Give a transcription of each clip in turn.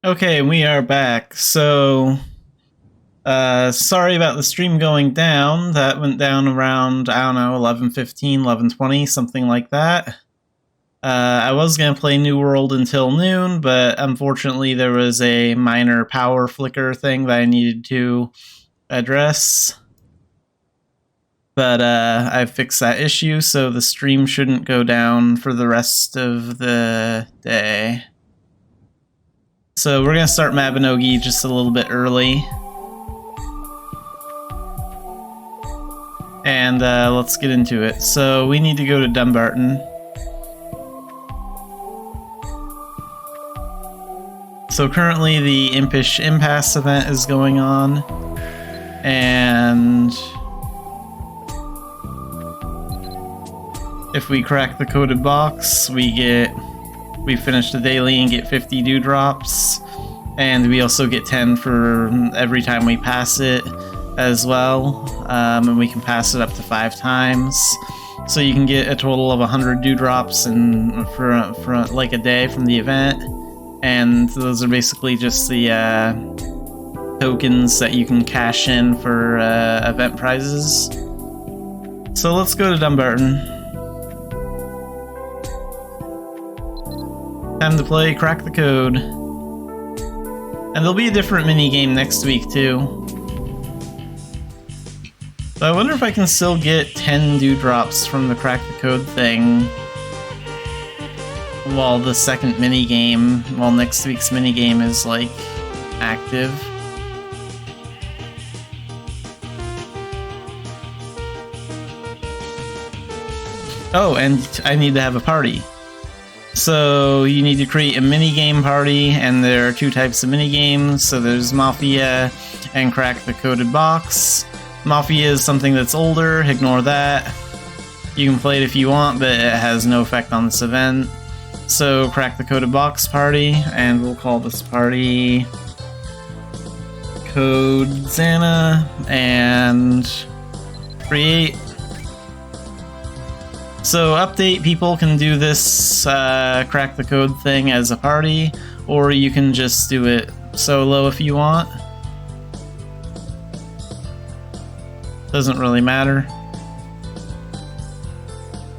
Okay, we are back. So, sorry about the stream going down. That went down around, I don't know, 11:15, 11:20, something like that. I was going to play New World until noon, but unfortunately there was a minor power flicker thing that I needed to address. But I fixed that issue, so the stream shouldn't go down for the rest of the day. So we're going to start Mabinogi just a little bit early. And let's get into it. So we need to go to Dumbarton. So currently the Impish Impasse event is going on. And if we crack the coded box, we finish the daily and get 50 dewdrops, and we also get 10 for every time we pass it as well, and we can pass it up to 5 times. So you can get a total of 100 dewdrops for like a day from the event, and those are basically just the tokens that you can cash in for event prizes. So let's go to Dumbarton. Time to play Crack the Code. And there'll be a different mini-game next week, too. So I wonder if I can still get 10 dewdrops from the Crack the Code thing while the second mini-game, while next week's mini-game is, like, active. Oh, and I need to have a party. So you need to create a mini-game party, and there are 2 types of mini-games. So there's Mafia and Crack the Coded Box. Mafia is something that's older, ignore that. You can play it if you want, but it has no effect on this event. So Crack the Coded Box party, and we'll call this party Code Xana, and create. So update, people can do this Crack the Code thing as a party, or you can just do it solo if you want. Doesn't really matter.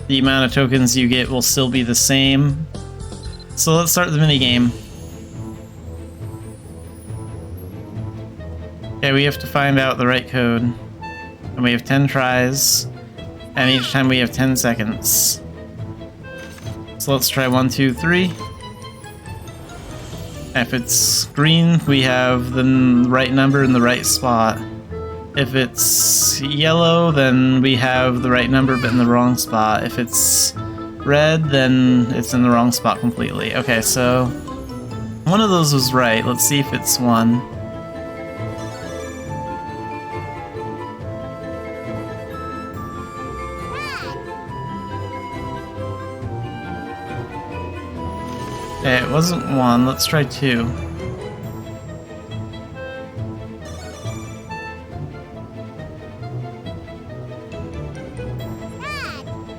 The amount of tokens you get will still be the same. So let's start the minigame. Okay, we have to find out the right code. And we have 10 tries. And each time we have 10 seconds. So let's try 1, 2, 3. If it's green, we have the right number in the right spot. If it's yellow, then we have the right number but in the wrong spot. If it's red, then it's in the wrong spot completely. Okay, so one of those was right. Let's see if it's one. Okay, it wasn't 1. Let's try 2.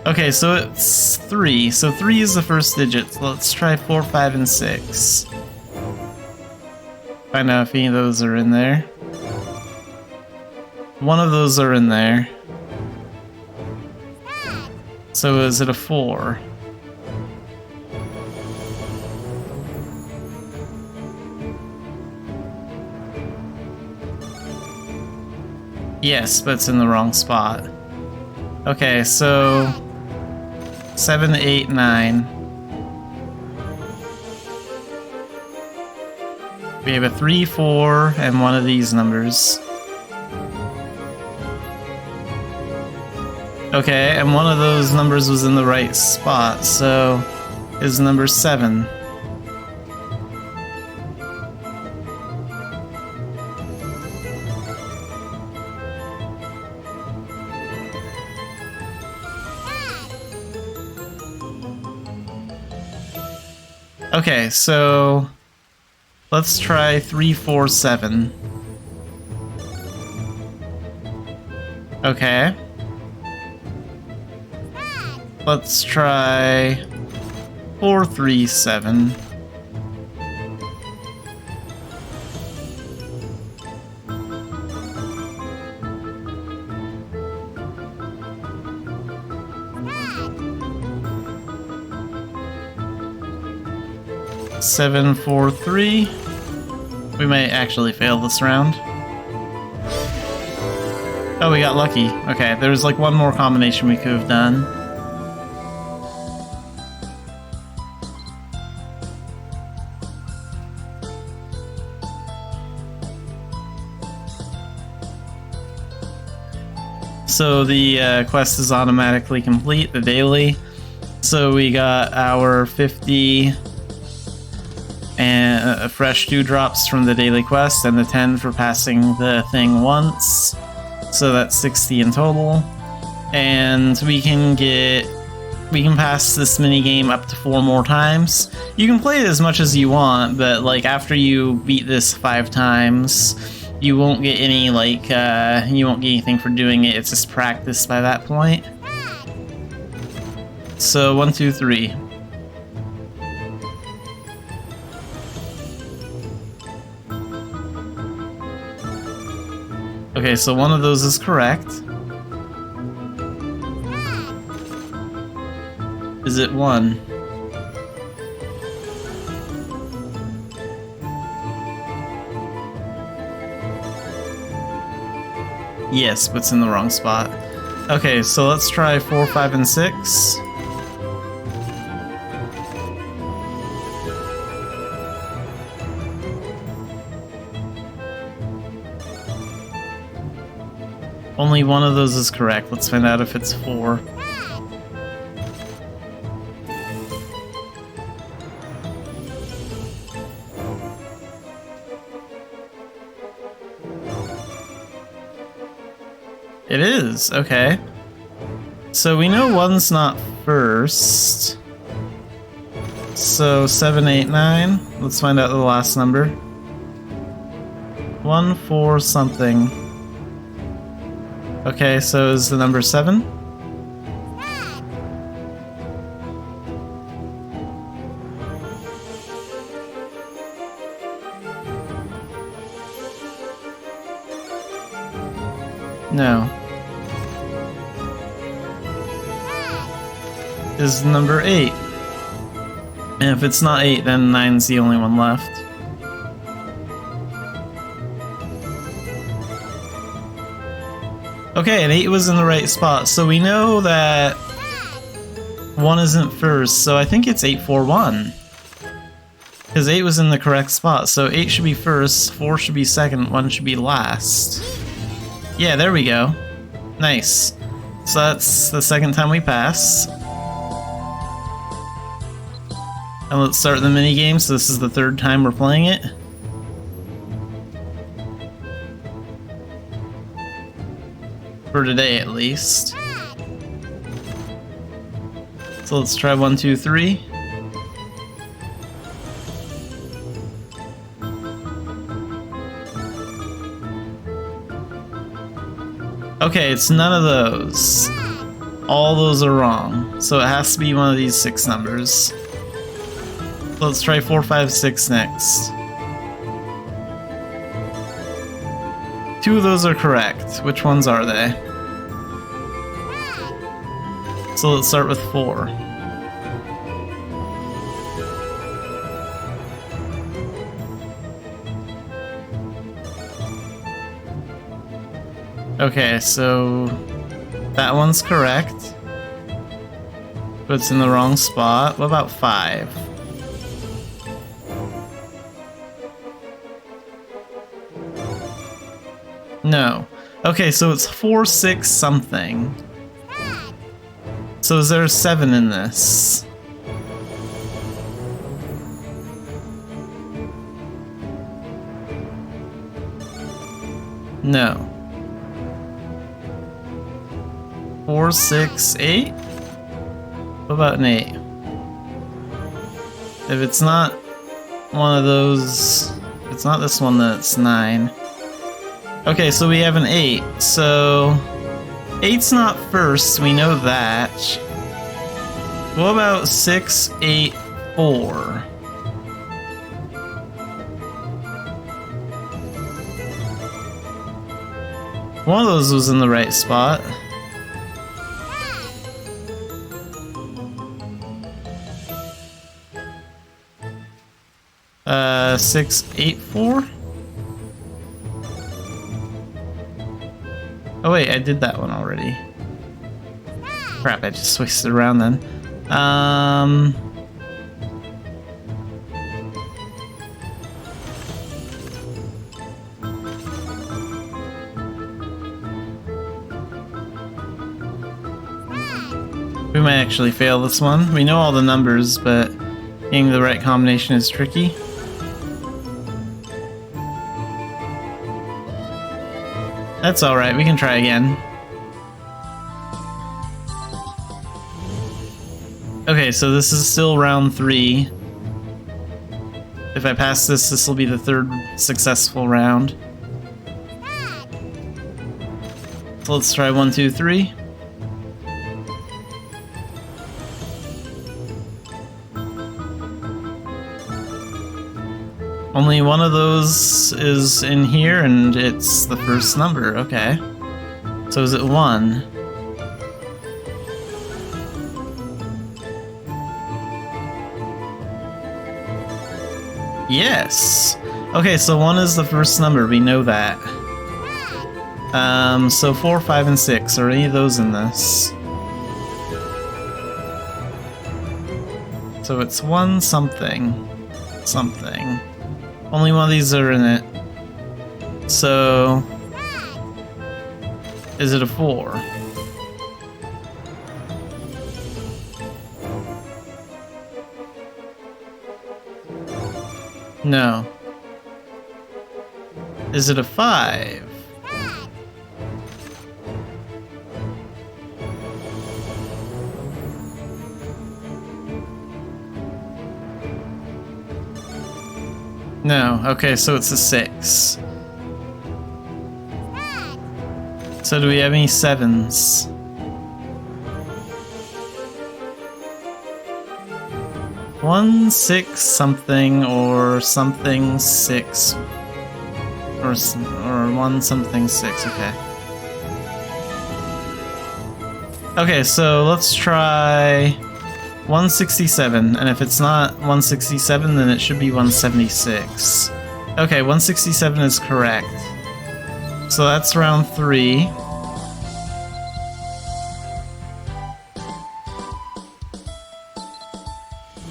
Okay, so it's 3. So 3 is the first digit. So let's try 4, 5, and 6. Find out if any of those are in there. One of those are in there. So is it a 4? Yes, but it's in the wrong spot. Okay, so 7, 8, 9. We have a 3, 4, and one of these numbers. Okay, and one of those numbers was in the right spot, so is number 7. Okay, so let's try 347. Okay. Let's try 437. Seven, 4, 3. We might actually fail this round. Oh, we got lucky. Okay, there's like one more combination we could have done. So the quest is automatically complete, the daily. So we got our 50 and fresh dewdrops from the daily quest, and the 10 for passing the thing once. So that's 60 in total. And we can pass this mini game up to 4 more times. You can play it as much as you want, but like after you beat this 5 times, you won't get any like you won't get anything for doing it. It's just practice by that point. So 1, 2, 3. Okay, so one of those is correct. Is it 1? Yes, but it's in the wrong spot. Okay, so let's try 4, 5, and 6. Only one of those is correct. Let's find out if it's 4. It is, okay. So we know 1's not first. So 7, 8, 9. Let's find out the last number. 1, 4, something. Okay, so is the number 7? No. Is number 8. And if it's not 8, then 9's the only one left. Okay, and 8 was in the right spot, so we know that 1 isn't first, so I think it's 8, 4, 1. Because 8 was in the correct spot, so 8 should be first, 4 should be second, 1 should be last. Yeah, there we go. Nice. So that's the second time we pass. And let's start the minigame, so this is the 3rd time we're playing it. For today, at least. So let's try 1, 2, 3. Okay, it's none of those. All those are wrong. So it has to be one of these 6 numbers. Let's try 4, 5, 6 next. 2 of those are correct. Which ones are they? So let's start with 4. Okay, so that one's correct, but it's in the wrong spot. What about 5? No. Okay, so it's 4, 6, something. So is there a 7 in this? No. 4, 6, 8? What about an 8? If it's not one of those, if it's not this one, then it's 9. Okay, so we have an 8. So 8's not first, we know that. What about 6, 8, 4? One of those was in the right spot. Uh, 6, 8, 4? Oh wait, I did that one already. Crap, I just switched it around then. We might actually fail this one. We know all the numbers, but getting the right combination is tricky. That's alright, we can try again. Okay, so this is still round 3. If I pass this, this will be the 3rd successful round. So let's try 1, 2, 3. Only one of those is in here, and it's the first number. Okay. So is it 1? Yes! Okay, so 1 is the first number. We know that. So 4, 5, and 6. Are any of those in this? So it's 1 something. Something. Only one of these are in it. So... is it a 4? No. Is it a 5? No. Okay, so it's a 6. So do we have any 7s? One, 6, something, or something 6. Or 1 something 6, okay. Okay, so let's try 167, and if it's not 167, then it should be 176. Okay, 167 is correct. So that's round 3.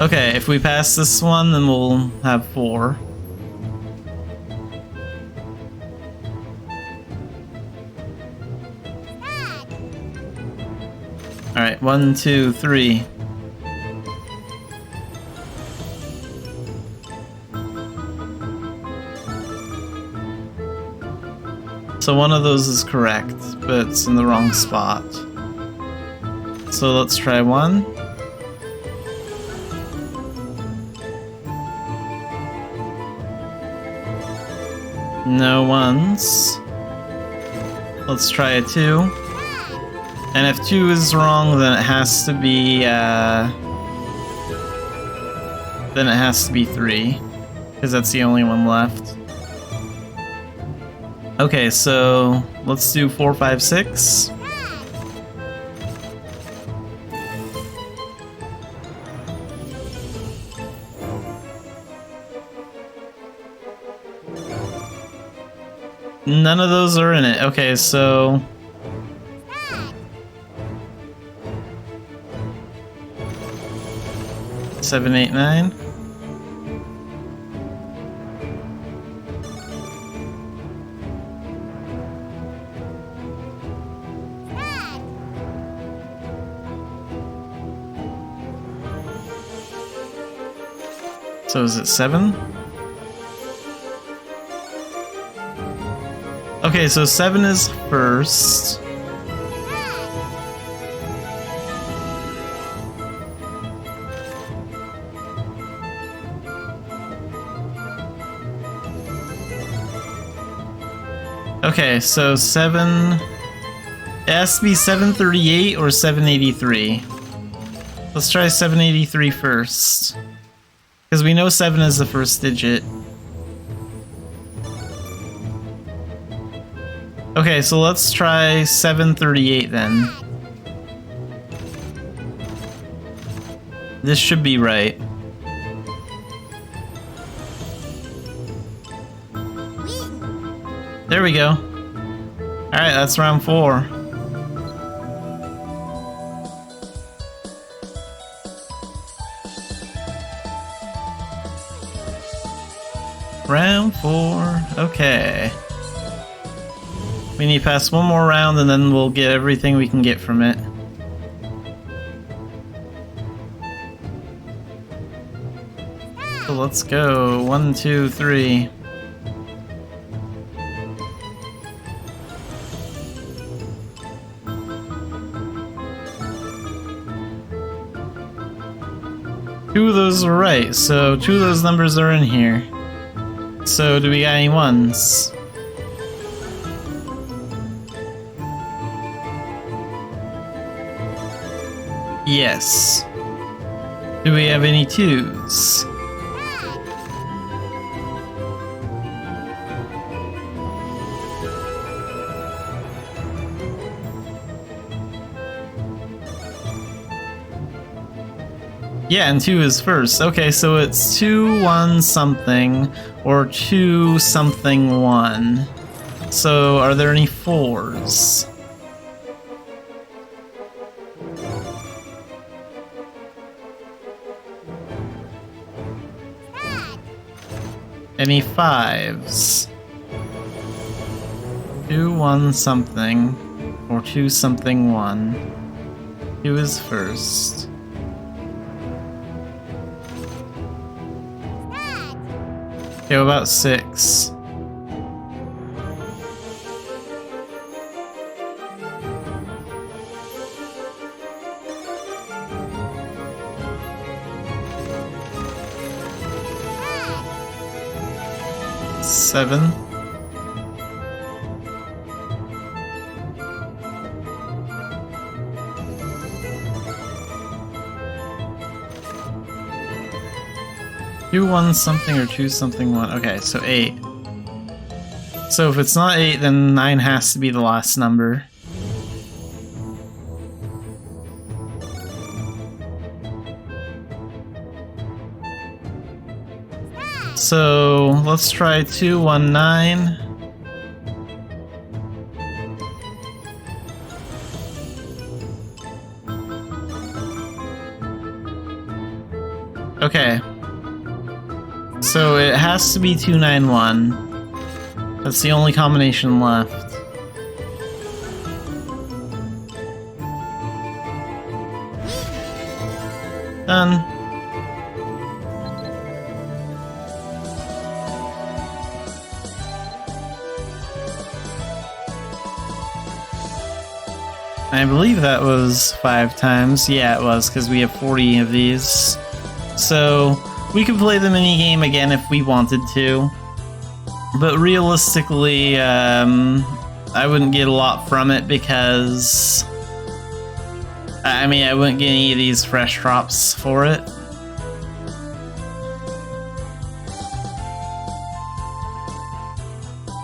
Okay, if we pass this one, then we'll have 4. Alright, 1, 2, 3. So one of those is correct, but it's in the wrong spot. So let's try 1. No 1s. Let's try a 2. And if 2 is wrong, then it has to be, then it has to be 3. Because that's the only one left. Okay, so let's do 4, 5, 6. None of those are in it. Okay, so... 7, 8, 9. So is it 7? Okay, so 7 is first. Okay, so 7... It has to be 738 or 783. Let's try 783 first. Because we know 7 is the first digit. Okay, so let's try 738 then. This should be right. There we go. Alright, that's round 4. Round 4. Okay. We need to pass one more round and then we'll get everything we can get from it. So let's go. 1, 2, 3. Two of those are right, so 2 of those numbers are in here. So do we got any ones? Yes. Do we have any 2s? Yeah, and 2 is first. Okay, so it's 2, 1, something, or 2, something, 1. So, are there any 4s? Any 5s? 2, 1, something, or 2, something, 1. 2 is first. Okay, what about 6? Seven. Two, 1, something, or 2, something, 1. Okay, so 8. So if it's not 8, then 9 has to be the last number. So let's try 2, 1, 9. Okay. So it has to be 291. That's the only combination left. Done. I believe that was 5 times. Yeah, it was, because we have 40 of these. So we could play the minigame again if we wanted to. But realistically, I wouldn't get a lot from it because... I mean, I wouldn't get any of these fresh drops for it.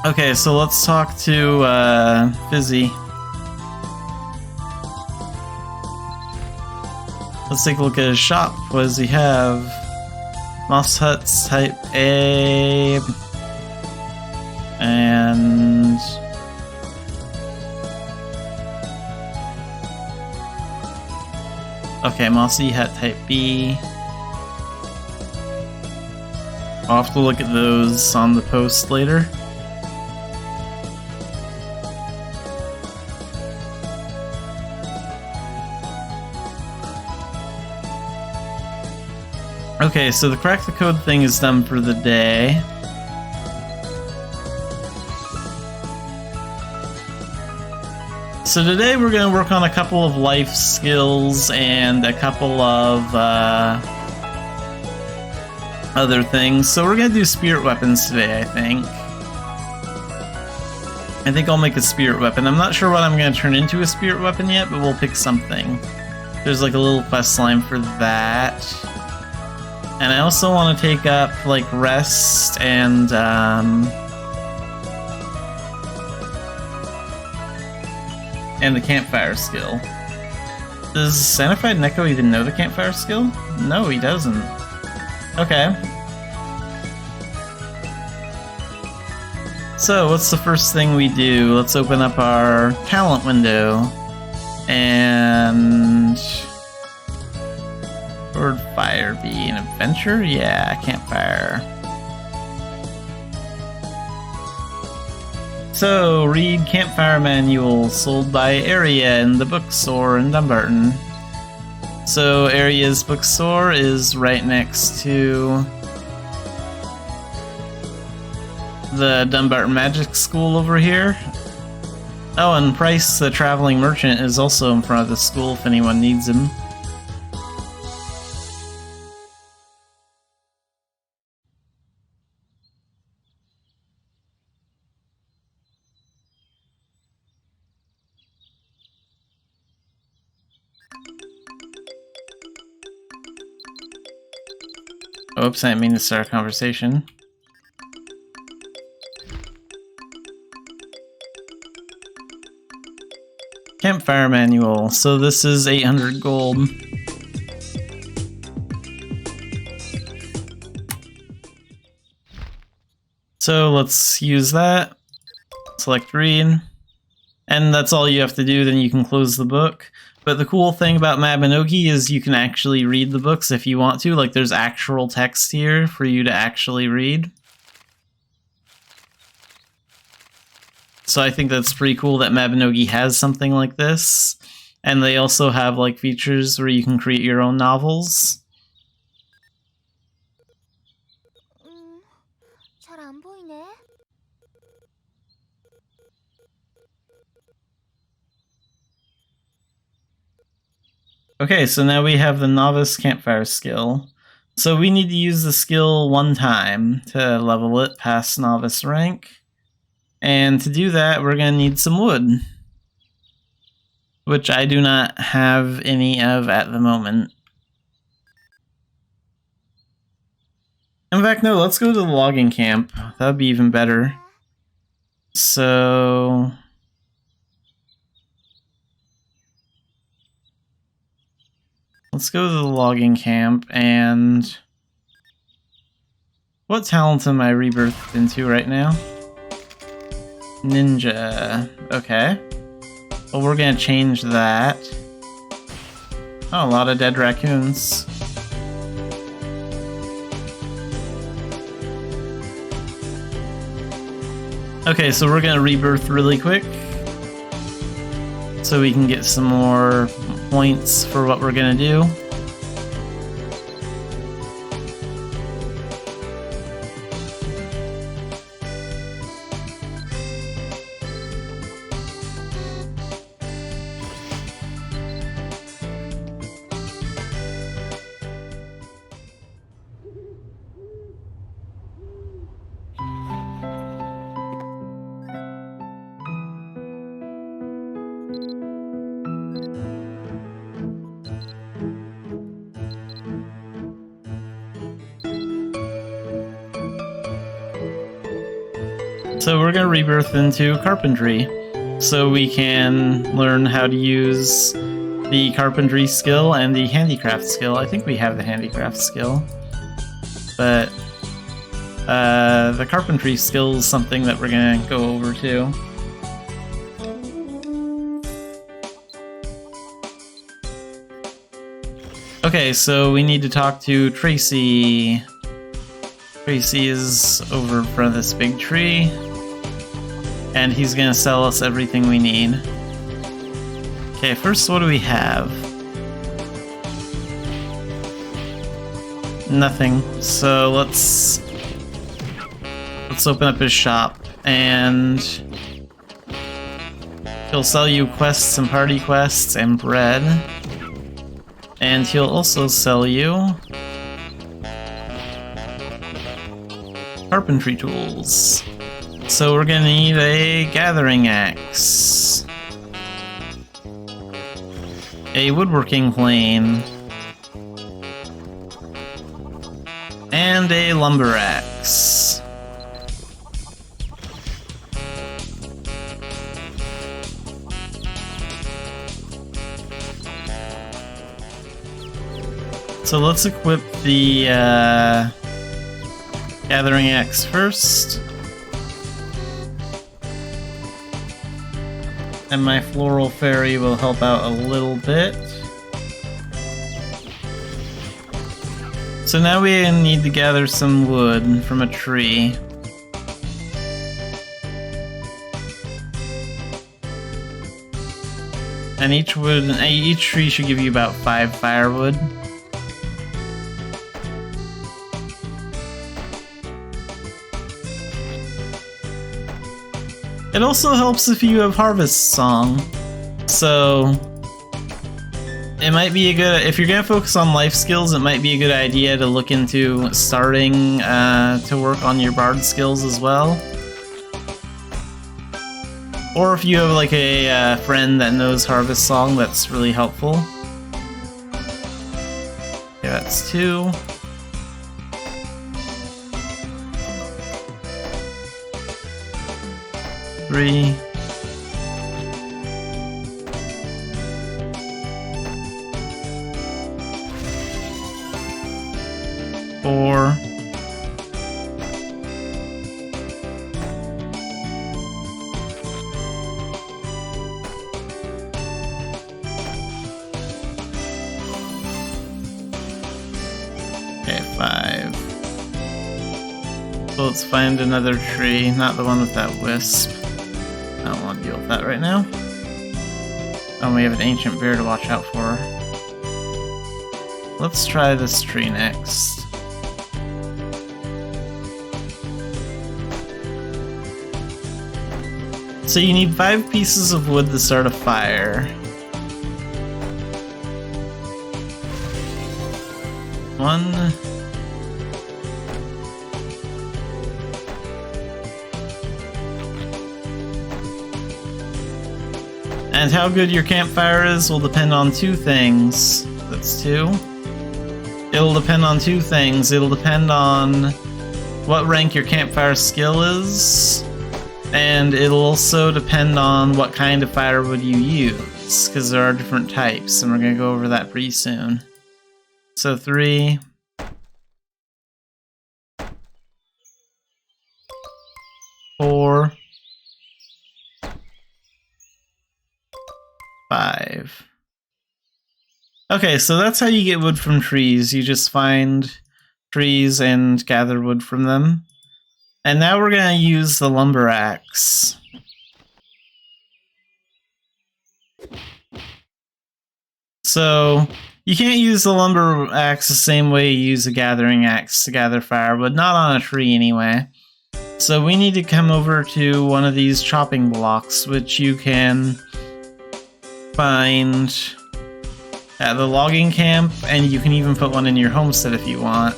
Okay, so let's talk to Fizzy. Let's take a look at his shop. What does he have? Moss Huts type A. And... okay, Mossy Hut type B. I'll have to look at those on the post later. Okay, so the crack the code thing is done for the day. So today we're going to work on a couple of life skills and a couple of other things. So we're going to do spirit weapons today, I think. I think I'll make a spirit weapon. I'm not sure what I'm going to turn into a spirit weapon yet, but we'll pick something. There's like a little quest line for that. And I also want to take up like rest and the campfire skill. Does Xanafiedneko even know the campfire skill? No, he doesn't. Okay. So, what's the first thing we do? Let's open up our talent window. And... Would fire be an adventure? Yeah, campfire. So, read Campfire Manual, sold by Area in the bookstore in Dumbarton. So, Area's bookstore is right next to the Dumbarton Magic School over here. Oh, and Price, the traveling merchant, is also in front of the school if anyone needs him. Oops, I didn't mean to start a conversation. Campfire Manual. So this is 800 gold. So let's use that. Select read. And that's all you have to do, then you can close the book. But the cool thing about Mabinogi is you can actually read the books if you want to. Like, there's actual text here for you to actually read. So I think that's pretty cool that Mabinogi has something like this. And they also have, like, features where you can create your own novels. Okay, so now we have the Novice Campfire skill. So we need to use the skill one time to level it past Novice rank. And to do that, we're going to need some wood. Which I do not have any of at the moment. In fact, no, let's go to the logging camp. That would be even better. So... let's go to the logging camp, and... what talent am I rebirthed into right now? Ninja. Okay. Well, we're gonna change that. Oh, a lot of dead raccoons. Okay, so we're gonna rebirth really quick. So we can get some more points for what we're gonna do. So we're going to rebirth into carpentry, so we can learn how to use the carpentry skill and the handicraft skill. I think we have the handicraft skill, but the carpentry skill is something that we're going to go over too. Okay, so we need to talk to Tracy. Tracy is over in front of this big tree. And he's gonna sell us everything we need. Okay, first, what do we have? Nothing. So let's open up his shop, and he'll sell you quests and party quests and bread. And he'll also sell you carpentry tools. So we're gonna need a gathering axe, a woodworking plane, and a lumber axe. So let's equip the gathering axe first. And my floral fairy will help out a little bit. So now we need to gather some wood from a tree. And each tree should give you about 5 firewood. It also helps if you have Harvest Song. So it might be a good, if you're gonna focus on life skills, it might be a good idea to look into starting to work on your bard skills as well. Or if you have like a friend that knows Harvest Song, that's really helpful. Okay, that's 2. Three. 4. Okay, 5. So let's find another tree, not the one with that wisp. I don't want to deal with that right now. Oh, we have an ancient bear to watch out for. Let's try this tree next. So you need 5 pieces of wood to start a fire. 1. And how good your campfire is will depend on 2 things. That's 2. It'll depend on 2 things. It'll depend on what rank your campfire skill is, and it'll also depend on what kind of firewood you use, because there are different types, and we're going to go over that pretty soon. So 3. 4. 5. Okay, so that's how you get wood from trees. You just find trees and gather wood from them. And now we're going to use the lumber axe. So you can't use the lumber axe the same way you use a gathering axe to gather firewood, not on a tree anyway. So we need to come over to one of these chopping blocks, which you can find at the logging camp, and you can even put one in your homestead if you want.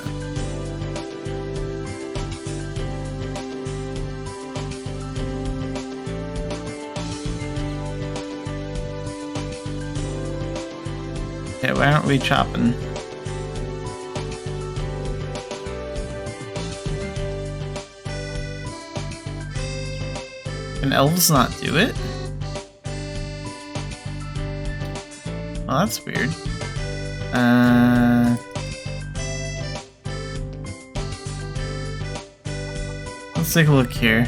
Okay, why aren't we chopping? Can elves not do it? Well, that's weird. Let's take a look here.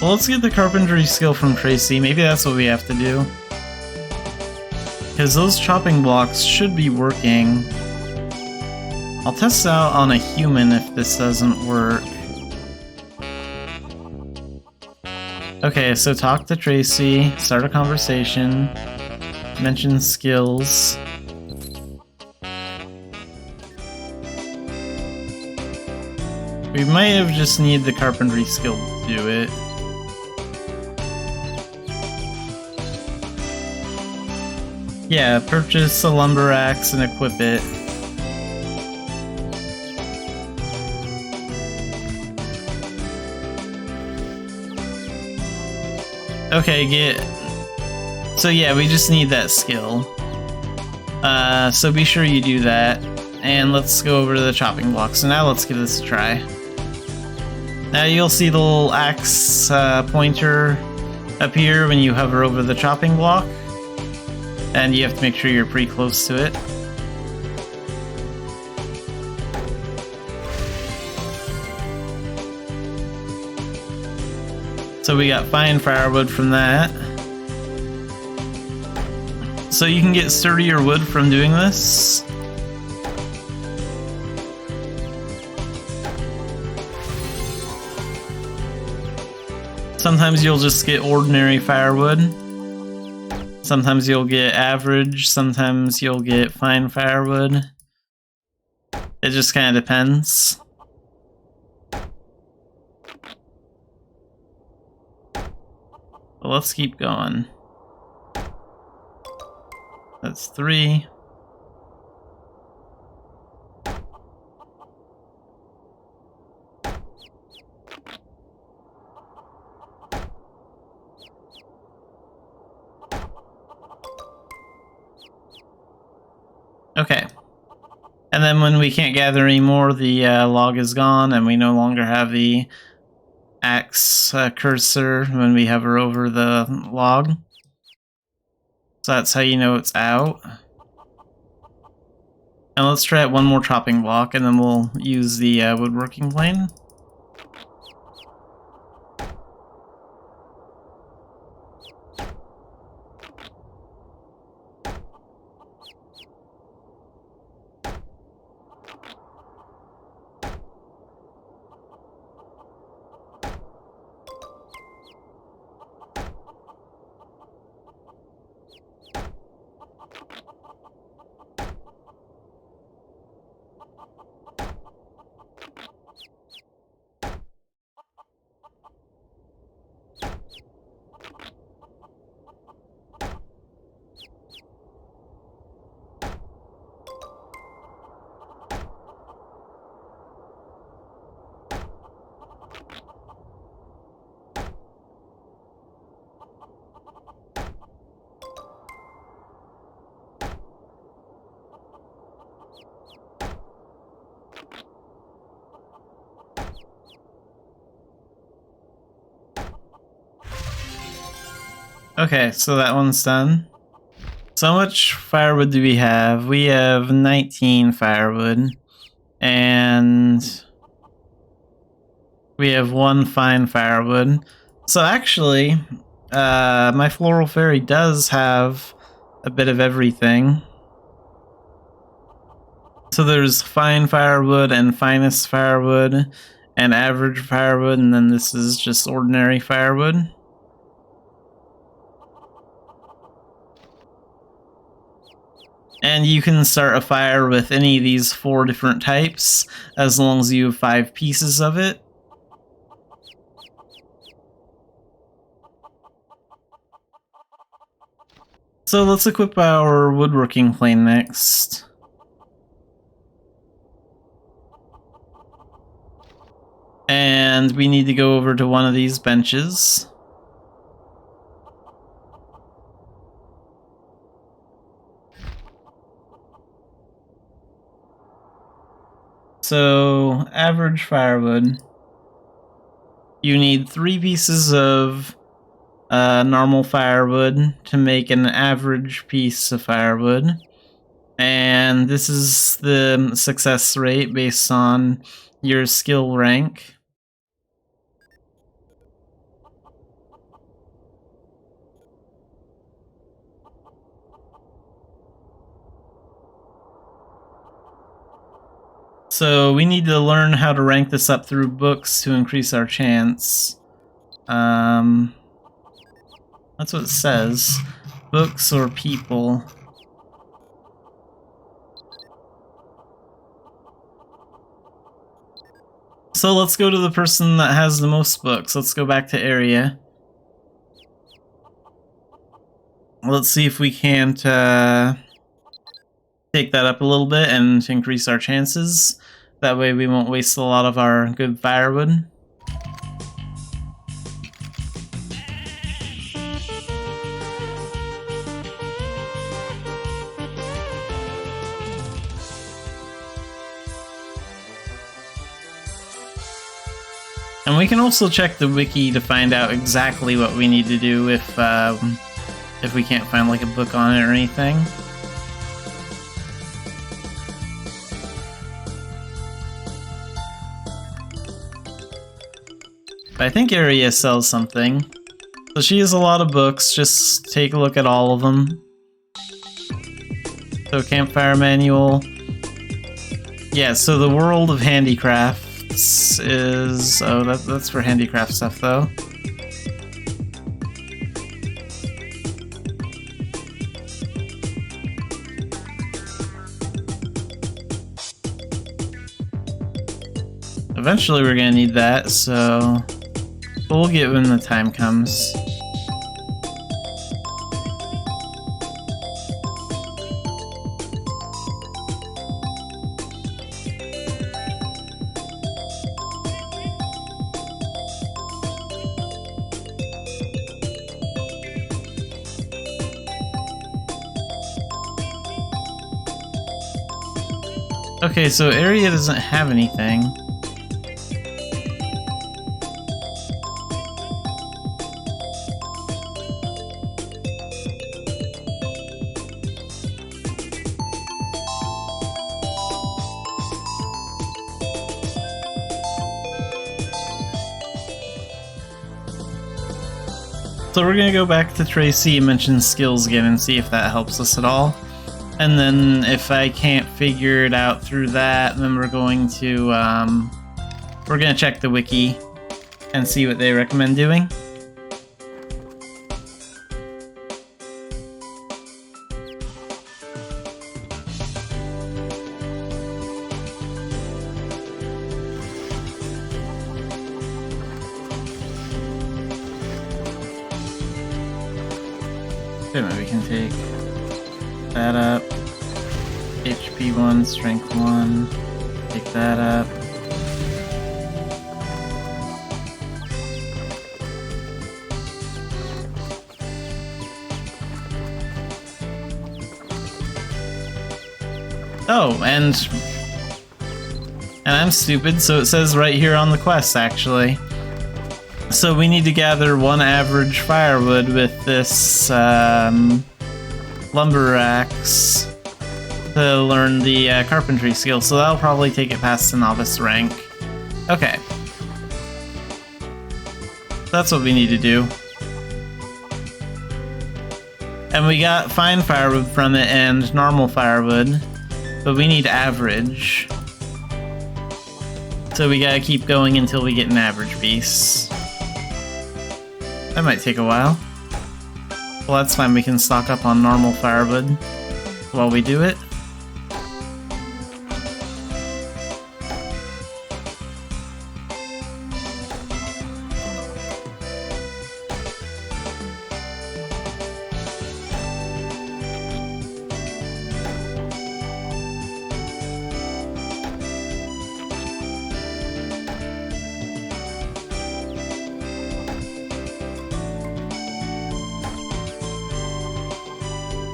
Well, let's get the carpentry skill from Tracy. Maybe that's what we have to do. Because those chopping blocks should be working. I'll test it out on a human if this doesn't work. Okay, so talk to Tracy, start a conversation, mention skills. We might have just need the carpentry skill to do it. Yeah, purchase a lumber axe and equip it. Okay, get... So yeah, we just need that skill. So be sure you do that. And let's go over to the chopping block. So now let's give this a try. Now you'll see the little axe pointer appear when you hover over the chopping block. And you have to make sure you're pretty close to it. So we got fine firewood from that. So you can get sturdier wood from doing this. Sometimes you'll just get ordinary firewood. Sometimes you'll get average, sometimes you'll get fine firewood. It just kind of depends. But let's keep going. That's 3. Okay. And then when we can't gather anymore, the log is gone and we no longer have the axe cursor when we hover over the log. So that's how you know it's out. And let's try it one more chopping block and then we'll use the woodworking plane. Okay, so that one's done. So how much firewood do we have? We have 19 firewood. And we have 1 fine firewood. So actually, my floral fairy does have a bit of everything. So there's fine firewood and finest firewood and average firewood, and then this is just ordinary firewood. And you can start a fire with any of these 4 different types, as long as you have 5 pieces of it. So let's equip our woodworking plane next. And we need to go over to one of these benches. So, average firewood. You need 3 pieces of normal firewood to make an average piece of firewood. And this is the success rate based on your skill rank. So we need to learn how to rank this up through books to increase our chance. That's what it says. Books or people. So let's go to the person that has the most books. Let's go back to area. Let's see if we can't take that up a little bit and increase our chances. That way we won't waste a lot of our good firewood. And we can also check the wiki to find out exactly what we need to do if we can't find like a book on it or anything. But I think Area sells something. So she has a lot of books, just take a look at all of them. So Campfire Manual. Yeah, so the World of Handicrafts is... oh, that's for handicraft stuff though. Eventually we're gonna need that, so we'll get when the time comes. Okay, so Area doesn't have anything. So we're gonna go back to Tracy and mention skills again and see if that helps us at all. And then if I can't figure it out through that, then we're going to check the wiki and see what they recommend doing. Maybe we can take that up. HP 1, Strength 1. Take that up. Oh, and I'm stupid, so it says right here on the quest, actually. So we need to gather 1 average firewood with this lumber axe to learn the carpentry skill, so that'll probably take it past the novice rank. Okay. That's what we need to do. And we got fine firewood from it and normal firewood, but we need average. So we gotta keep going until we get an average piece. That might take a while. Well, that's fine, we can stock up on normal firewood while we do it.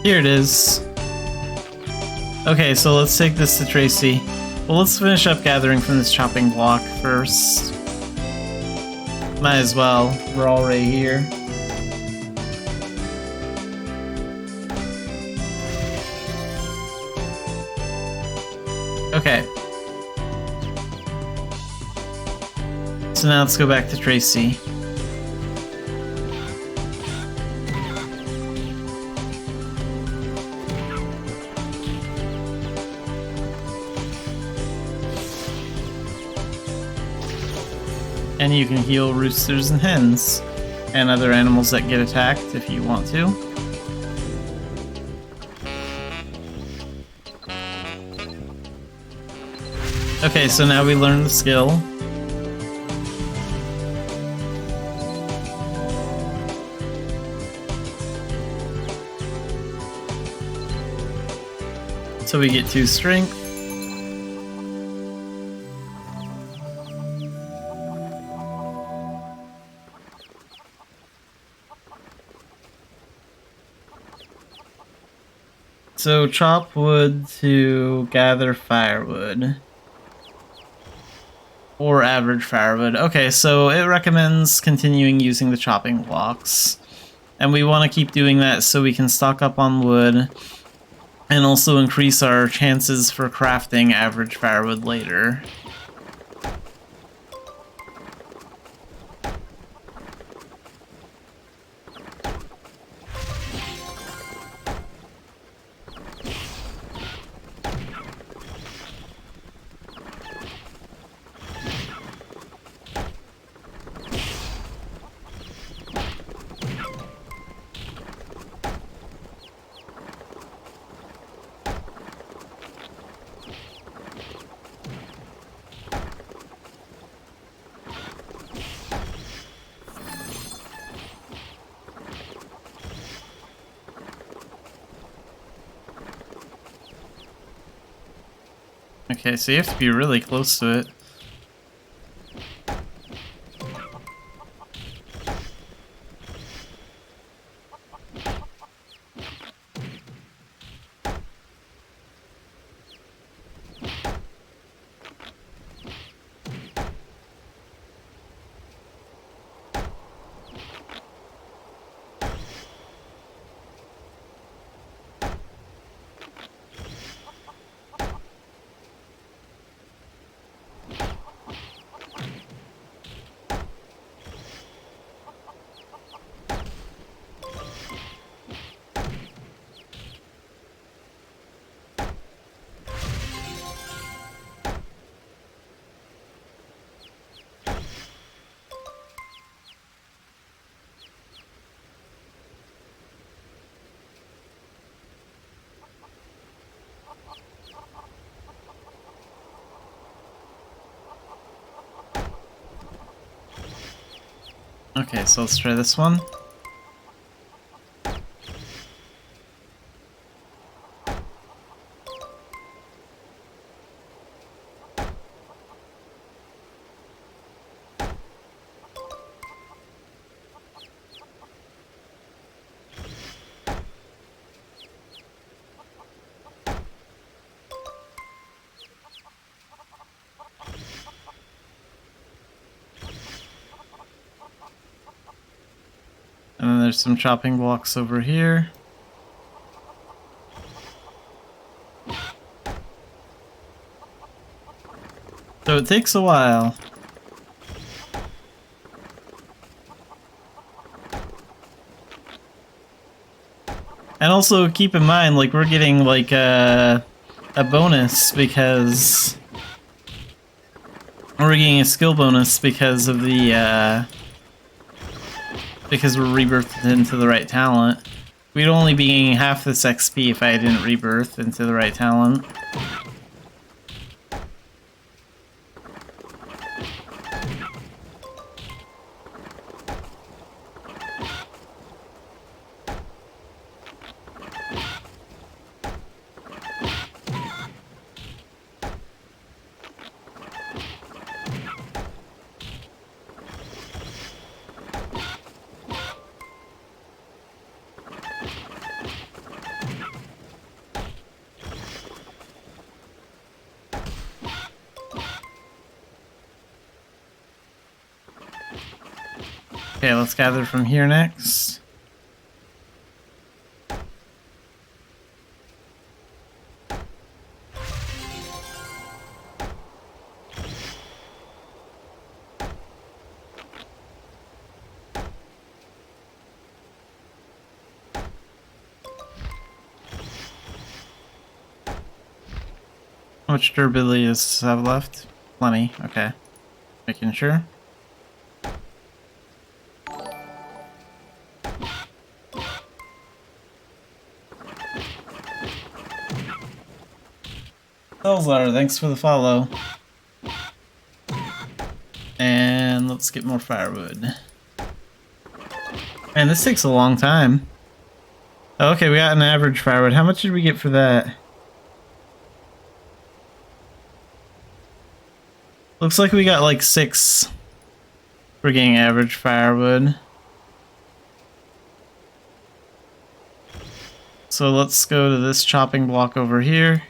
Here it is. Okay, so let's take this to Tracy. Well, let's finish up gathering from this chopping block first. Might as well. We're already here. Okay. So now let's go back to Tracy. And you can heal roosters and hens, and other animals that get attacked if you want to. Okay, so now we learn the skill. So we get 2 strength. So chop wood to gather firewood. Or average firewood. Okay, so it recommends continuing using the chopping blocks. And we want to keep doing that so we can stock up on wood and also increase our chances for crafting average firewood later. Okay, so you have to be really close to it. Okay, so let's try this one. And then there's some chopping blocks over here. So it takes a while. And also keep in mind, like, we're getting like a bonus because we're getting a skill bonus because of the because we're rebirthed into the right talent. We'd only be getting half this XP if I didn't rebirth into the right talent. Okay, let's gather from here next. How much durability does this have left? Plenty, okay. Making sure. Elzar, thanks for the follow. And let's get more firewood. Man, this takes a long time. Okay, we got an average firewood. How much did we get for that? Looks like we got like 6 for getting average firewood. So let's go to this chopping block over here.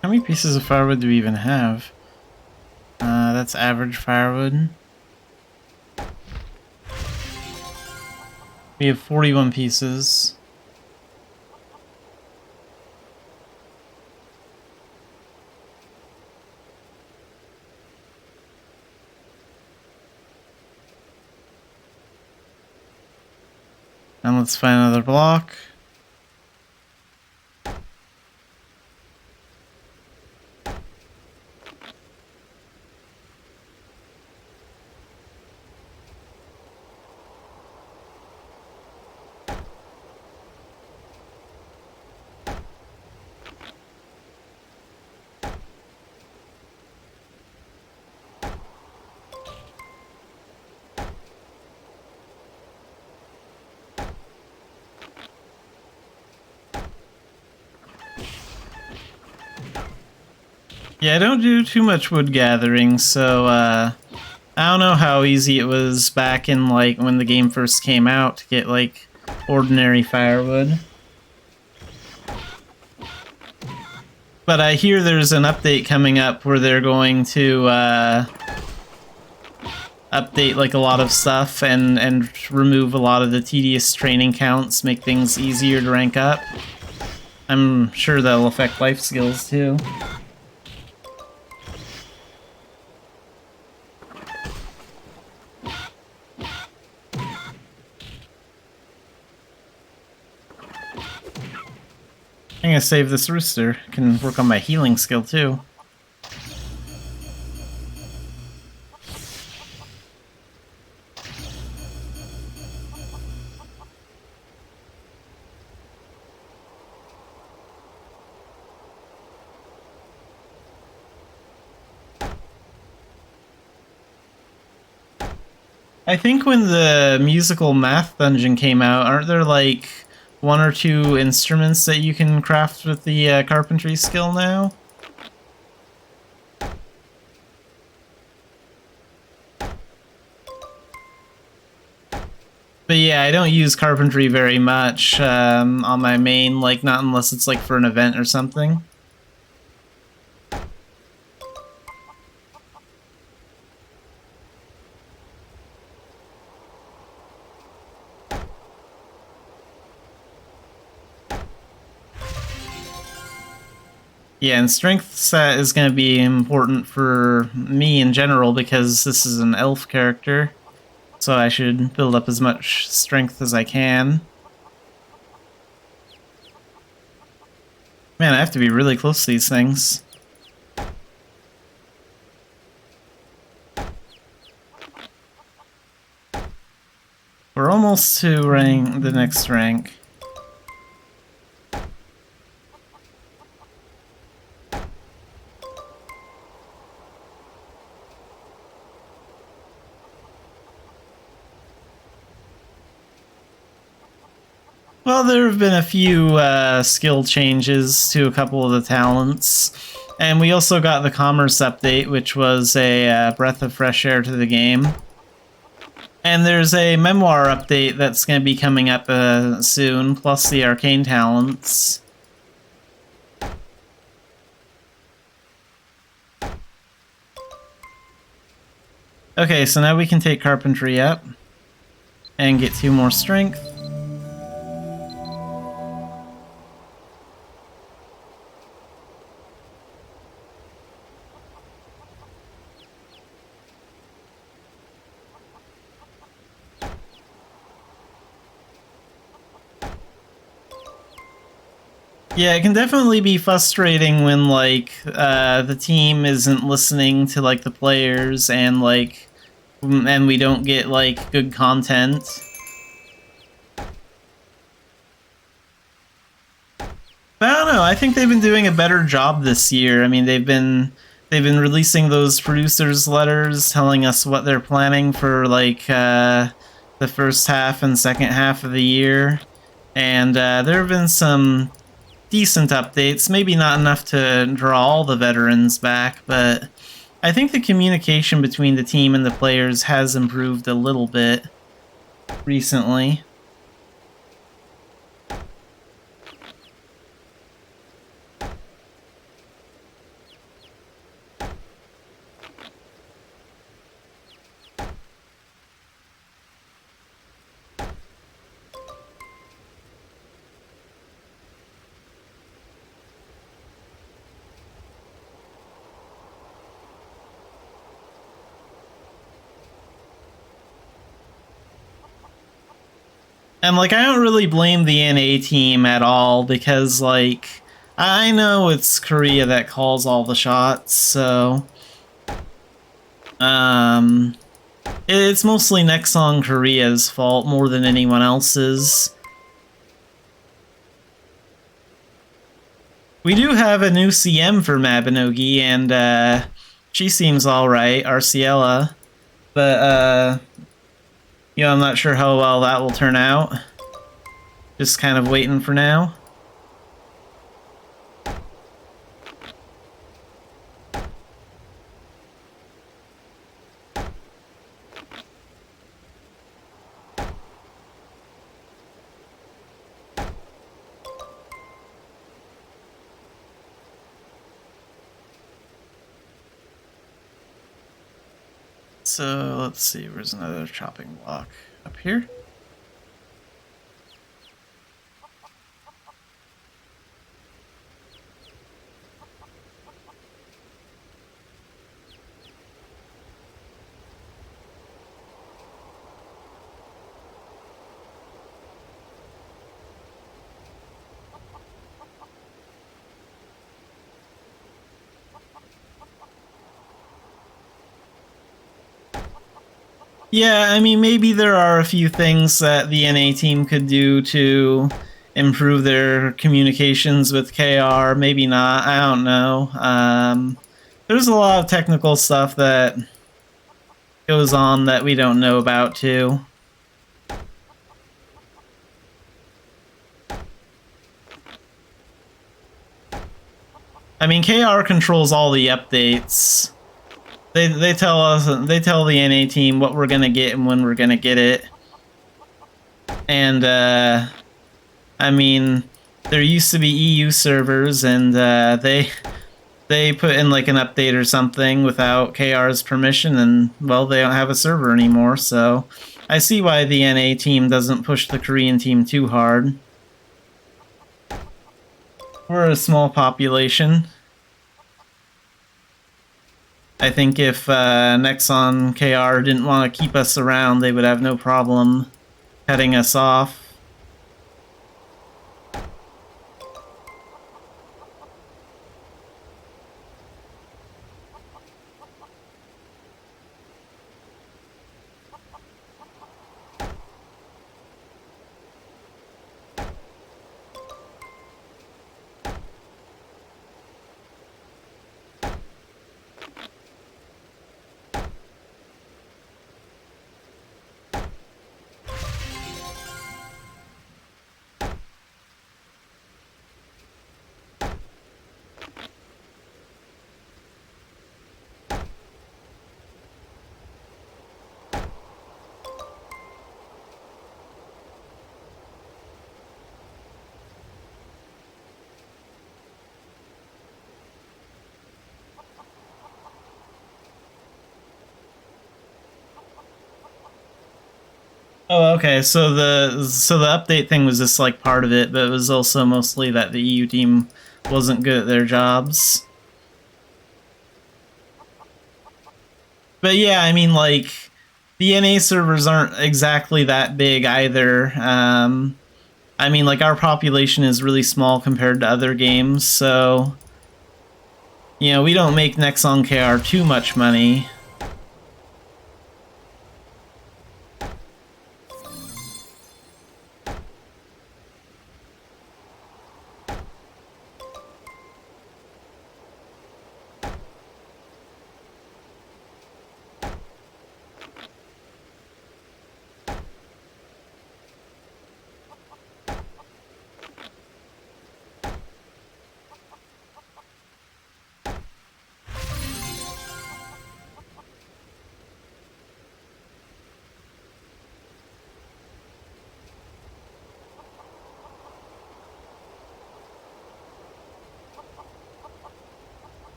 How many pieces of firewood do we even have? That's average firewood. We have 41 pieces. And let's find another block. Yeah, I don't do too much wood gathering, so I don't know how easy it was back in like when the game first came out to get like ordinary firewood. But I hear there's an update coming up where they're going to update like a lot of stuff and remove a lot of the tedious training counts, make things easier to rank up. I'm sure that'll affect life skills too. I'm gonna save this rooster. I can work on my healing skill too. I think when the musical math dungeon came out, aren't there like 1 or 2 instruments that you can craft with the carpentry skill now? But yeah, I don't use carpentry very much on my main, like not unless it's like for an event or something. Yeah, and strength stat is going to be important for me in general because this is an elf character. So I should build up as much strength as I can. Man, I have to be really close to these things. We're almost to the next rank. Well, there have been a few skill changes to a couple of the talents. And we also got the commerce update, which was a breath of fresh air to the game. And there's a memoir update that's going to be coming up soon, plus the arcane talents. Okay, so now we can take carpentry up and get 2 more strength. Yeah, it can definitely be frustrating when like the team isn't listening to like the players and like and we don't get like good content. But I don't know. I think they've been doing a better job this year. I mean, they've been releasing those producers letters telling us what they're planning for like the first half and second half of the year. And there have been some decent updates, maybe not enough to draw all the veterans back, but I think the communication between the team and the players has improved a little bit recently. And like I don't really blame the NA team at all because like I know it's Korea that calls all the shots, so it's mostly Nexon Korea's fault more than anyone else's. We do have a new CM for Mabinogi, and she seems alright, Arciela. But I'm not sure how well that will turn out. Just kind of waiting for now. So let's see, where's another chopping block? Up here? Yeah, I mean, maybe there are a few things that the NA team could do to improve their communications with KR. Maybe not. I don't know. There's a lot of technical stuff that goes on that we don't know about, too. I mean, KR controls all the updates. They tell the NA team what we're gonna get and when we're gonna get it. And I mean, there used to be EU servers, and they put in like an update or something without KR's permission, and well, they don't have a server anymore. So I see why the NA team doesn't push the Korean team too hard. We're a small population. I think if Nexon KR didn't want to keep us around, they would have no problem cutting us off. Oh, okay. So the update thing was just like part of it, but it was also mostly that the EU team wasn't good at their jobs. But yeah, I mean, like the NA servers aren't exactly that big either. I mean, like, our population is really small compared to other games, so, you know, we don't make Nexon KR too much money.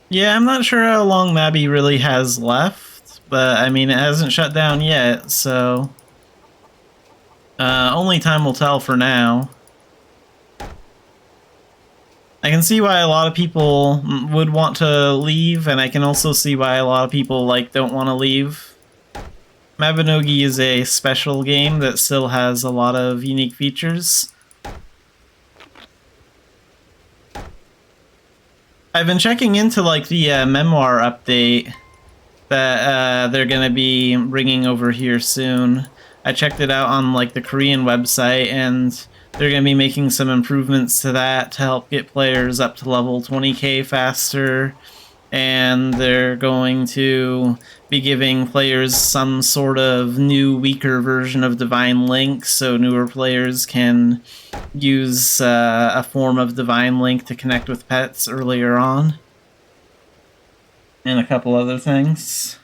Yeah, I'm not sure how long Mabby really has left, but I mean, it hasn't shut down yet, so only time will tell for now. I can see why a lot of people would want to leave, and I can also see why a lot of people like don't want to leave. Mabinogi is a special game that still has a lot of unique features. I've been checking into like the memoir update that they're gonna be bringing over here soon. I checked it out on like the Korean website, and they're gonna be making some improvements to that to help get players up to level 20k faster, and they're going to be giving players some sort of new, weaker version of Divine Link, so newer players can use a form of Divine Link to connect with pets earlier on, and a couple other things.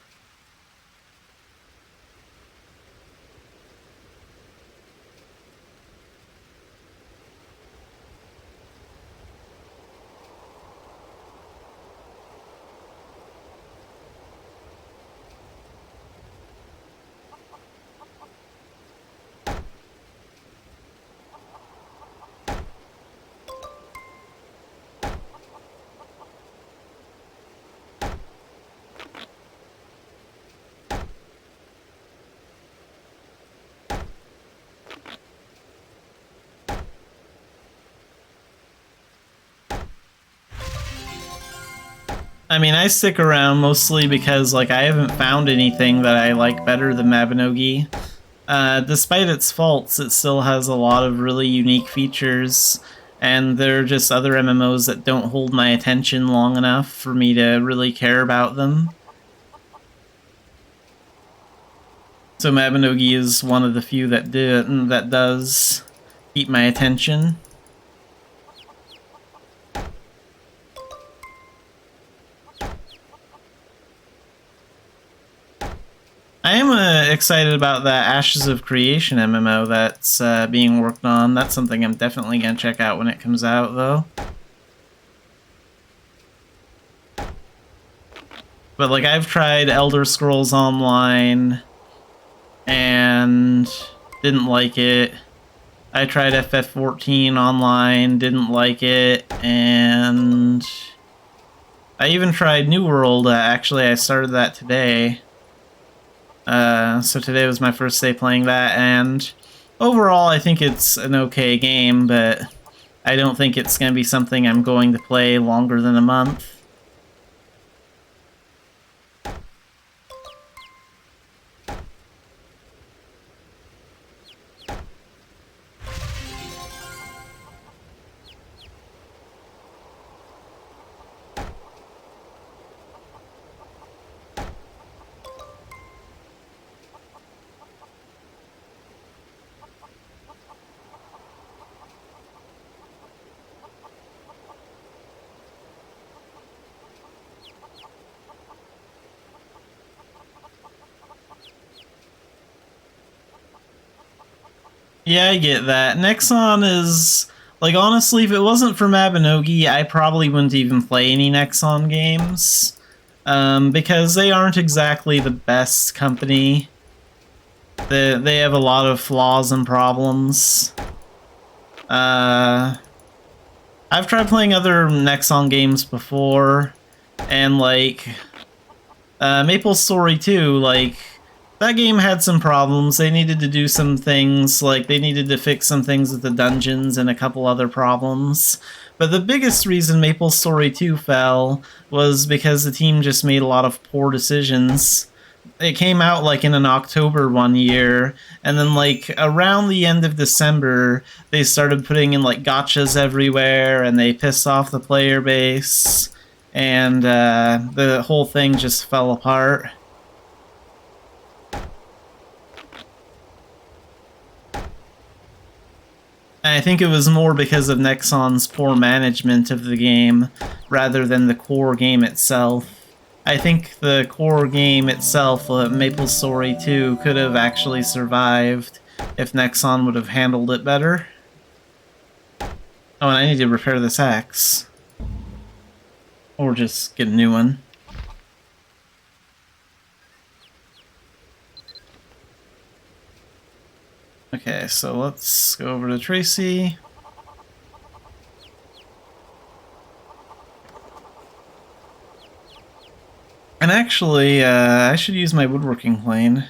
I mean, I stick around mostly because, like, I haven't found anything that I like better than Mabinogi. Despite its faults, it still has a lot of really unique features, and there are just other MMOs that don't hold my attention long enough for me to really care about them. So Mabinogi is one of the few that does keep my attention. I am excited about that Ashes of Creation MMO that's being worked on. That's something I'm definitely going to check out when it comes out, though. But, like, I've tried Elder Scrolls Online and didn't like it. I tried FF14 Online, didn't like it, and I even tried New World. Actually, I started that today. So today was my first day playing that, and overall I think it's an okay game, but I don't think it's going to be something I'm going to play longer than a month. Yeah, I get that. Nexon is, like, honestly, if it wasn't for Mabinogi, I probably wouldn't even play any Nexon games. Because they aren't exactly the best company. They have a lot of flaws and problems. I've tried playing other Nexon games before, and, like, Maple Story 2, like, that game had some problems. They needed to do some things, like they needed to fix some things with the dungeons and a couple other problems. But the biggest reason MapleStory 2 fell was because the team just made a lot of poor decisions. It came out like in an October one year, and then like around the end of December, they started putting in like gotchas everywhere, and they pissed off the player base, and the whole thing just fell apart. I think it was more because of Nexon's poor management of the game, rather than the core game itself. I think the core game itself, MapleStory 2, could have actually survived if Nexon would have handled it better. Oh, and I need to repair this axe. Or just get a new one. Okay, so let's go over to Tracy. And actually, I should use my woodworking plane.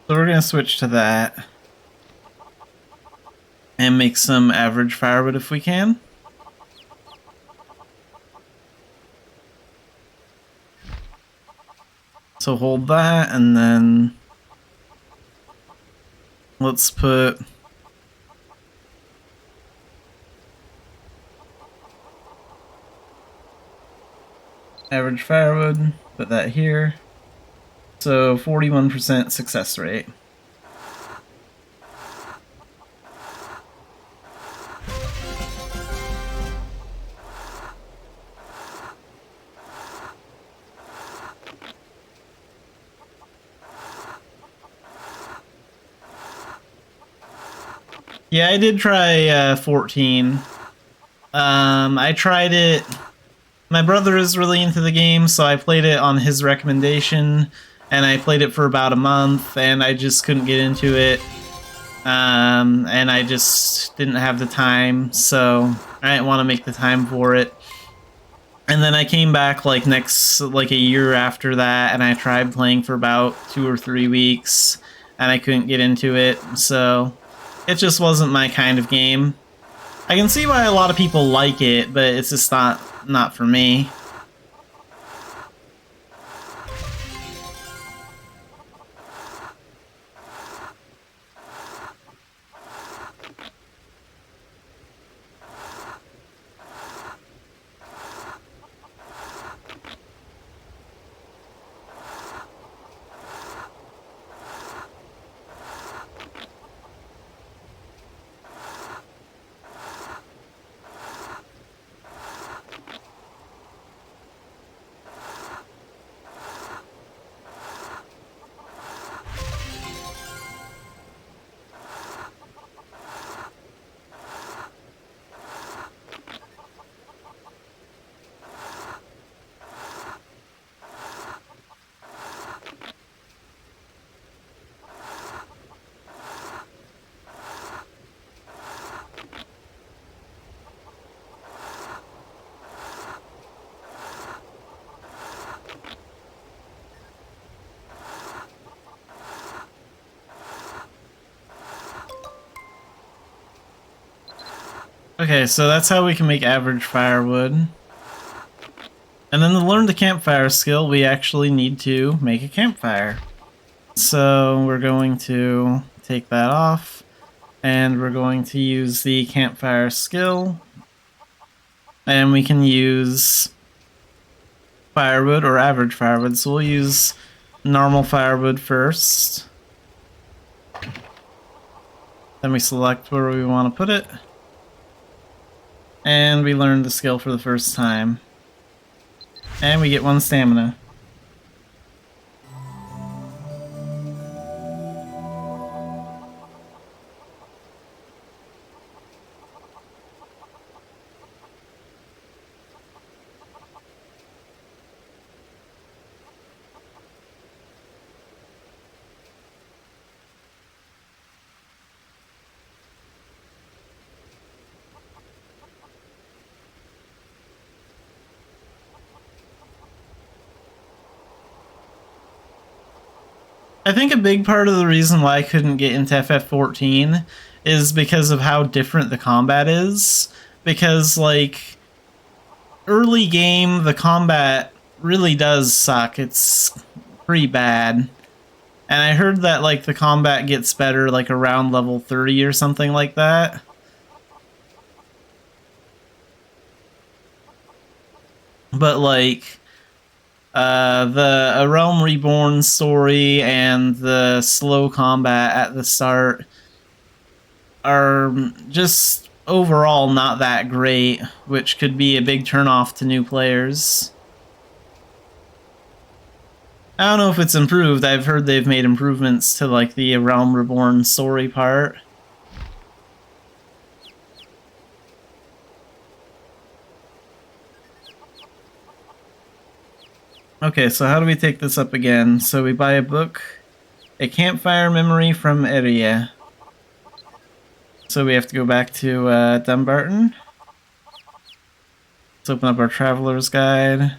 So we're gonna switch to that. And make some average firewood if we can. So hold that, and then let's put average firewood, put that here. So 41% success rate. Yeah, I did try 14. I tried it. My brother is really into the game, so I played it on his recommendation, and I played it for about a month, and I just couldn't get into it. And I just didn't have the time, so I didn't want to make the time for it. And then I came back like a year after that, and I tried playing for about 2 or 3 weeks, and I couldn't get into it, so it just wasn't my kind of game. I can see why a lot of people like it, but it's just not for me. Okay, so that's how we can make average firewood. And then to learn the campfire skill, we actually need to make a campfire. So we're going to take that off, and we're going to use the campfire skill. And we can use firewood or average firewood, so we'll use normal firewood first. Then we select where we want to put it. And we learn the skill for the first time. And we get 1 stamina. I think a big part of the reason why I couldn't get into FF14 is because of how different the combat is. Because, like, early game, the combat really does suck. It's pretty bad. And I heard that, like, the combat gets better, like, around level 30 or something like that. But, like, the A Realm Reborn story and the slow combat at the start are just overall not that great, which could be a big turnoff to new players. I don't know if it's improved. I've heard they've made improvements to, like, the A Realm Reborn story part. Okay, so how do we take this up again? So we buy a book, a campfire memory from Eria. So we have to go back to Dumbarton. Let's open up our traveler's guide.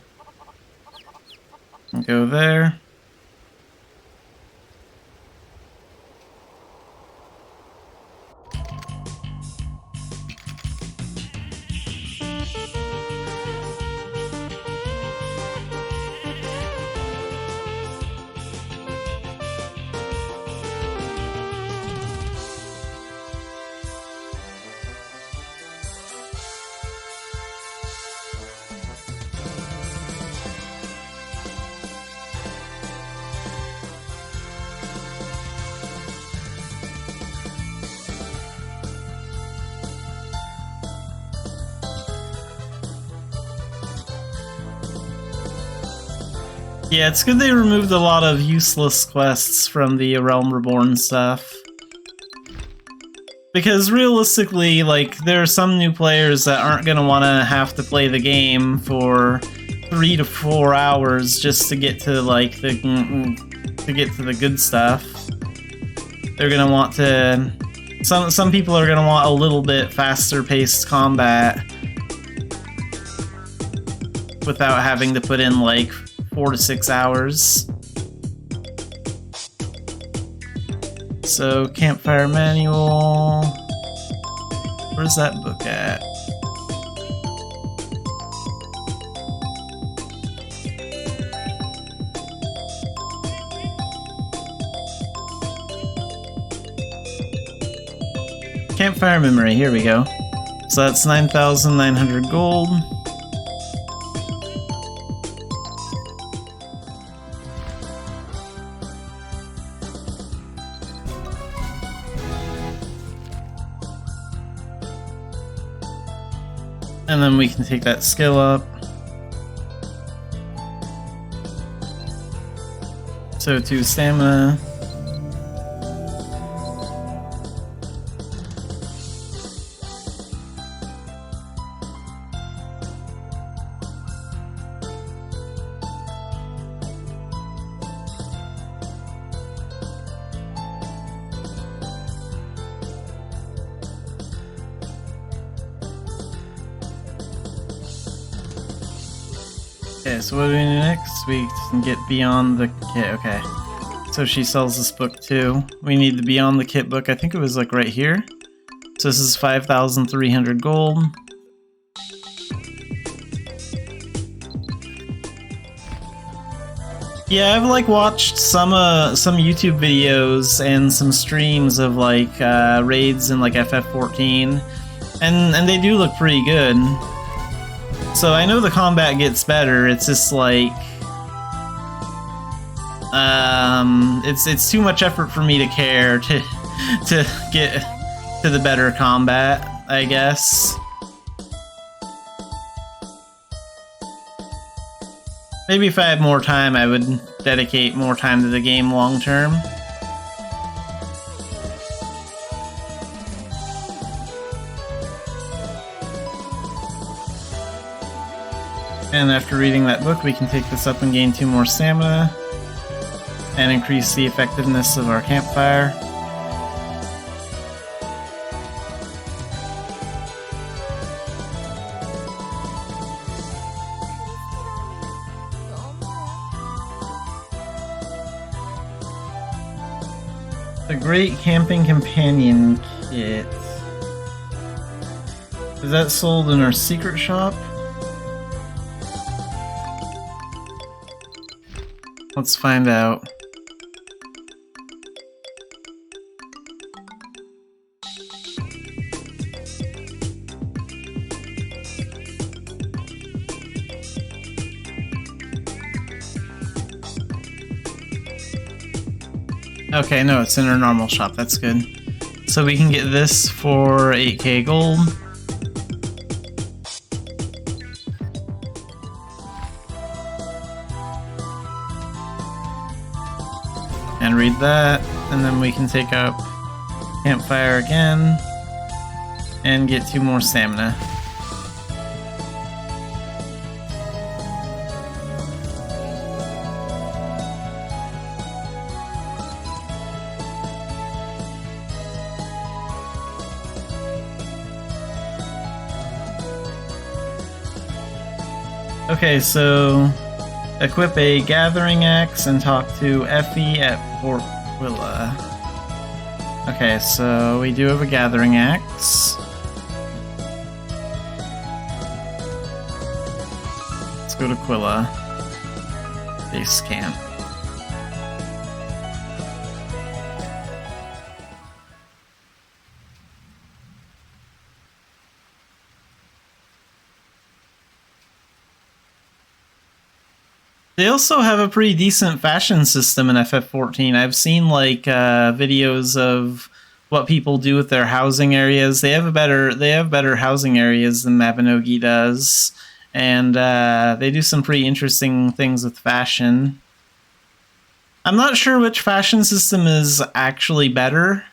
And go there. Yeah, it's good they removed a lot of useless quests from the Realm Reborn stuff. Because realistically, like, there are some new players that aren't going to want to have to play the game for 3 to 4 hours just to get to, like, the good stuff. They're going to want to... Some people are going to want a little bit faster paced combat without having to put in, like, 4 to 6 hours. So, Campfire Manual... Where's that book at? Campfire Memory, here we go. So that's 9,900 gold. And then we can take that skill up. So 2 stamina. Okay, so what do we do next? We can get Beyond the Kit, okay. So she sells this book too. We need the Beyond the Kit book, I think it was like right here. So this is 5,300 gold. Yeah, I've like watched some YouTube videos and some streams of like raids in like FF14, and they do look pretty good. So I know the combat gets better. It's just like it's too much effort for me to care to get to the better combat, I guess. Maybe if I had more time, I would dedicate more time to the game long term. And after reading that book, we can take this up and gain 2 more stamina and increase the effectiveness of our campfire. The Great Camping Companion Kit. Is that sold in our secret shop? Let's find out. Okay, no, it's in our normal shop. That's good. So we can get this for 8k gold. And read that, and then we can take up campfire again and get 2 more stamina. Okay, so equip a gathering axe and talk to Effie at Port Quilla. Okay, so we do have a gathering axe. Let's go to Quilla. Base camp. They also have a pretty decent fashion system in FF14. I've seen like videos of what people do with their housing areas. They have better housing areas than Mabinogi does, and they do some pretty interesting things with fashion. I'm not sure which fashion system is actually better,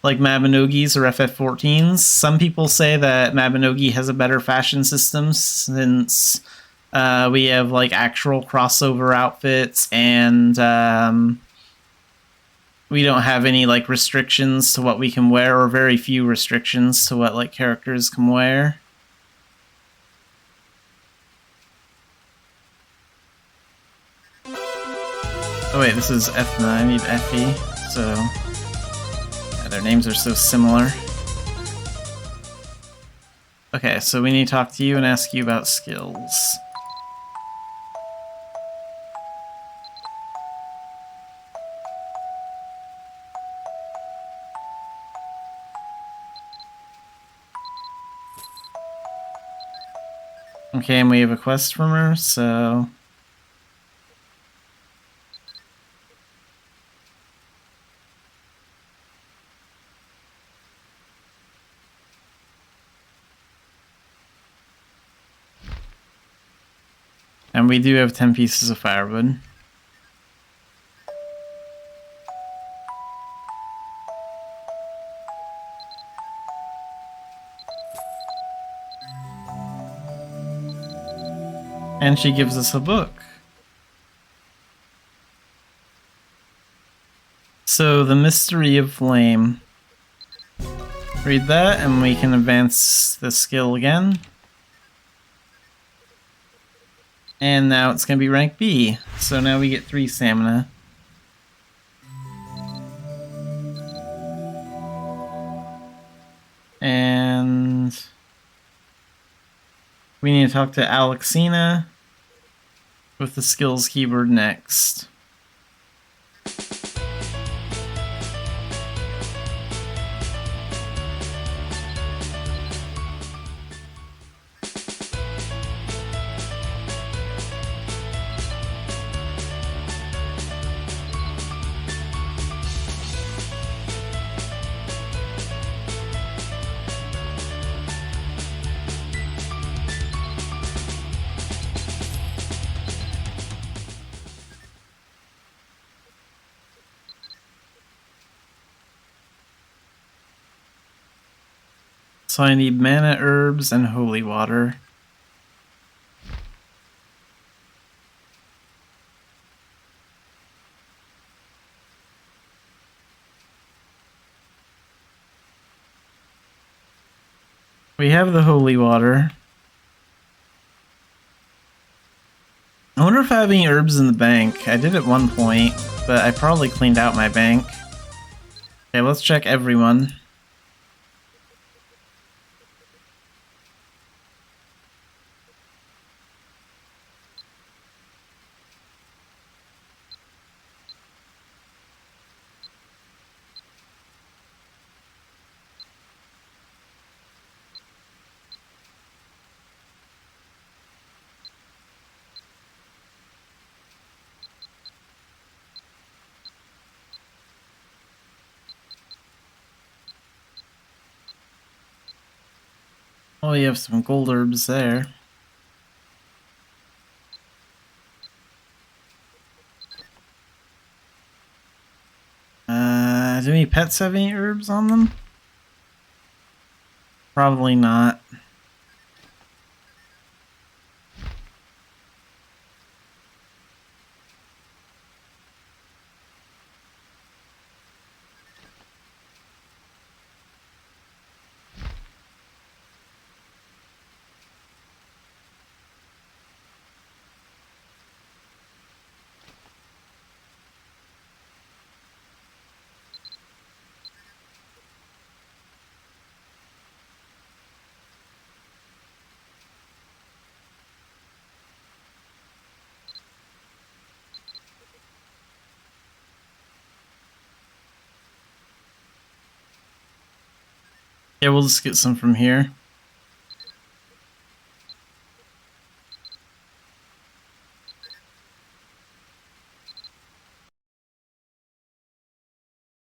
like Mabinogi's or FF14's. Some people say that Mabinogi has a better fashion system since we have like actual crossover outfits, and we don't have any like restrictions to what we can wear, or very few restrictions to what like characters can wear. Oh wait, this is Ethna. I need Effie. So yeah, their names are so similar. Okay, so we need to talk to you and ask you about skills. Okay, and we have a quest from her, so... And we do have 10 pieces of firewood. And she gives us a book. So, the Mystery of Flame. Read that, and we can advance the skill again. And now it's going to be rank B. So now we get 3 stamina. And we need to talk to Alexina with the skills keyword next. So I need mana herbs and holy water. We have the holy water. I wonder if I have any herbs in the bank. I did at one point, but I probably cleaned out my bank. Okay, let's check everyone. Oh, you have some gold herbs there. Do any pets have any herbs on them? Probably not. Yeah, we'll just get some from here.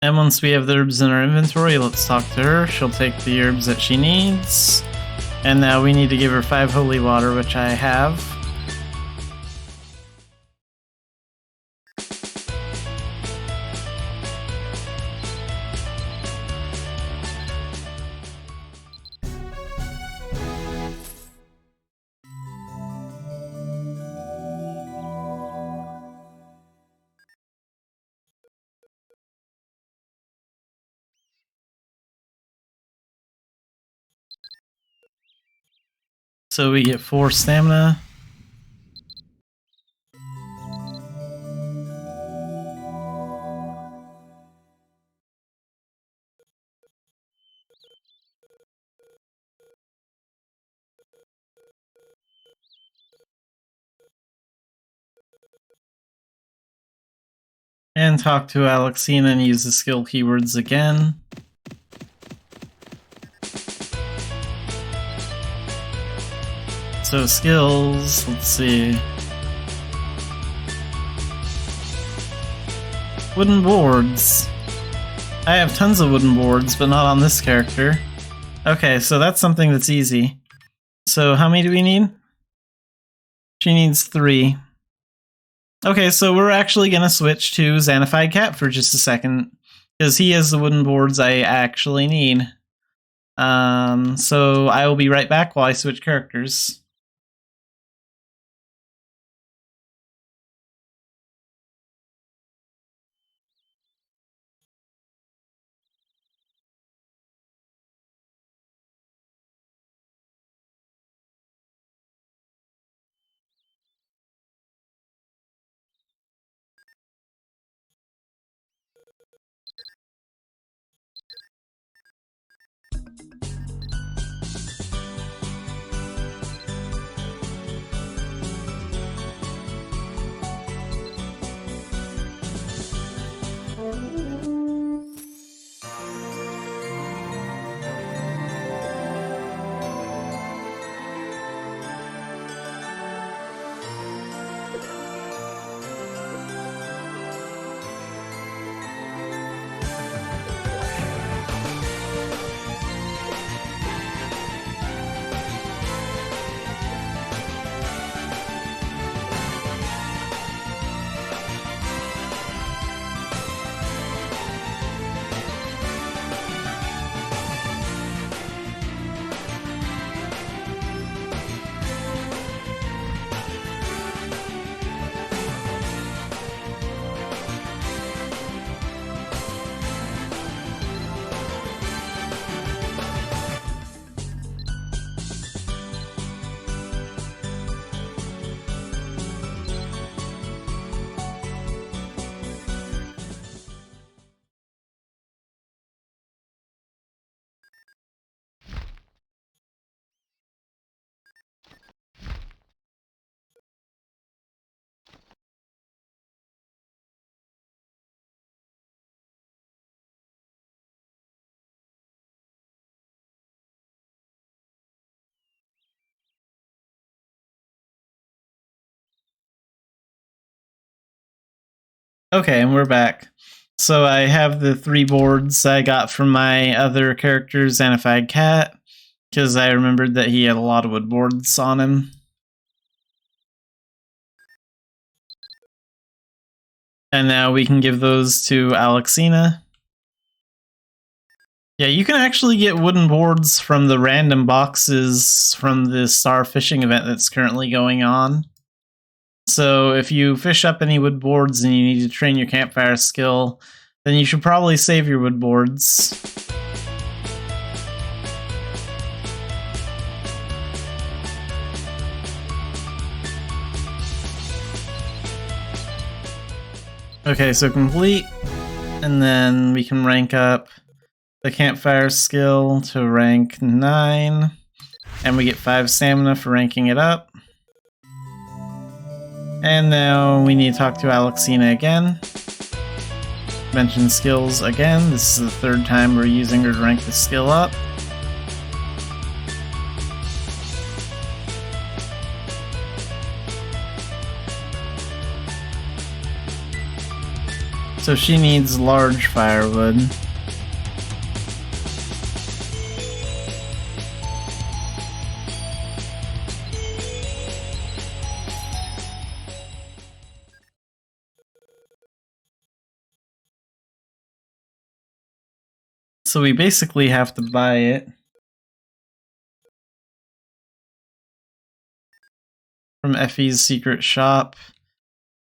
And once we have the herbs in our inventory, let's talk to her. She'll take the herbs that she needs. And now we need to give her 5 holy water, which I have. So we get 4 stamina. And talk to Alexina and use the skill keywords again. So skills, let's see. Wooden boards. I have tons of wooden boards, but not on this character. Okay, so that's something that's easy. So how many do we need? She needs 3. Okay, so we're actually going to switch to Xanafied Cat for just a second, because he has the wooden boards I actually need. So I will be right back while I switch characters. Okay, and we're back. So I have the 3 boards I got from my other character, Xanafiedneko, because I remembered that he had a lot of wood boards on him. And now we can give those to Alexina. Yeah, you can actually get wooden boards from the random boxes from the star fishing event that's currently going on. So if you fish up any wood boards and you need to train your campfire skill, then you should probably save your wood boards. Okay, so complete, and then we can rank up the campfire skill to rank 9, and we get 5 stamina for ranking it up. And now we need to talk to Alexina again. Mention skills again. This is the 3rd time we're using her to rank the skill up. So she needs large firewood. So we basically have to buy it from Effie's secret shop.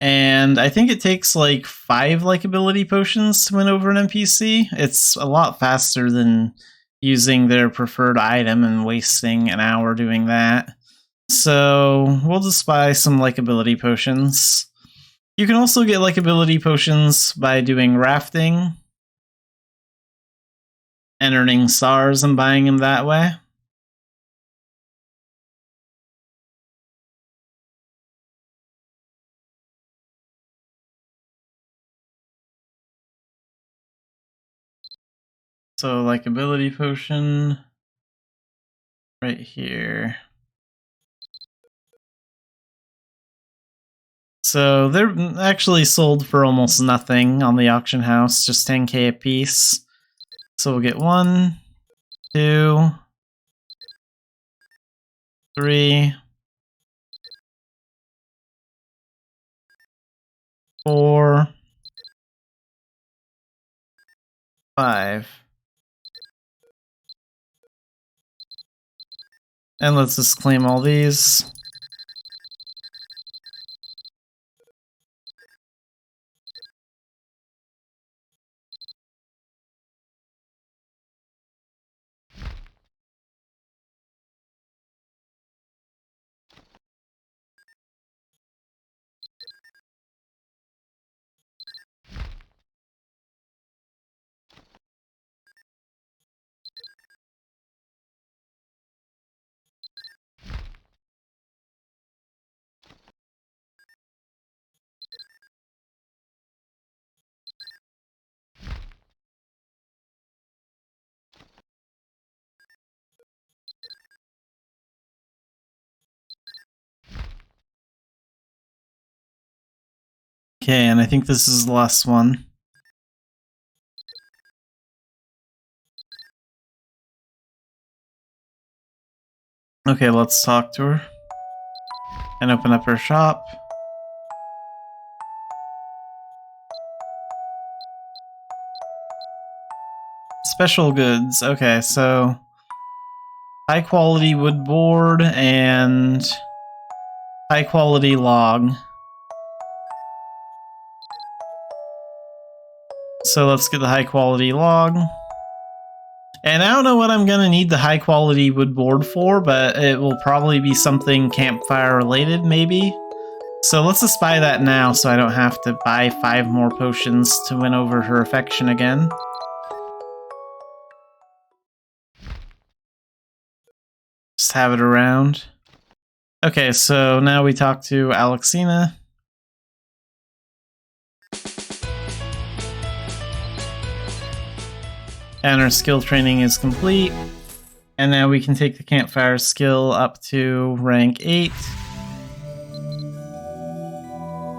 And I think it takes like 5 likability potions to win over an NPC. It's a lot faster than using their preferred item and wasting an hour doing that. So we'll just buy some likability potions. You can also get likability potions by doing rafting and earning stars and buying them that way. So likability potion right here. So they're actually sold for almost nothing on the auction house, just 10k a piece. So we'll get 1, 2, 3, 4, 5. And let's just claim all these. Okay, and I think this is the last one. Okay, let's talk to her and open up her shop. Special goods. Okay, so high quality wood board and high quality log. So let's get the high quality log. And I don't know what I'm gonna need the high quality wood board for, but it will probably be something campfire related, maybe. So let's just buy that now so I don't have to buy 5 more potions to win over her affection again. Just have it around. Okay, so now we talk to Alexina. And our skill training is complete. And now we can take the campfire skill up to rank 8.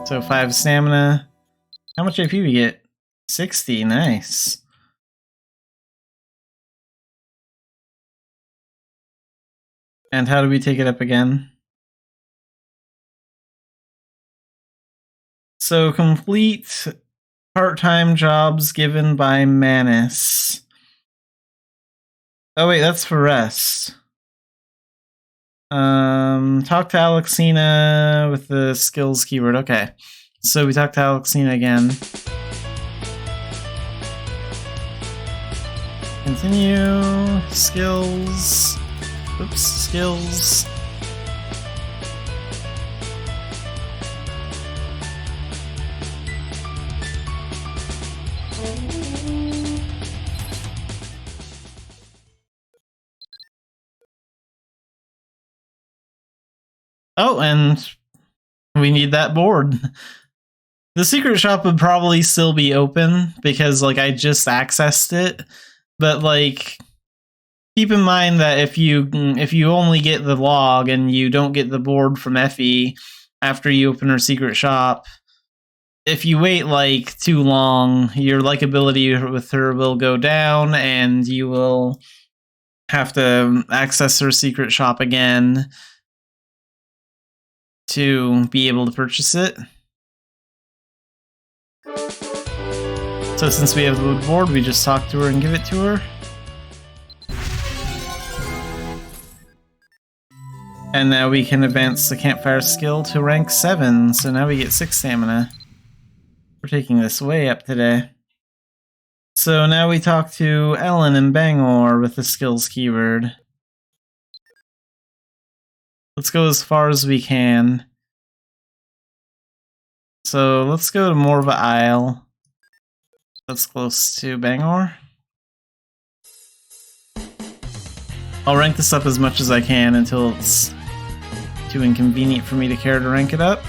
So 5 stamina. How much AP we get? 60, nice. And how do we take it up again? So complete part-time jobs given by Manus. Oh wait, that's for rest. Talk to Alexina with the skills keyword. Okay. So we talk to Alexina again. Continue. Skills. Oops, skills. Oh, and we need that board. The secret shop would probably still be open because, like, I just accessed it. But, like, keep in mind that if you only get the log and you don't get the board from Effie after you open her secret shop, if you wait, like, too long, your likability with her will go down and you will have to access her secret shop again to be able to purchase it. So since we have the board, we just talk to her and give it to her. And now we can advance the campfire skill to rank 7, so now we get 6 stamina. We're taking this way up today. So now we talk to Ellen and Bangor with the skills keyword. Let's go as far as we can. So let's go to Morva Isle. That's close to Bangor. I'll rank this up as much as I can until it's too inconvenient for me to care to rank it up.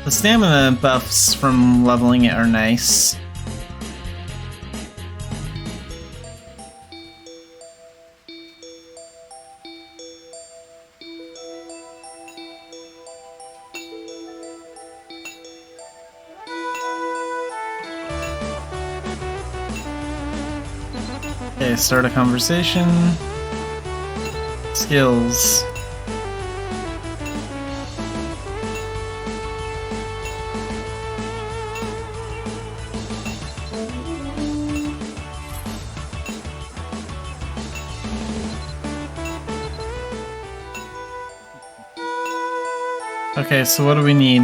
The stamina buffs from leveling it are nice. Okay, start a conversation. Skills. Okay, so what do we need?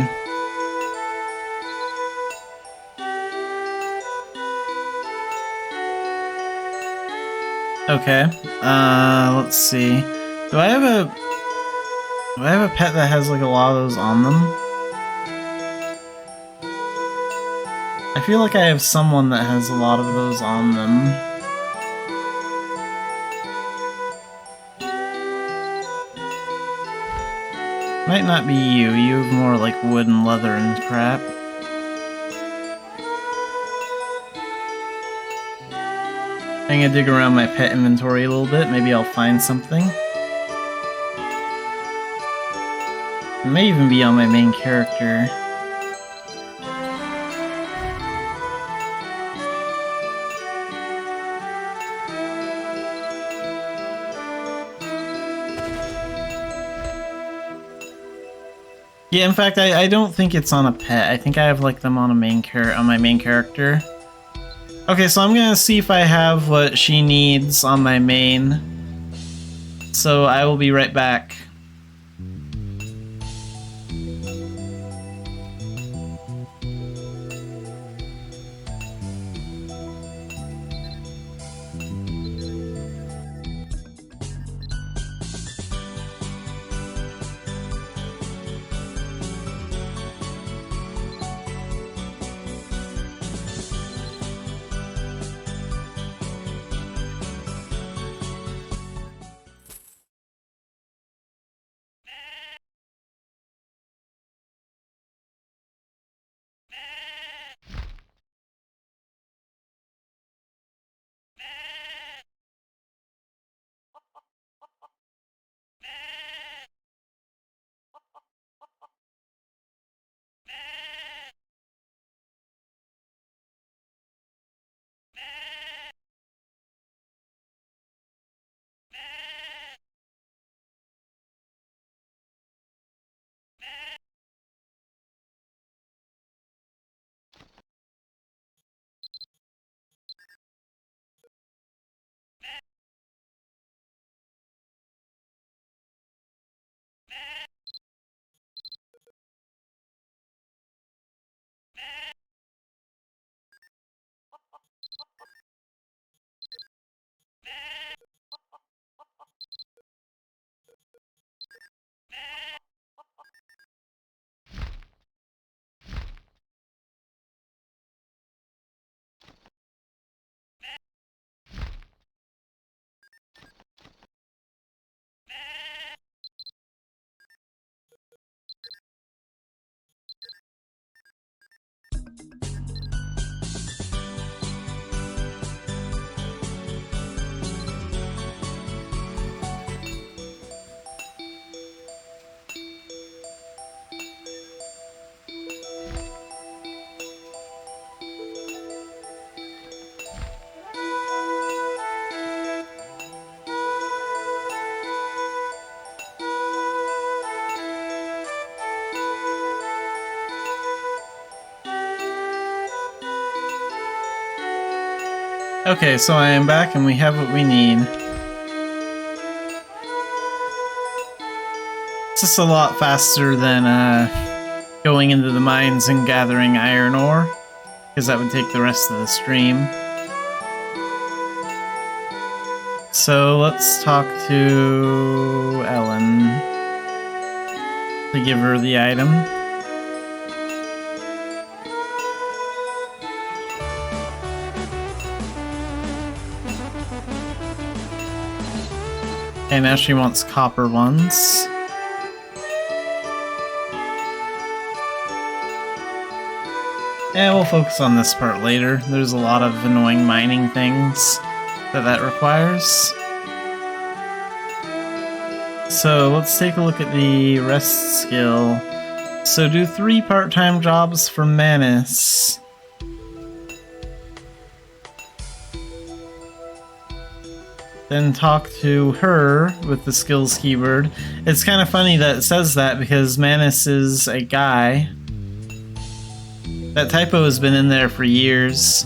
Okay, let's see. Do I have a pet that has like a lot of those on them? I feel like I have someone that has a lot of those on them. Might not be you. You have more like wood and leather and crap. I'm gonna dig around my pet inventory a little bit. Maybe I'll find something. It may even be on my main character. Yeah, in fact, I don't think it's on a pet. I think I have like them on a on my main character. Okay, so I'm gonna see if I have what she needs on my main. So I will be right back. Okay, so I am back and we have what we need. It's just a lot faster than going into the mines and gathering iron ore, because that would take the rest of the stream. So let's talk to Ellen to give her the item. And now she wants copper ones. Yeah, we'll focus on this part later. There's a lot of annoying mining things that requires. So let's take a look at the rest skill. So do 3 part-time jobs for Manus. Then talk to her with the skills keyword. It's kind of funny that it says that because Manus is a guy. That typo has been in there for years.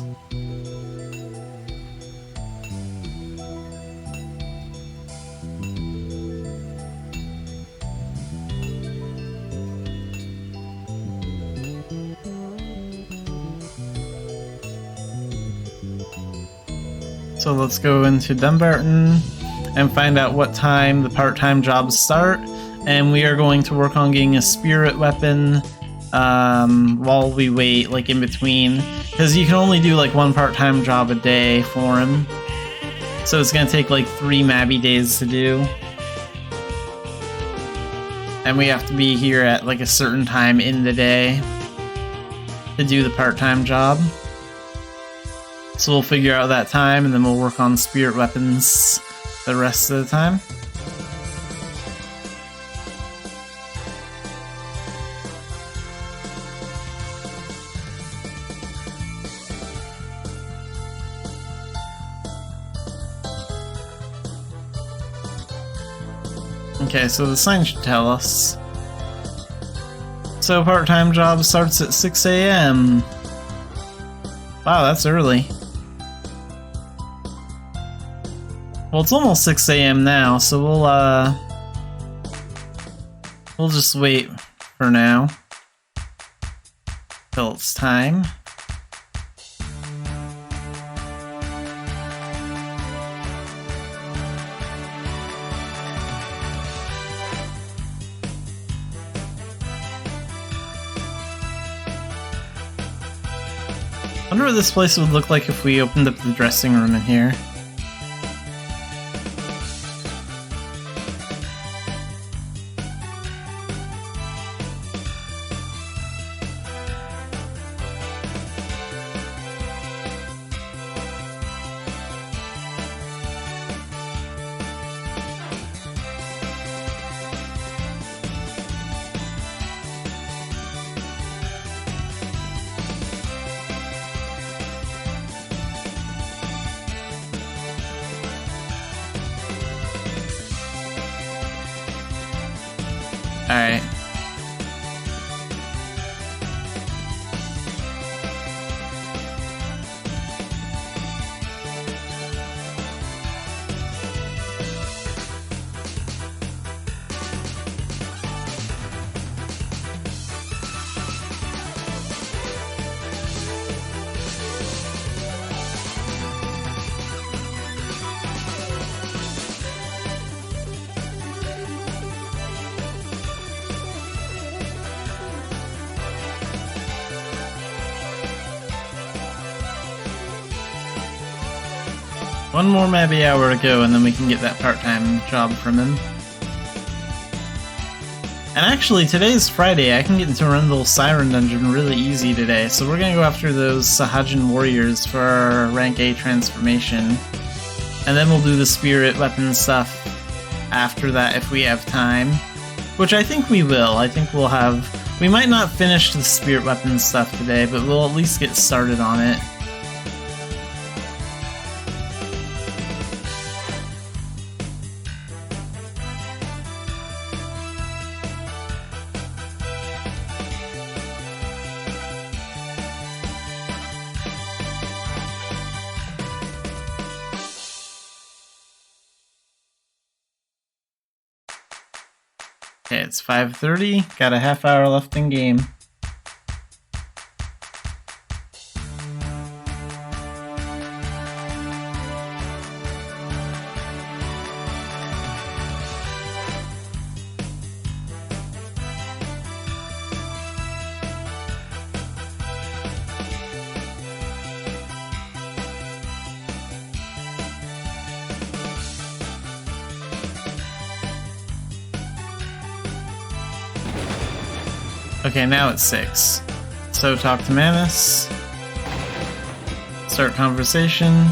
So let's go into Dumbarton and find out what time the part-time jobs start. And we are going to work on getting a spirit weapon while we wait, like in between, because you can only do like 1 part-time job a day for him, so it's gonna take like 3 Mabby days to do, and we have to be here at like a certain time in the day to do the part-time job. So we'll figure out that time and then we'll work on spirit weapons the rest of the time. Okay, so the sign should tell us. So part-time job starts at 6 AM. Wow, that's early. Well, it's almost 6 AM now, so we'll just wait for now till it's time. I wonder what this place would look like if we opened up the dressing room in here. Alright. One more Mabby hour to go and then we can get that part-time job from him. And actually, today's Friday, I can get into Rendell Siren Dungeon really easy today, so we're gonna go after those Sahajin Warriors for our rank A transformation. And then we'll do the spirit weapon stuff after that if we have time. Which I think we will. I think we'll have... We might not finish the spirit weapon stuff today, but we'll at least get started on it. Okay, it's 5:30. Got a half hour left in game. Okay, now it's 6. So talk to Manus. Start conversation.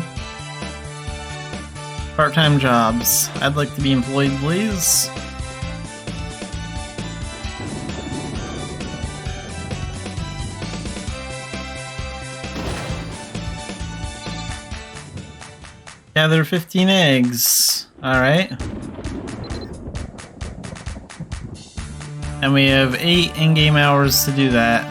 Part-time jobs. I'd like to be employed, please. Gather 15 eggs. Alright. And we have 8 in-game hours to do that.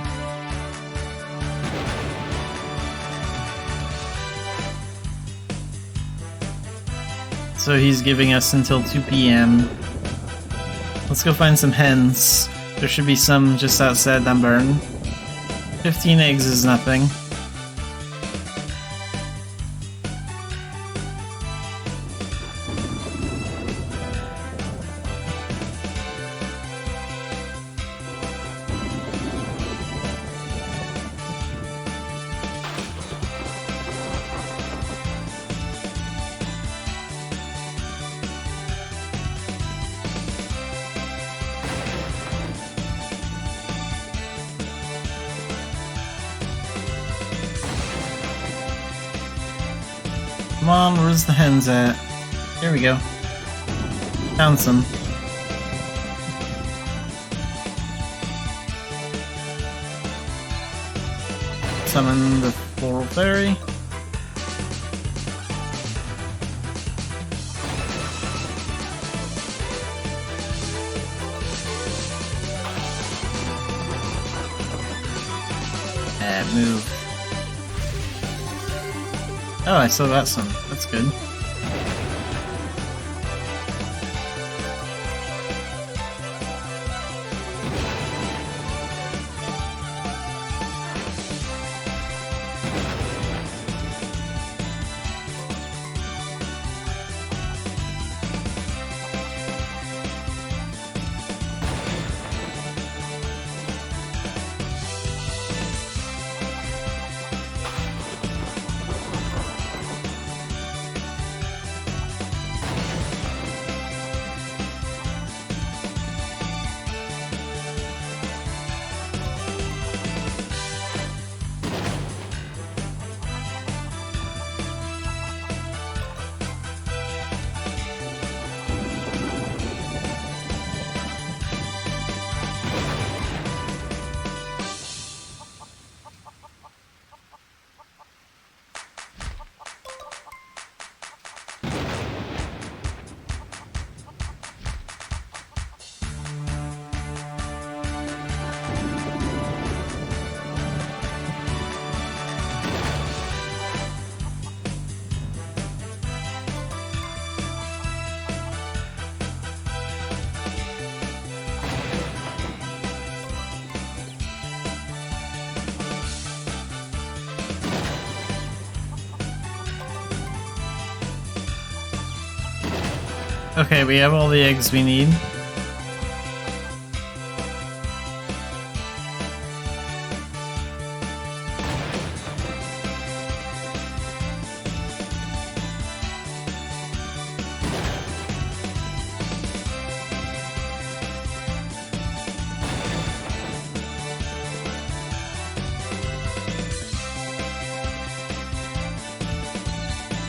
So he's giving us until 2 PM. Let's go find some hens. There should be some just outside that barn. 15 eggs is nothing. Come on, where's the hens at? Here we go. Found some. Summon the floral fairy. And move. Oh, I still got some. That's good. Okay, we have all the eggs we need.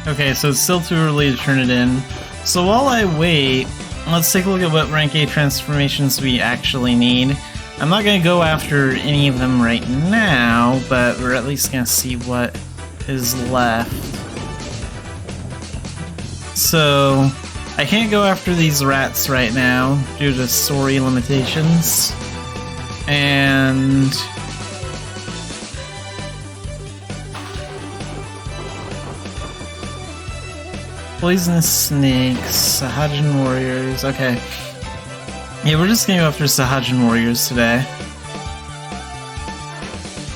Okay, so it's still too early to turn it in. So while I wait, let's take a look at what rank A transformations we actually need. I'm not going to go after any of them right now, but we're at least going to see what is left. So, I can't go after these rats right now due to story limitations. And poisonous snakes, Sahajin warriors, okay. Yeah, we're just gonna go after Sahajin warriors today.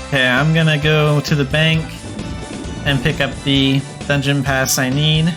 Okay, I'm gonna go to the bank and pick up the dungeon pass I need.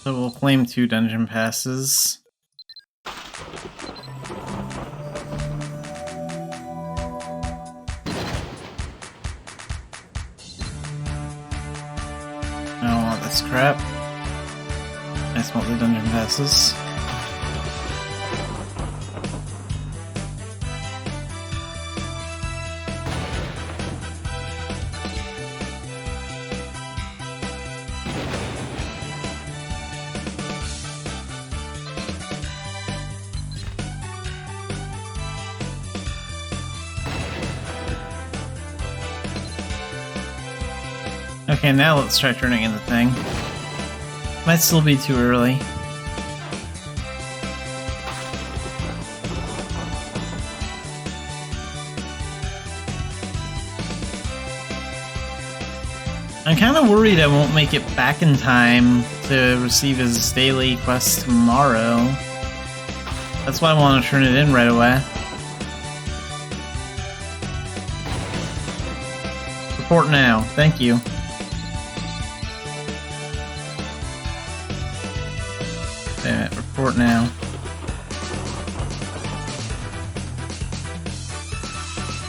So we'll claim 2 dungeon passes. I don't want this crap. I just want the dungeon passes. Okay, now let's try turning in the thing. Might still be too early. I'm kind of worried I won't make it back in time to receive his daily quest tomorrow. That's why I want to turn it in right away. Report now. Thank you. Damn it, report now.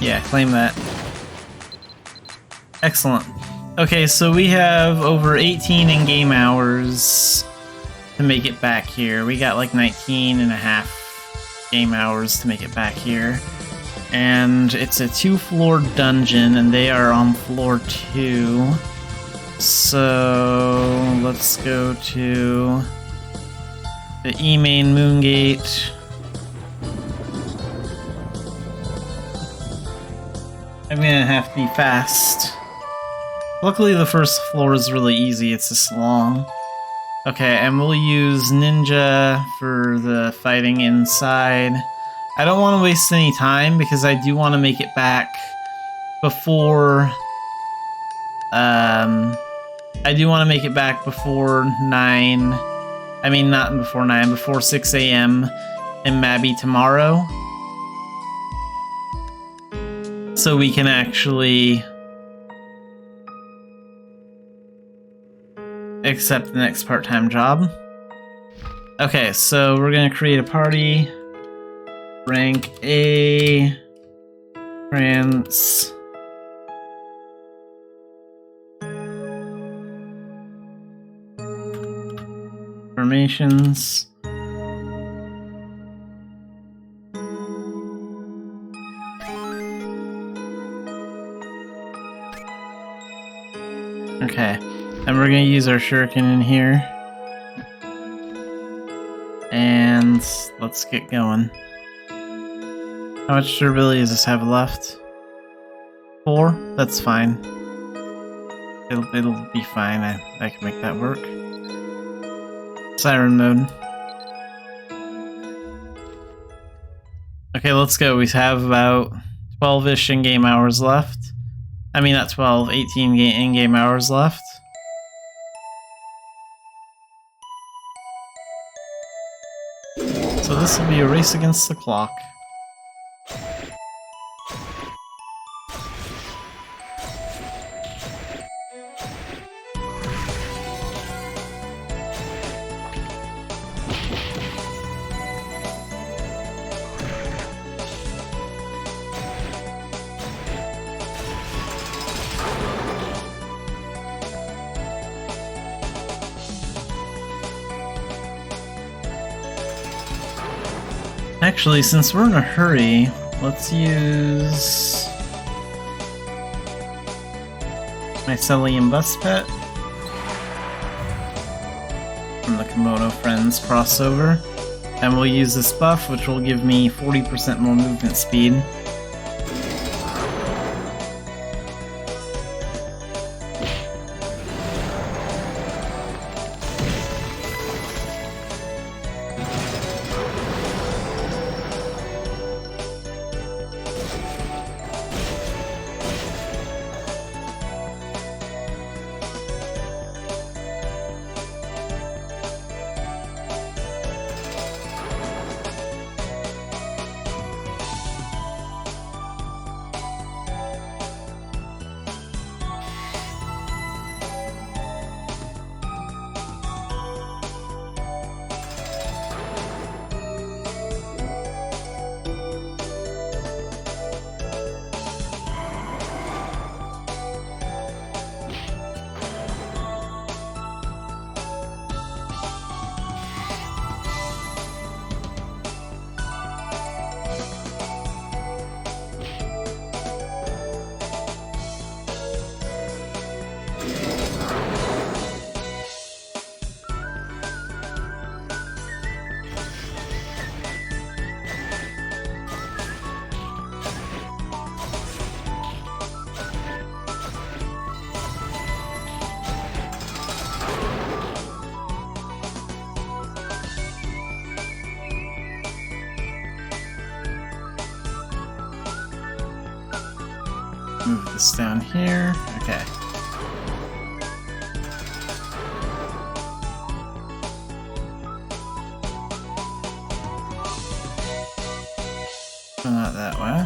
Yeah, claim that. Excellent. Okay, so we have over 18 in-game hours to make it back here. We got like 19 and a half game hours to make it back here. And it's a 2-floor dungeon, and they are on floor 2. So let's go to the E-Main Moongate. I'm gonna have to be fast. Luckily the first floor is really easy, it's just long. Okay, and we'll use Ninja for the fighting inside. I don't want to waste any time because I do want to make it back before... I do want to make it back before 9... I mean, not before 9, before 6 a.m. in Mabby tomorrow. So we can actually accept the next part-time job. Okay, so we're gonna create a party. Rank A. Trans. Formations. Okay, and we're gonna use our shuriken in here. And let's get going. How much durability does this have left? 4? That's fine. It'll be fine. I can make that work. Siren mode. Okay, let's go. We have about 12-ish in-game hours left. I mean, not 12, 18 in-game hours left. So this will be a race against the clock. Actually, since we're in a hurry, let's use... mycelium bus pet from the Komodo Friends crossover. And we'll use this buff, which will give me 40% more movement speed. Move this down here. Okay. So not that way.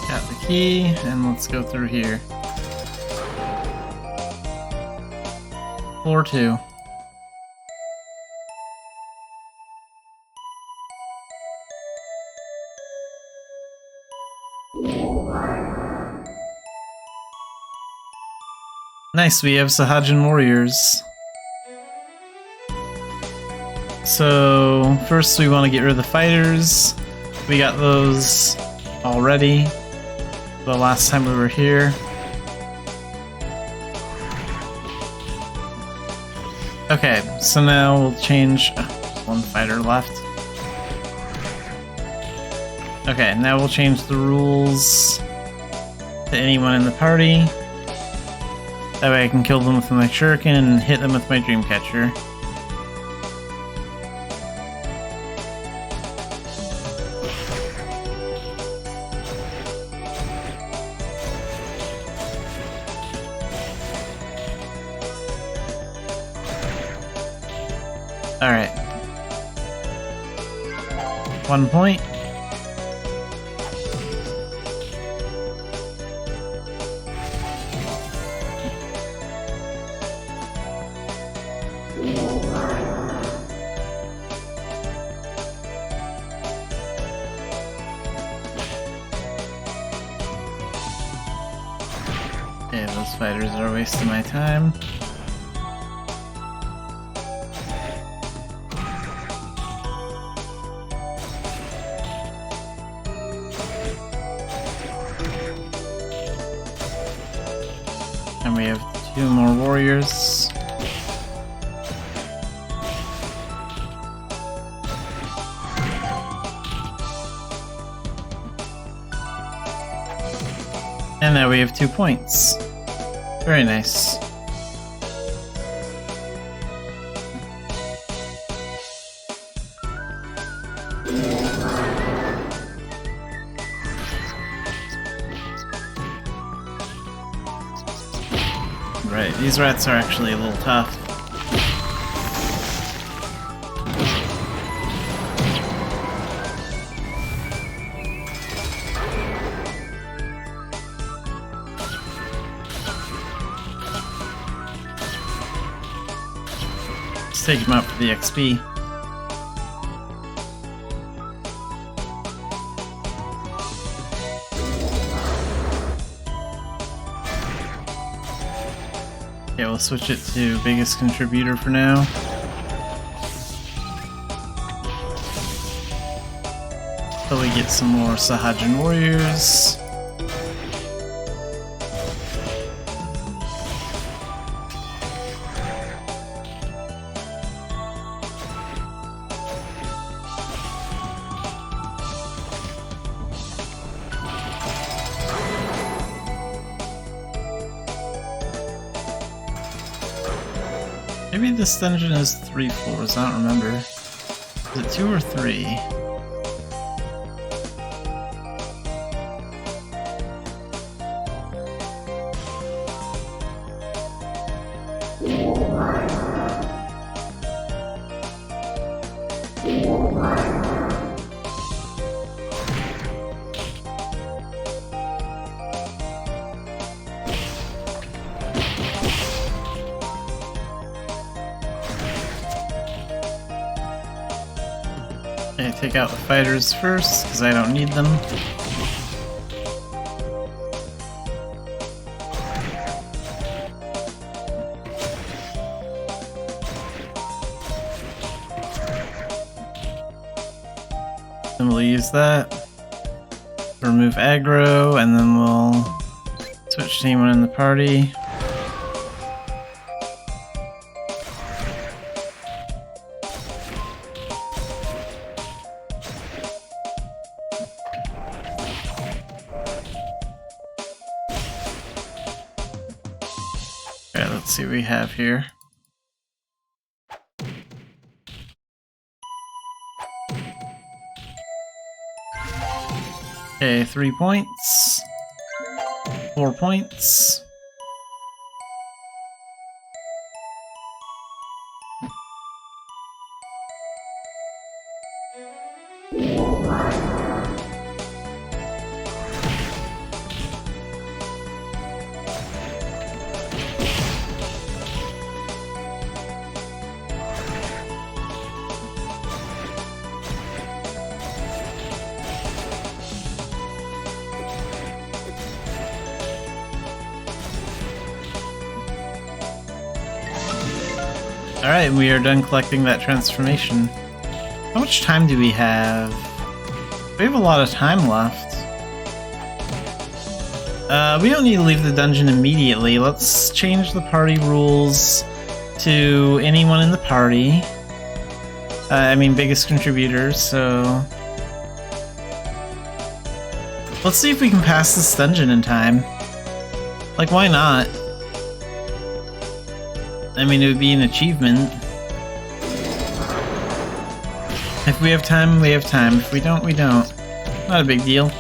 Got the key, and let's go through here. Floor 2. Nice, we have Sahajin warriors. So, first we want to get rid of the fighters. We got those already the last time we were here. Okay, so now we'll change... there's one fighter left. Okay, now we'll change the rules to anyone in the party. That way I can kill them with my shuriken and hit them with my dreamcatcher. Alright. 1 point. Okay, those fighters are wasting my time. And we have 2 more warriors. And now we have 2 points. Very nice. Right, these rats are actually a little tough. Let's take him out for the XP. Okay, we'll switch it to biggest contributor for now. So we get some more Sahajin warriors. Maybe this dungeon has 3 floors, I don't remember. Is it 2 or 3? Okay, take out the fighters first, because I don't need them. Then we'll use that. Remove aggro, and then we'll switch to anyone in the party. Okay, let's see what we have here. Okay, 3 points. 4 points. Alright, we are done collecting that transformation. How much time do we have? We have a lot of time left. We don't need to leave the dungeon immediately. Let's change the party rules to anyone in the party. I mean, biggest contributors, so... Let's see if we can pass this dungeon in time. Like, why not? I mean, it would be an achievement. If we have time, we have time. If we don't, we don't. Not a big deal.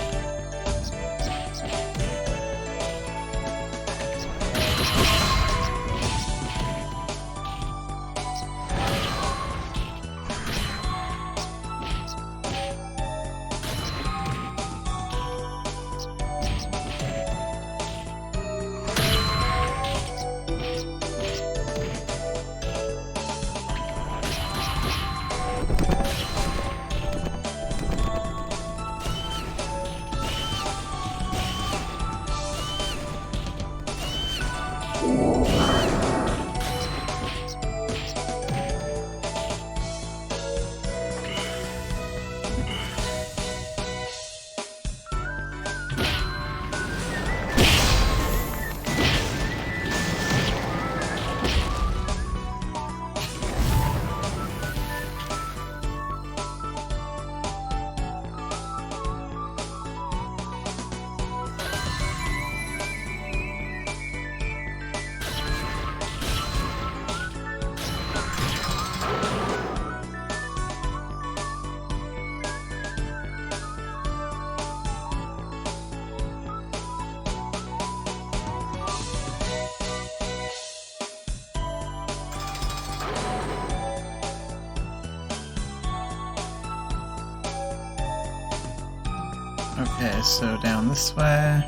Okay, so down this way.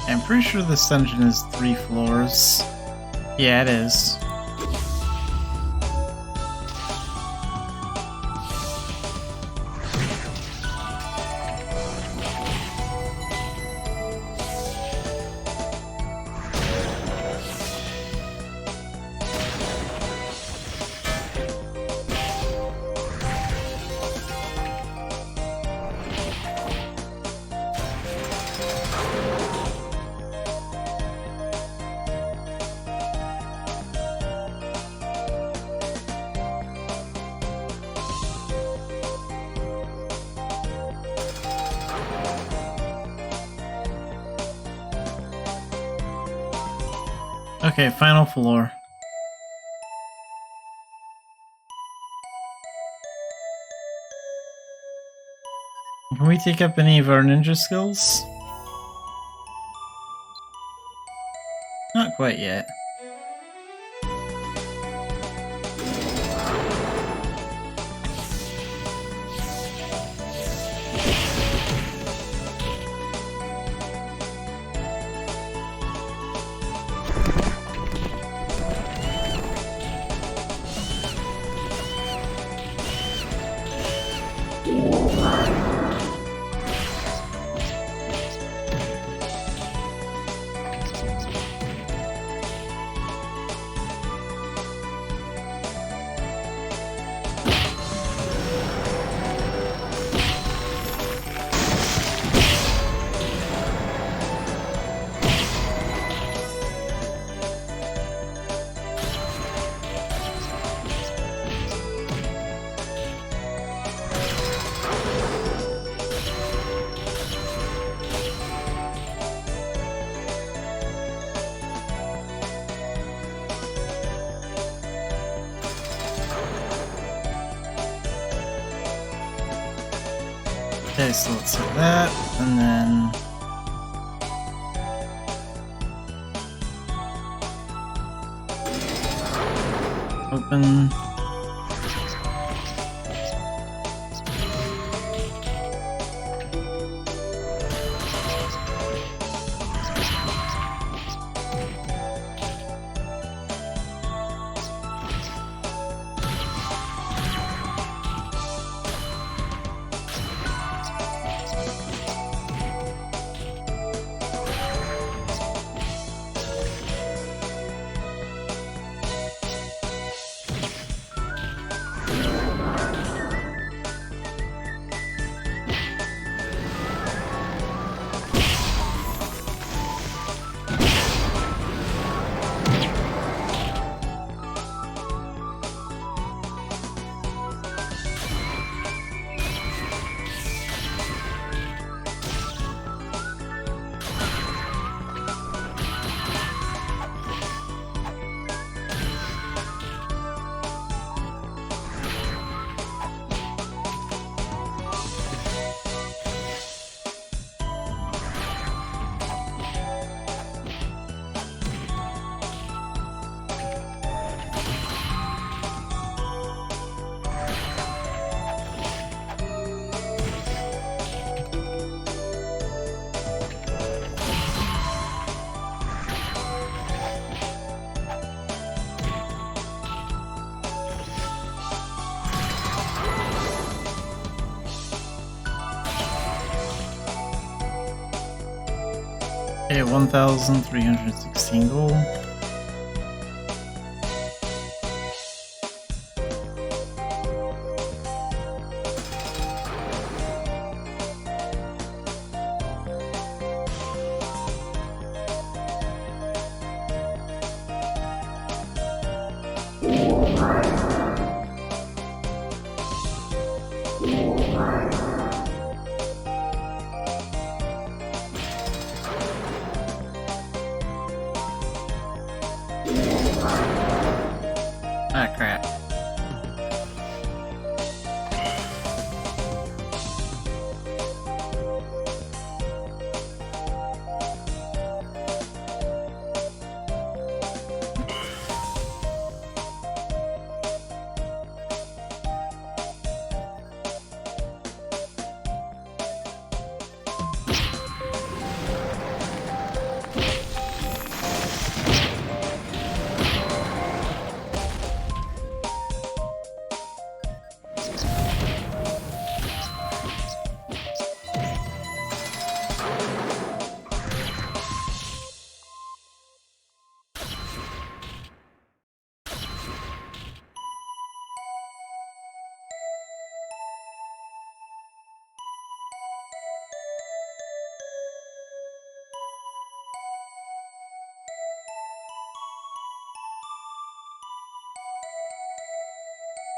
I'm pretty sure this dungeon is 3 floors. Yeah, it is. Okay, final floor. Can we take up any of our ninja skills? Not quite yet. Okay, so let's do that, and then... open... Okay, 1,316 gold. Ah, crap.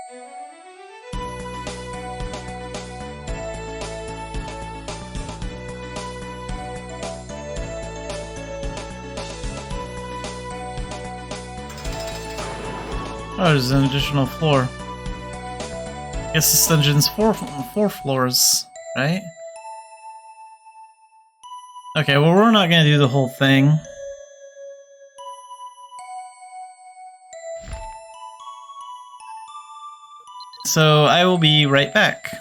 Oh, there's an additional floor. Guess this dungeon's four floors, right? Okay, well, we're not gonna do the whole thing. So I will be right back.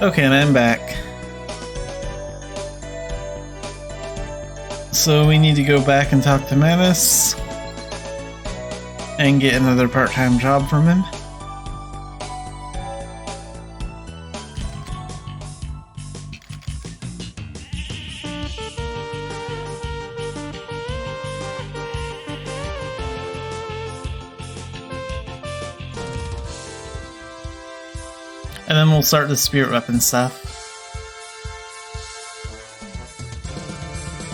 Okay, and I'm back. So we need to go back and talk to Manus and get another part-time job from him. And then we'll start the spirit weapon stuff.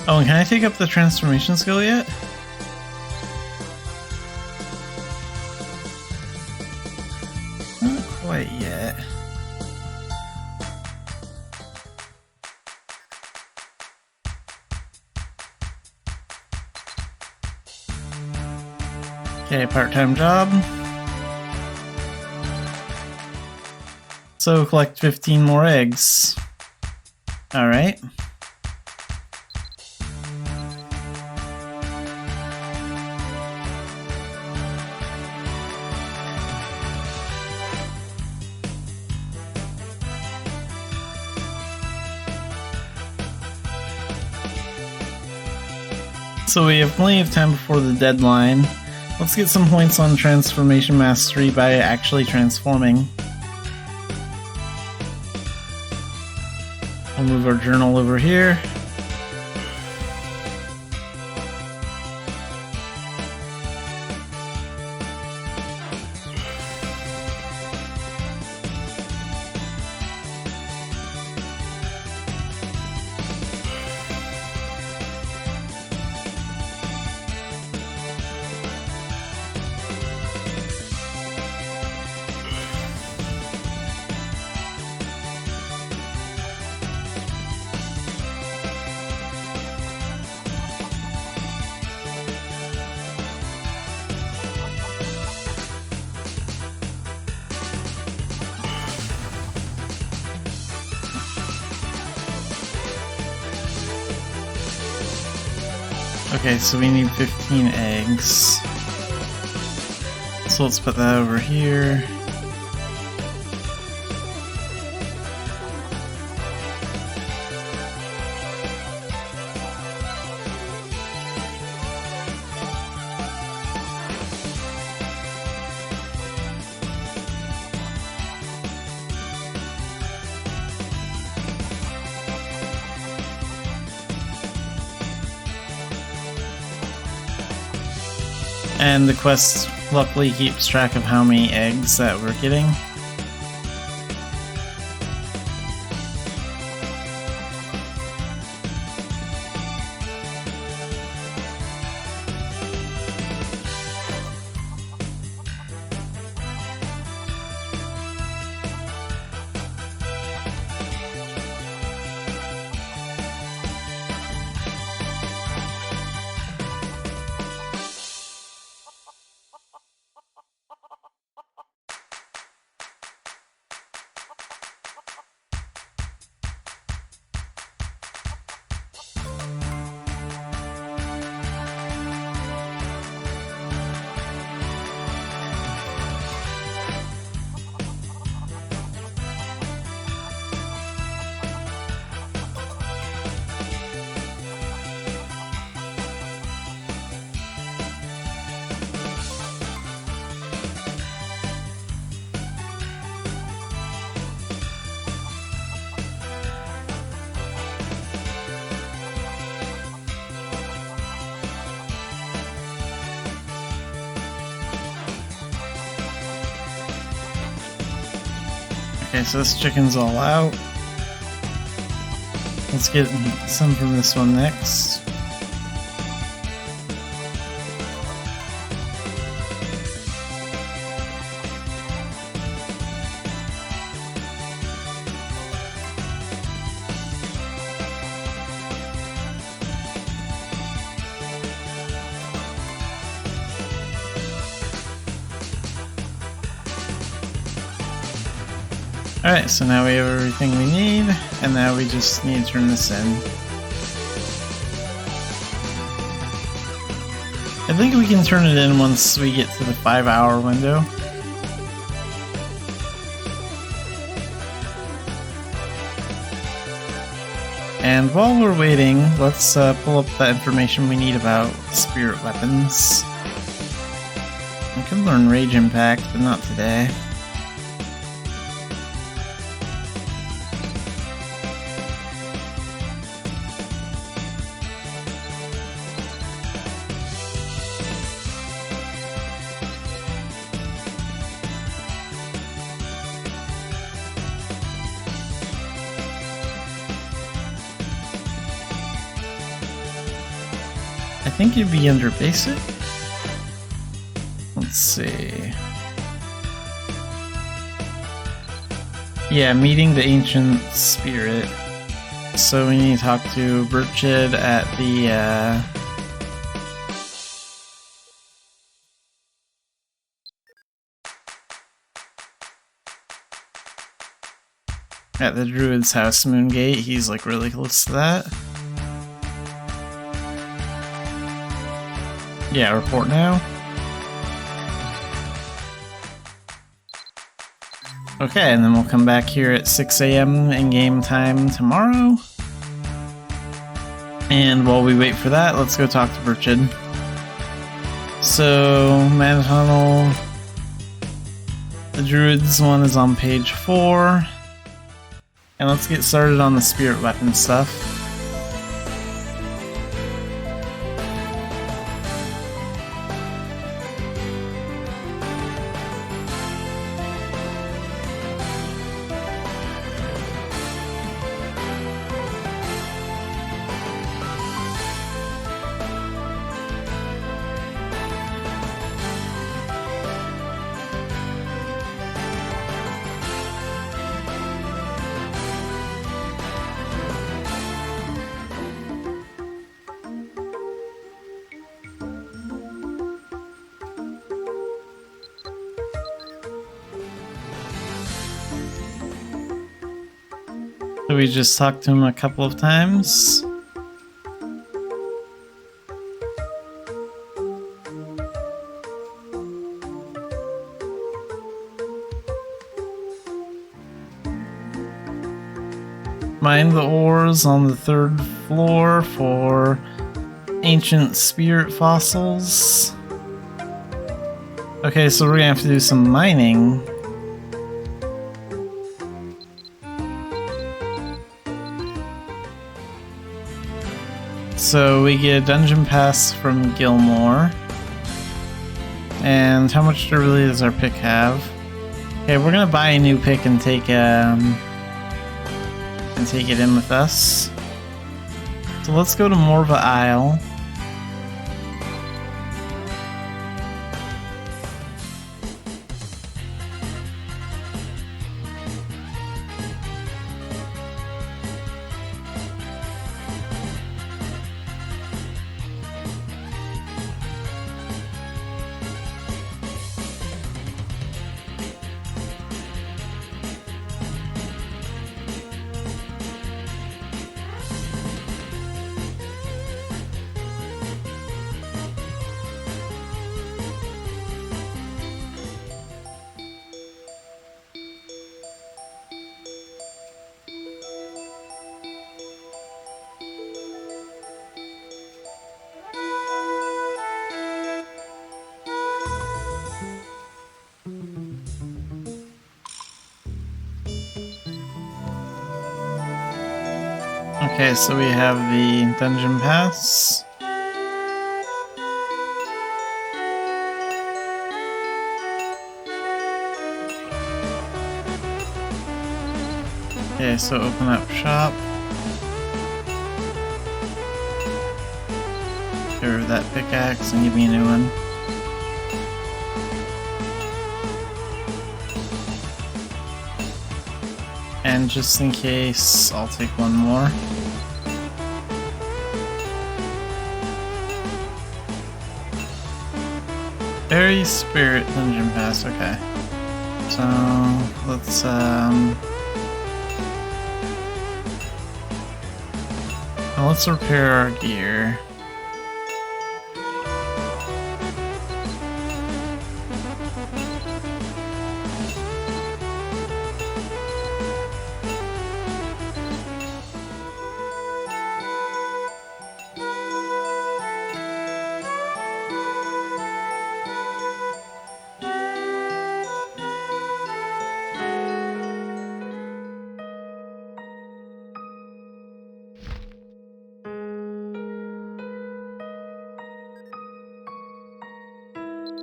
Oh, and can I take up the transformation skill yet? Not quite yet. Okay, part-time job. So collect 15 more eggs. Alright. So we have plenty of time before the deadline. Let's get some points on transformation mastery by actually transforming. We'll move our journal over here. Okay, so we need 15 eggs. So let's put that over here. And the quest luckily keeps track of how many eggs that we're getting. Okay, so this chicken's all out. Let's get some from this one next. Alright, so now we have everything we need, and now we just need to turn this in. I think we can turn it in once we get to the 5-hour window. And while we're waiting, let's pull up the information we need about spirit weapons. I could learn Rage Impact, but not today. I think you'd be under basic. Let's see. Yeah, meeting the ancient spirit. So we need to talk to Birchid at the druid's house, Moongate. He's like really close to that. Yeah, report now. Okay, and then we'll come back here at 6 AM in game time tomorrow. And while we wait for that, let's go talk to Birchid. So, Man Tunnel. The Druids one is on page 4. And let's get started on the spirit weapon stuff. So we just talked to him a couple of times. Mine the ores on the 3rd floor for ancient spirit fossils. Okay, so we're gonna have to do some mining. So we get a dungeon pass from Gilmore. And how much really does our pick have? Okay, we're gonna buy a new pick and take it in with us. So let's go to Morva Isle. Okay, so we have the dungeon pass. Okay, so open up shop. Get rid of that pickaxe and give me a new one. And just in case, I'll take one more. Fairy Spirit Dungeon Pass, okay. So, let's repair our gear.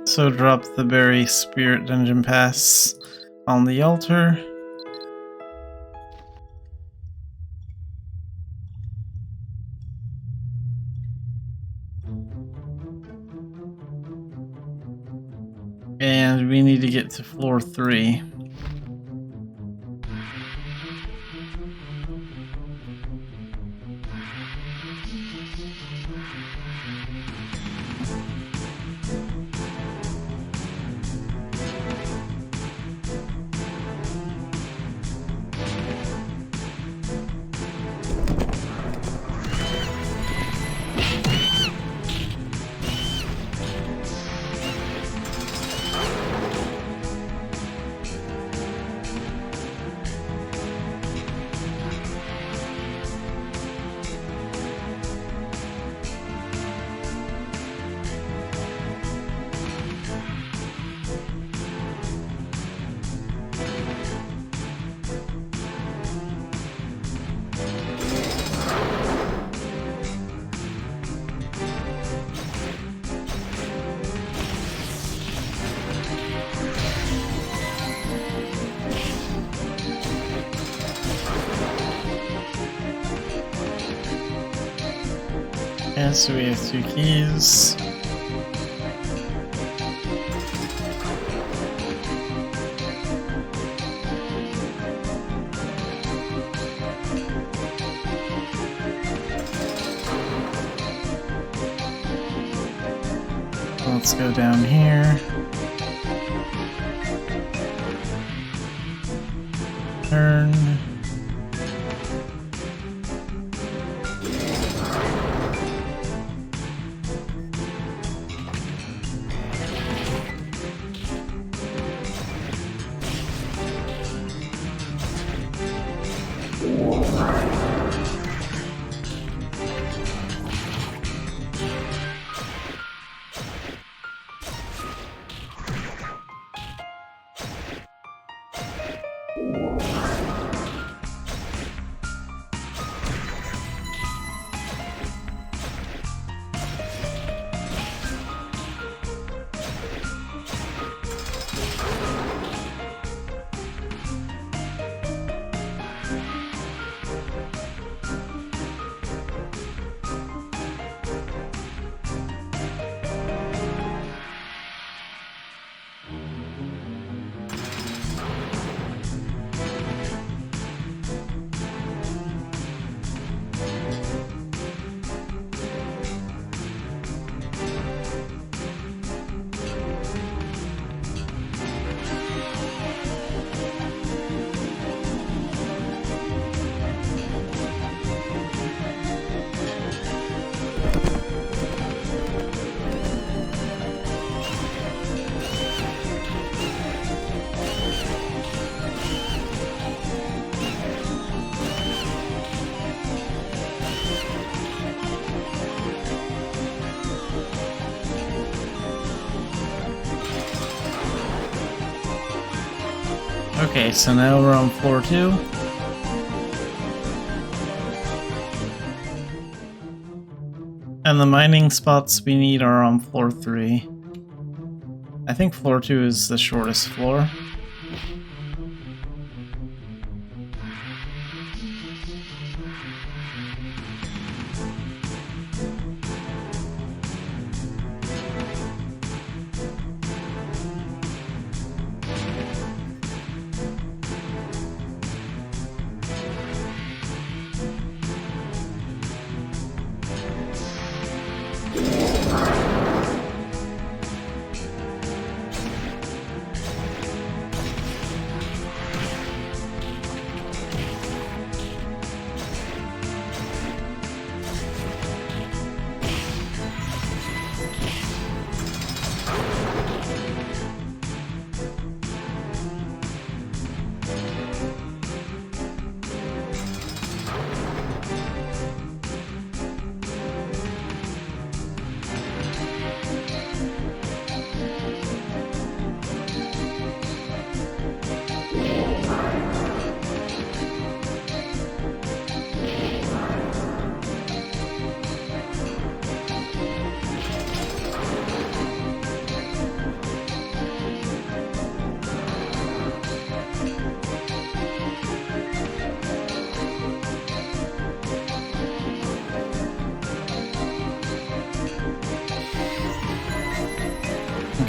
So drop the berry spirit dungeon pass on the altar. And we need to get to floor 3. And so we have 2 keys. Let's go down here. Turn. Okay, so now we're on floor 2. And the mining spots we need are on floor 3. I think floor 2 is the shortest floor.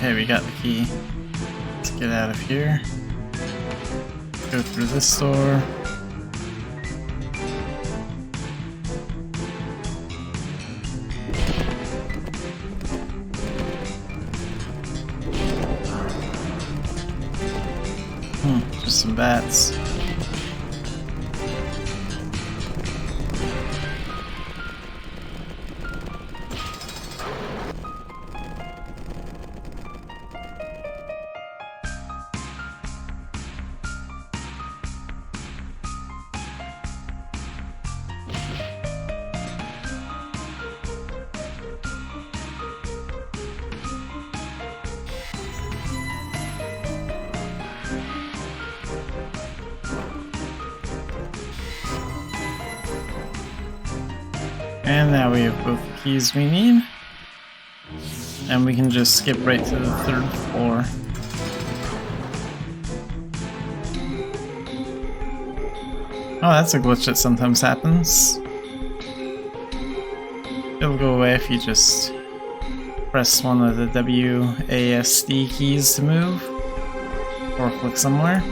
Okay, we got the key. Let's get out of here. Go through this door. Just some bats. And now we have both the keys we need. And we can just skip right to the 3rd floor. Oh, that's a glitch that sometimes happens. It'll go away if you just press one of the WASD keys to move, or click somewhere.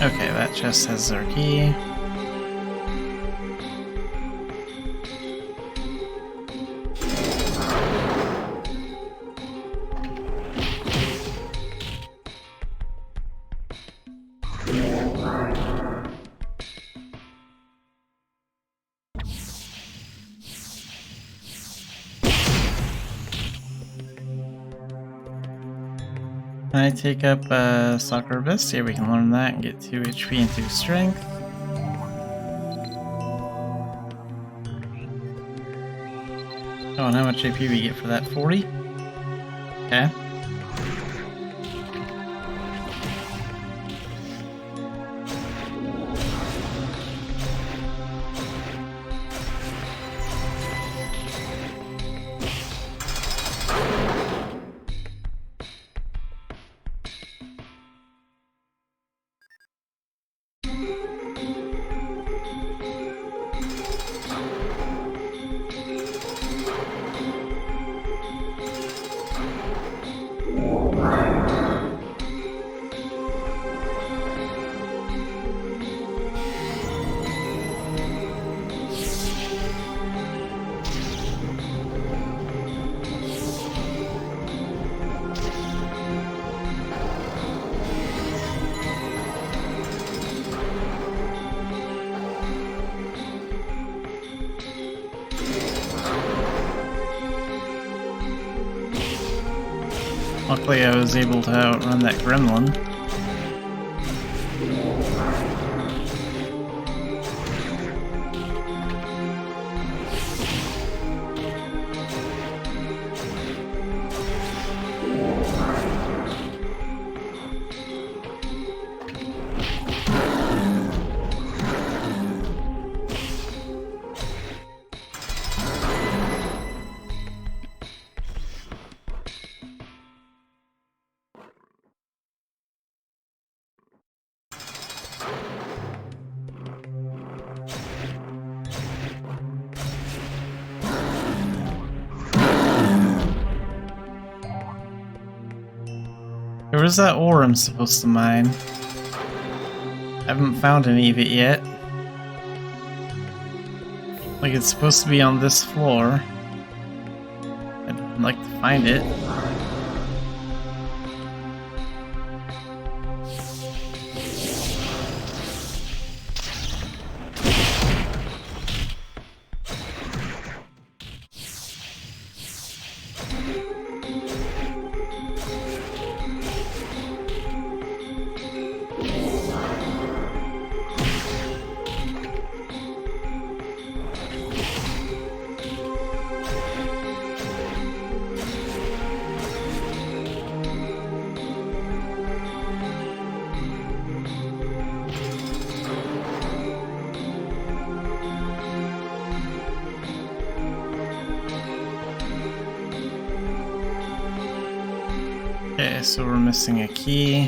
Okay, that chest has our key. Can I take up Soccer Abyss? Yeah, we can learn that and get 2 HP and 2 strength. Oh, and how much AP we get for that? 40? Okay. Luckily I was able to outrun that gremlin. Where's that ore I'm supposed to mine? I haven't found any of it yet. Like, it's supposed to be on this floor. I'd like to find it. Okay, so we're missing a key.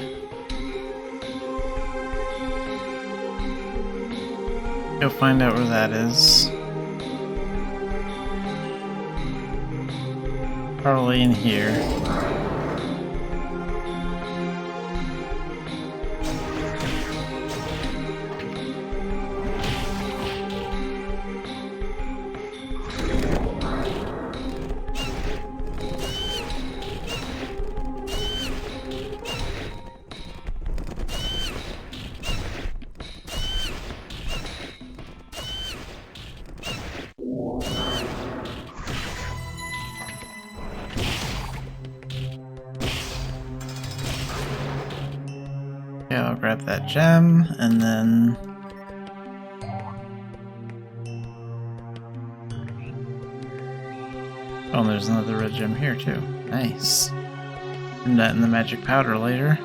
Go find out where that is. Probably in here. Okay, I'll grab that gem, and then... Oh, and there's another red gem here, too. Nice. And that in the magic powder later.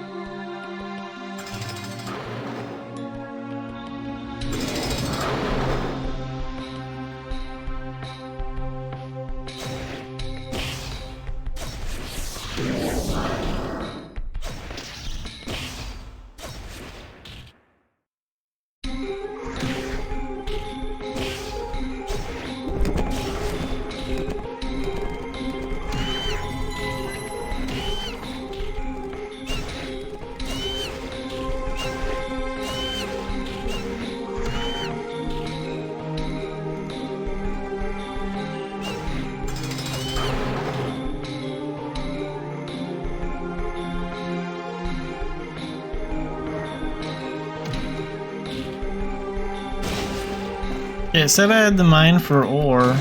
Yeah, it said I had the mine for ore.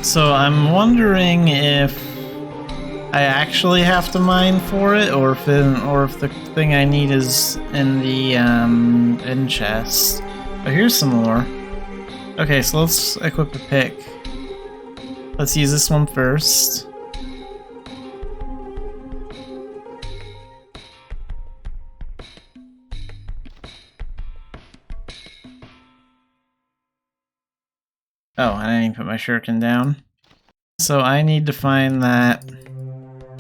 So I'm wondering if I actually have to mine for it, or if the thing I need is in the in chest. Oh, here's some more. Okay, so let's equip a pick. Let's use this one first. Oh, and I didn't put my shuriken down. So I need to find that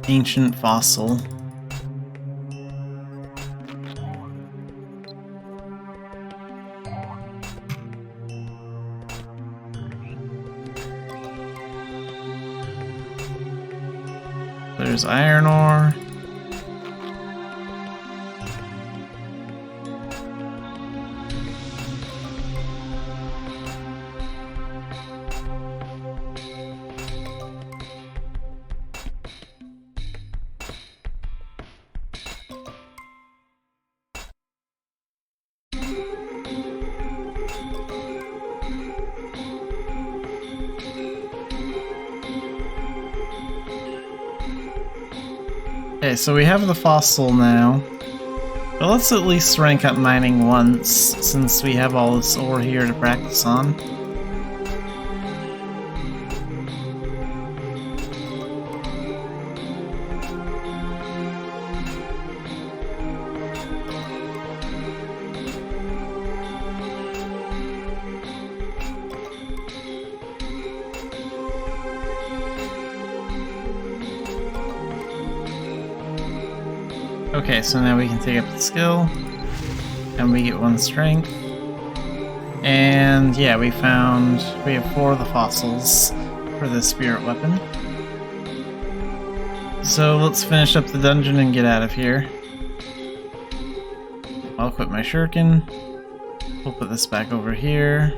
ancient fossil. There's iron ore. Okay, so we have the fossil now. But let's at least rank up mining once, since we have all this ore here to practice on. Okay, so now we can take up the skill, and we get 1 strength. And yeah, we have 4 of the fossils for the spirit weapon. So let's finish up the dungeon and get out of here. I'll equip my shuriken. We'll put this back over here.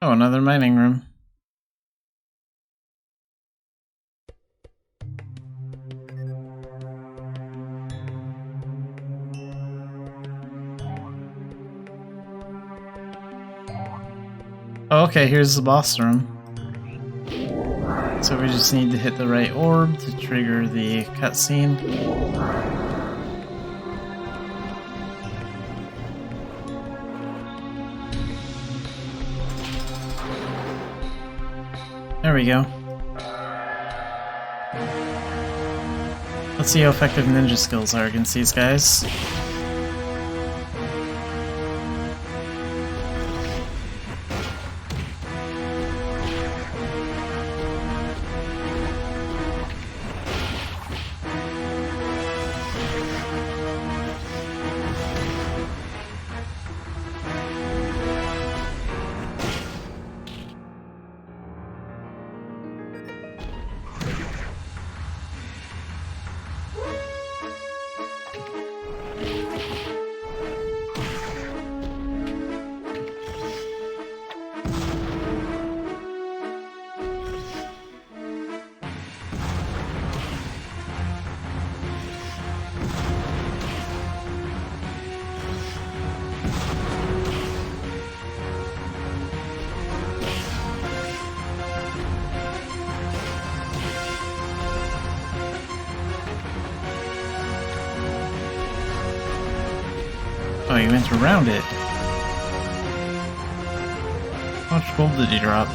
Oh, another mining room. Oh, okay, here's the boss room. So we just need to hit the right orb to trigger the cutscene. There we go. Let's see how effective ninja skills are against these guys. Oh, he went around it. How much gold did he drop?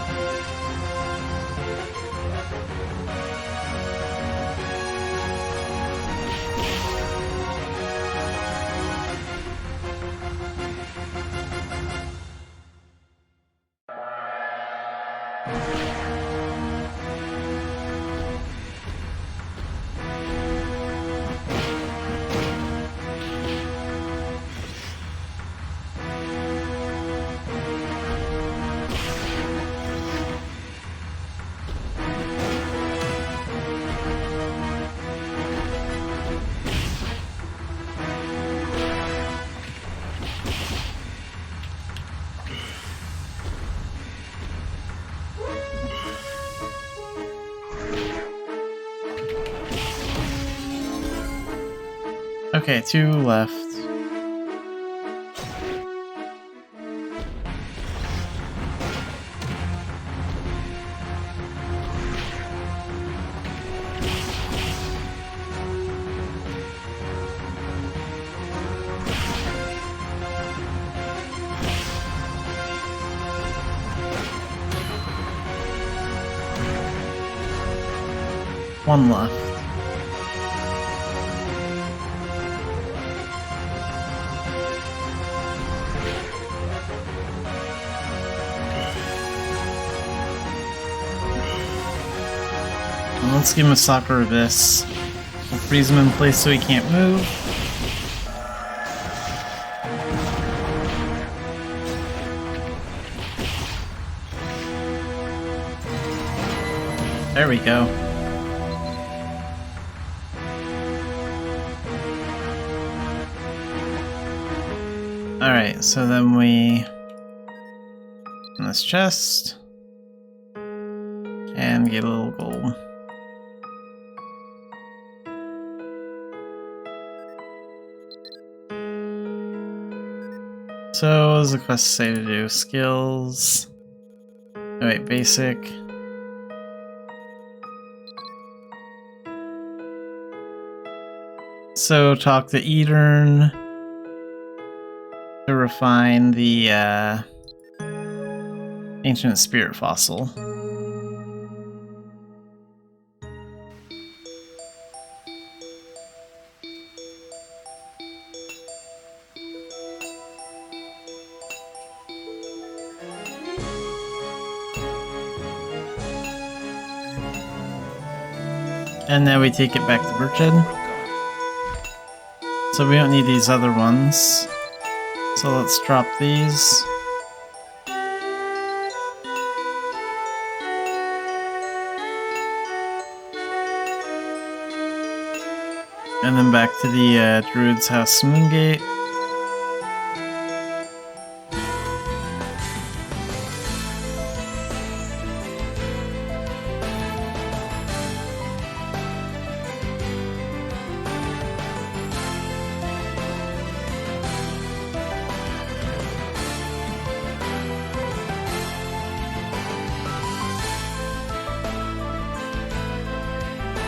Okay, 2 left. One left. Let's give him a Soccer Abyss. We'll freeze him in place so he can't move. There we go. Alright, so then we... in this chest. And get a little gold. So, what does the quest say to do? Skills... oh wait, basic... so, talk to Edern to refine the ancient spirit fossil. And now we take it back to Birchhead. So we don't need these other ones. So let's drop these. And then back to the Druid's House Moongate.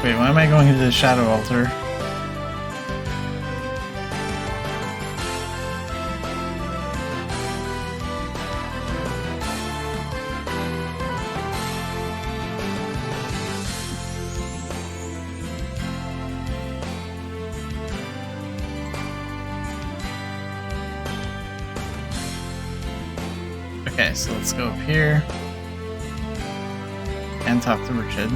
Wait, why am I going into the Shadow Altar? Okay, so let's go up here and talk to Richard.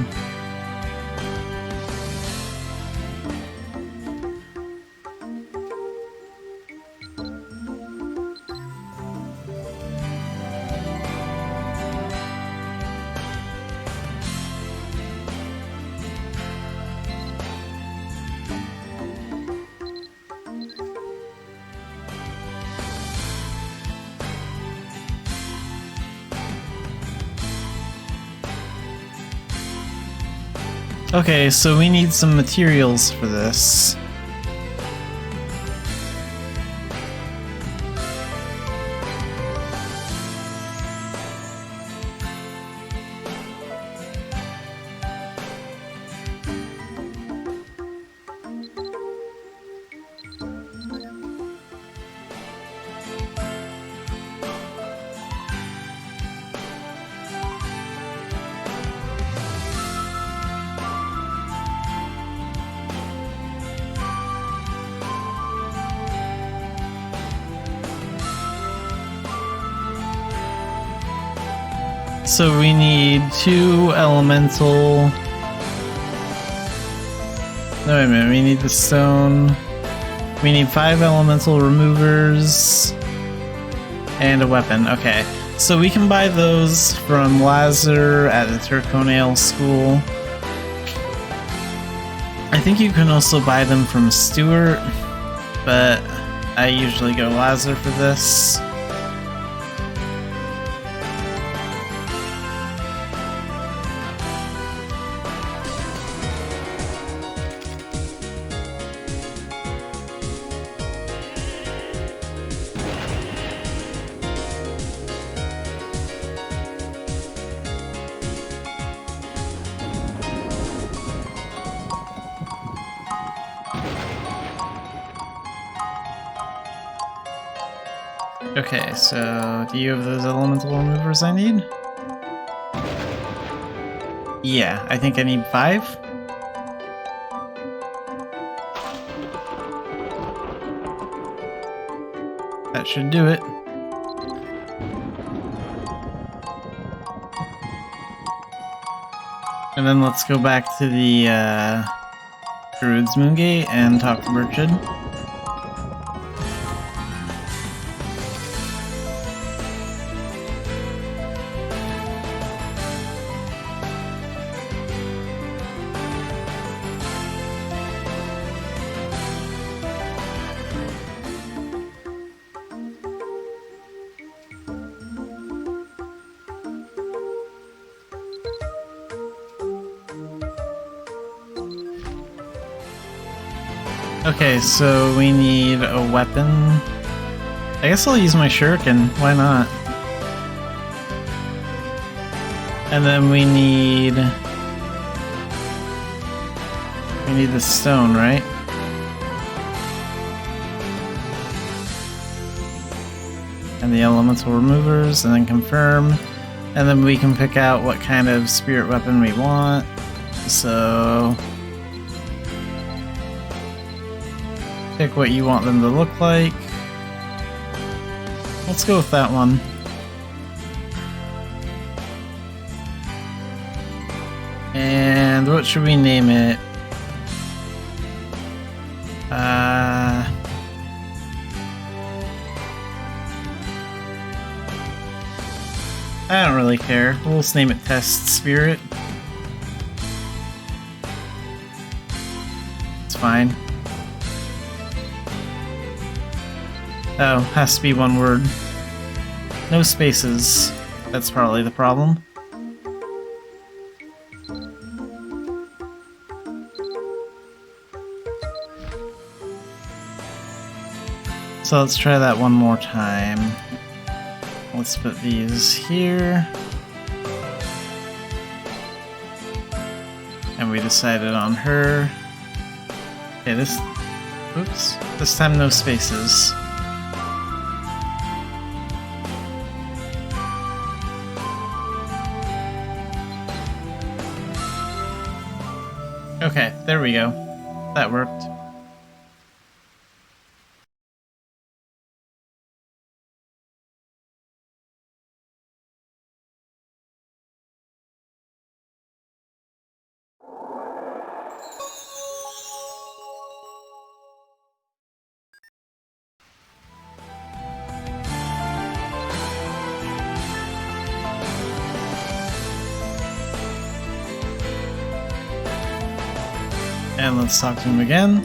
Okay, so we need some materials for this. So we need 2 elemental... No, wait a minute, we need the stone. We need 5 elemental removers and a weapon. Okay, so we can buy those from Lazar at the Turconale School. I think you can also buy them from Stuart, but I usually go Lazar for this. Okay, so do you have those elemental removers I need? Yeah, I think I need 5. That should do it. And then let's go back to the Druid's Moongate and talk to Burchard. Okay, so we need a weapon. I guess I'll use my shuriken, why not? And then we need the stone, right? And the elemental removers, and then confirm. And then we can pick out what kind of spirit weapon we want. So pick what you want them to look like. Let's go with that one. And what should we name it? I don't really care. We'll just name it Test Spirit. It's fine. Oh, has to be one word. No spaces. That's probably the problem. So let's try that one more time. Let's put these here. And we decided on her. Okay, oops. This time no spaces. Okay, there we go. That worked. And let's talk to him again.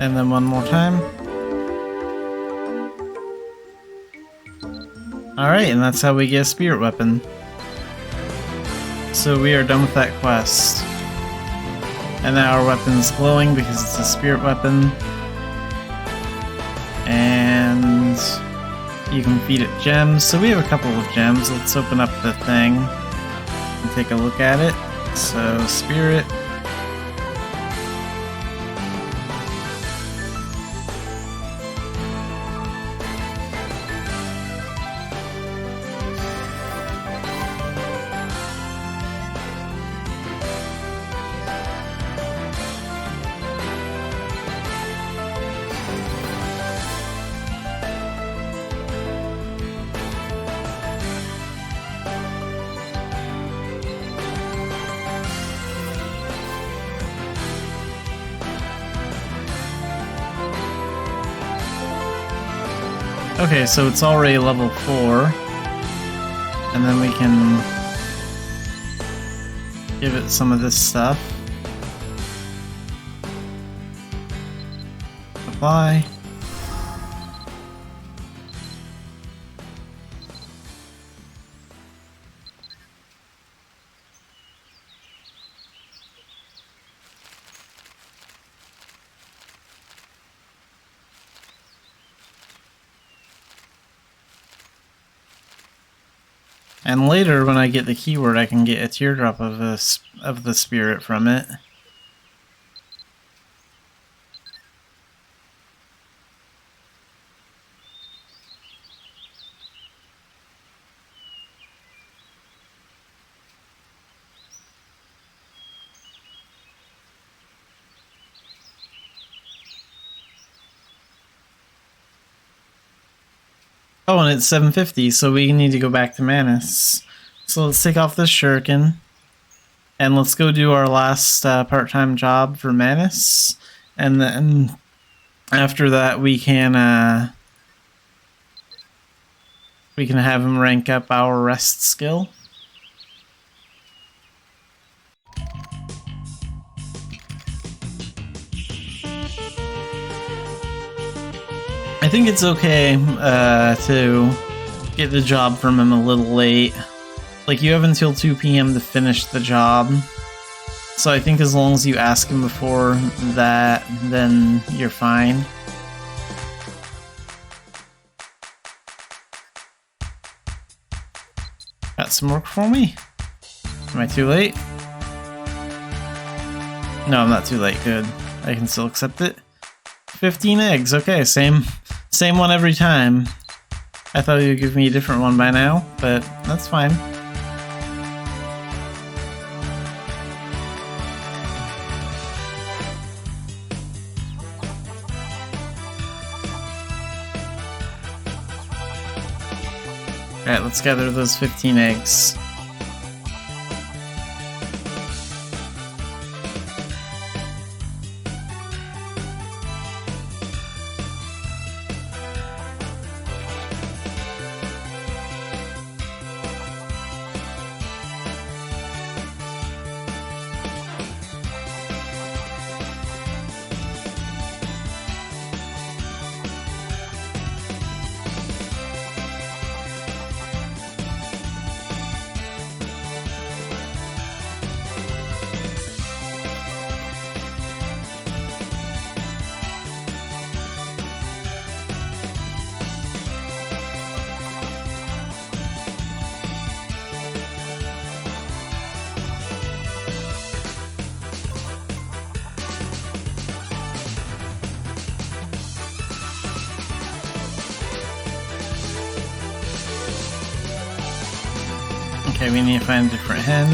And then one more time. Alright, and that's how we get a spirit weapon. So we are done with that quest. And now our weapon's glowing because it's a spirit weapon. And you can feed it gems. So we have a couple of gems. Let's open up the thing and take a look at it. So, spirit. Okay, so it's already level 4. And then we can give it some of this stuff. Apply. And later, when I get the keyword, I can get a teardrop of the spirit from it. Oh, and it's 750, so we need to go back to Manus. So let's take off this shuriken, and let's go do our last part-time job for Manus, and then after that we can have him rank up our rest skill. I think it's okay to get the job from him a little late. Like, you have until 2 PM to finish the job. So I think as long as you ask him before that, then you're fine. Got some work for me? Am I too late? No, I'm not too late. Good. I can still accept it. 15 eggs. Okay, same one every time. I thought you would give me a different one by now, but that's fine. Alright, let's gather those 15 eggs. Okay, we need to find a different hen.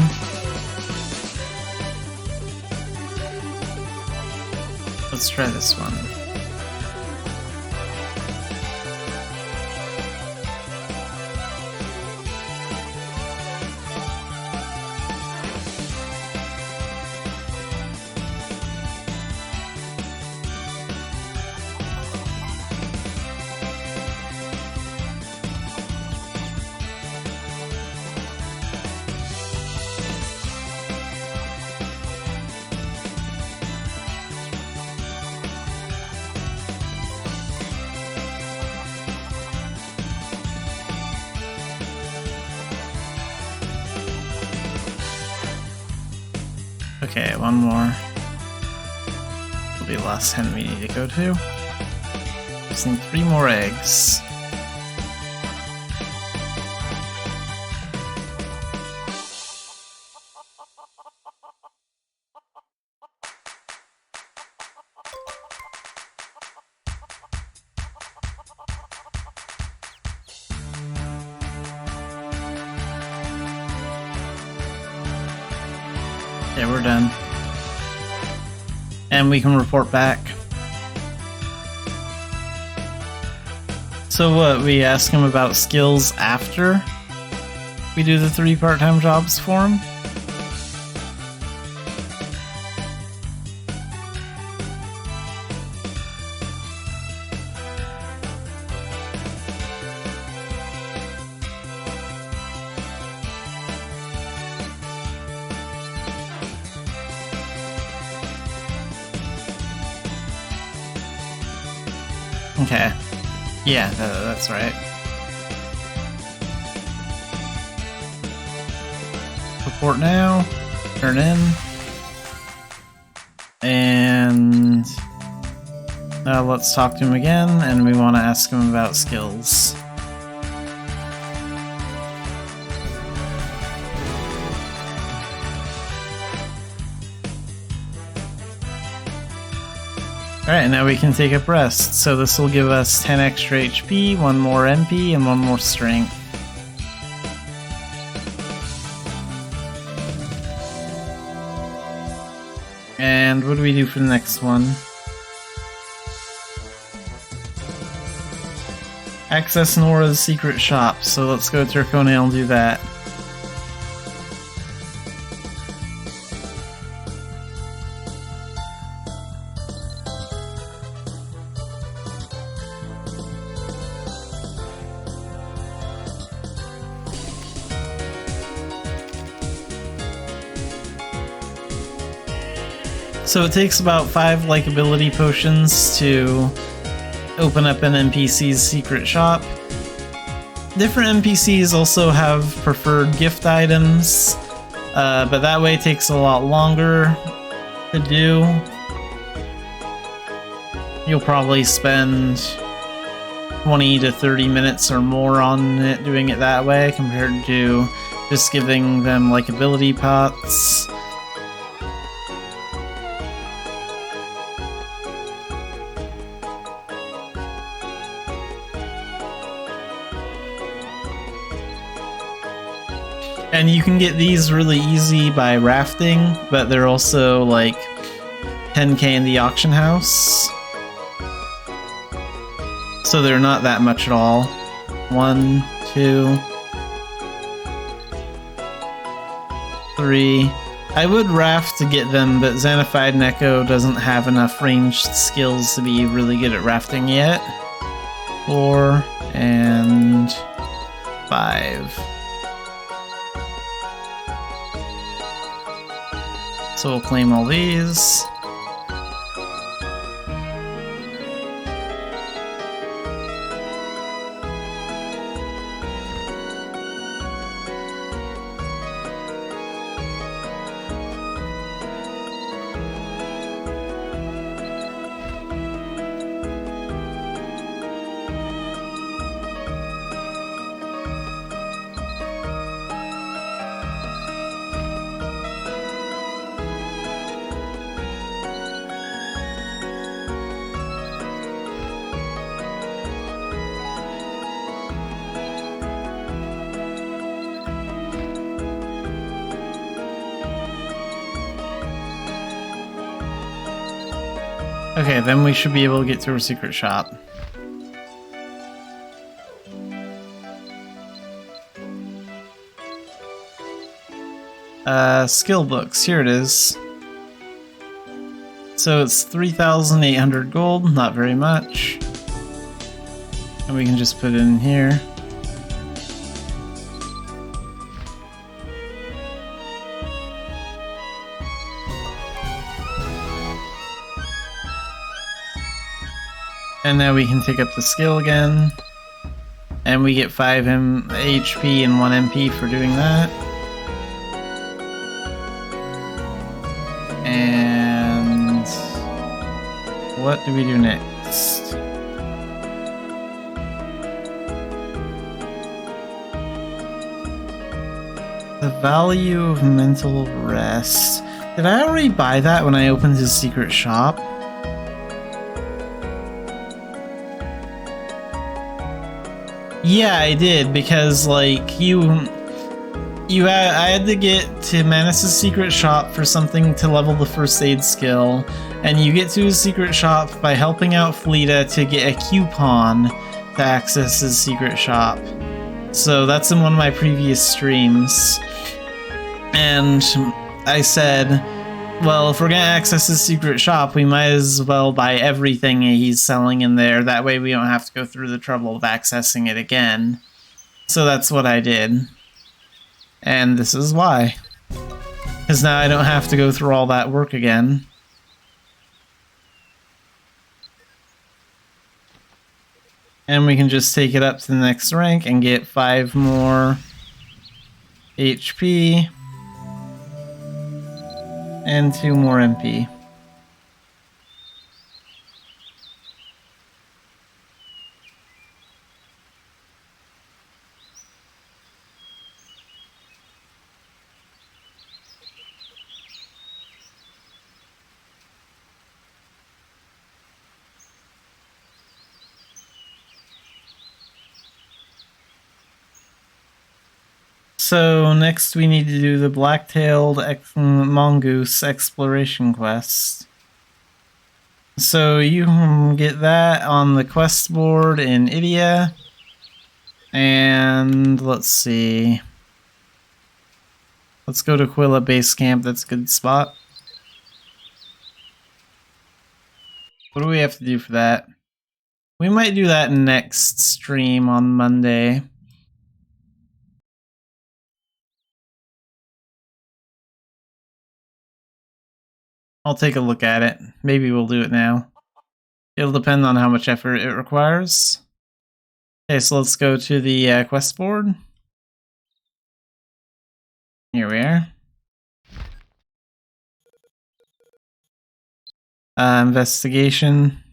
Let's try this one. Okay, one more. Will be the last hen we need to go to. Just need 3 more eggs. Okay, we're done. And we can report back. So what, we ask him about skills after we do the 3 part-time jobs for him? Okay. Yeah, that's right. Report now. Turn in. And let's talk to him again, and we want to ask him about skills. Alright, now we can take up rest. So this will give us 10 extra HP, 1 more MP, and 1 more strength. And what do we do for the next one? Access Nora's secret shop, so let's go to Turconail and do that. So it takes about 5 likability potions to open up an NPC's secret shop. Different NPCs also have preferred gift items, but that way it takes a lot longer to do. You'll probably spend 20 to 30 minutes or more on it doing it that way compared to just giving them likability pots. And you can get these really easy by rafting, but they're also like 10k in the auction house. So they're not that much at all. 1, 2, 3. I would raft to get them, but Xanafiedneko doesn't have enough ranged skills to be really good at rafting yet. 4 and 5. So we'll claim all these. Okay, then we should be able to get to our secret shop. Skill books, here it is. So it's 3,800 gold, not very much. And we can just put it in here. And now we can pick up the skill again. And we get 5 HP and 1 MP for doing that. And what do we do next? The value of mental rest. Did I already buy that when I opened his secret shop? Yeah, I did, because like I had to get to Manus' secret shop for something to level the first aid skill, and you get to his secret shop by helping out Fleeta to get a coupon to access his secret shop. So that's in one of my previous streams. And I said, well, if we're gonna access his secret shop, we might as well buy everything he's selling in there. That way we don't have to go through the trouble of accessing it again. So that's what I did. And this is why. Because now I don't have to go through all that work again. And we can just take it up to the next rank and get 5 more HP. And 2 more MP. So next we need to do the black-tailed mongoose exploration quest. So you can get that on the quest board in Idia. And let's see. Let's go to Quilla Base Camp, that's a good spot. What do we have to do for that? We might do that next stream on Monday. I'll take a look at it. Maybe we'll do it now. It'll depend on how much effort it requires. Okay, so let's go to the quest board. Here we are. Investigation.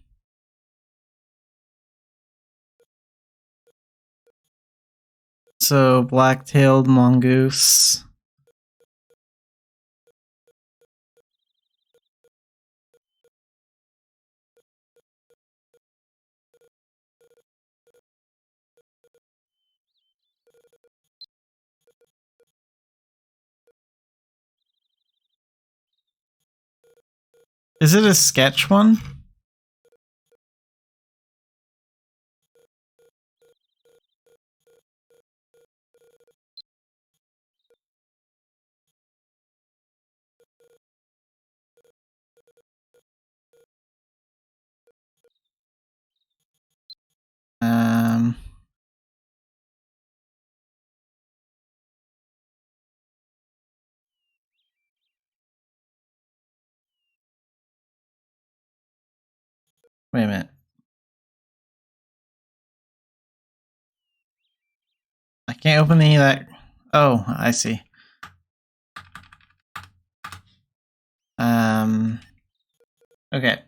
So, black-tailed mongoose. Is it a sketch one? Wait a minute. I can't open any of that. Oh, I see. Okay.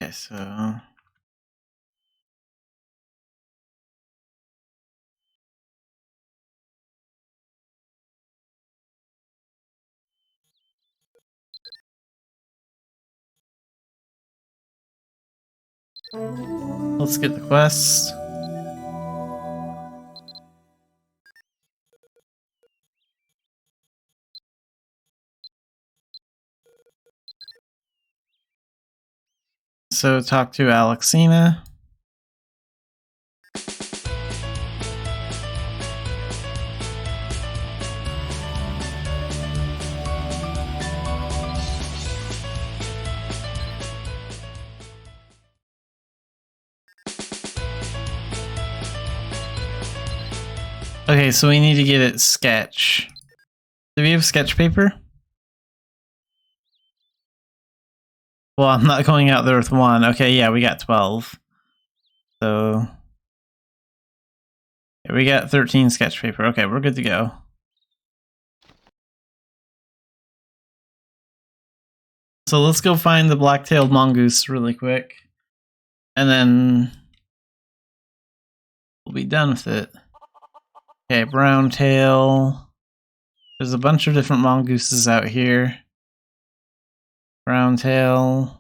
Okay, so... let's get the quest. So talk to Alexina. Okay, so we need to get it sketch. Do we have sketch paper? Well, I'm not going out there with 1. Okay, yeah, we got 12. So yeah, we got 13 sketch paper. Okay, we're good to go. So let's go find the black-tailed mongoose really quick. And then we'll be done with it. Okay, brown tail. There's a bunch of different mongooses out here. Brown tail.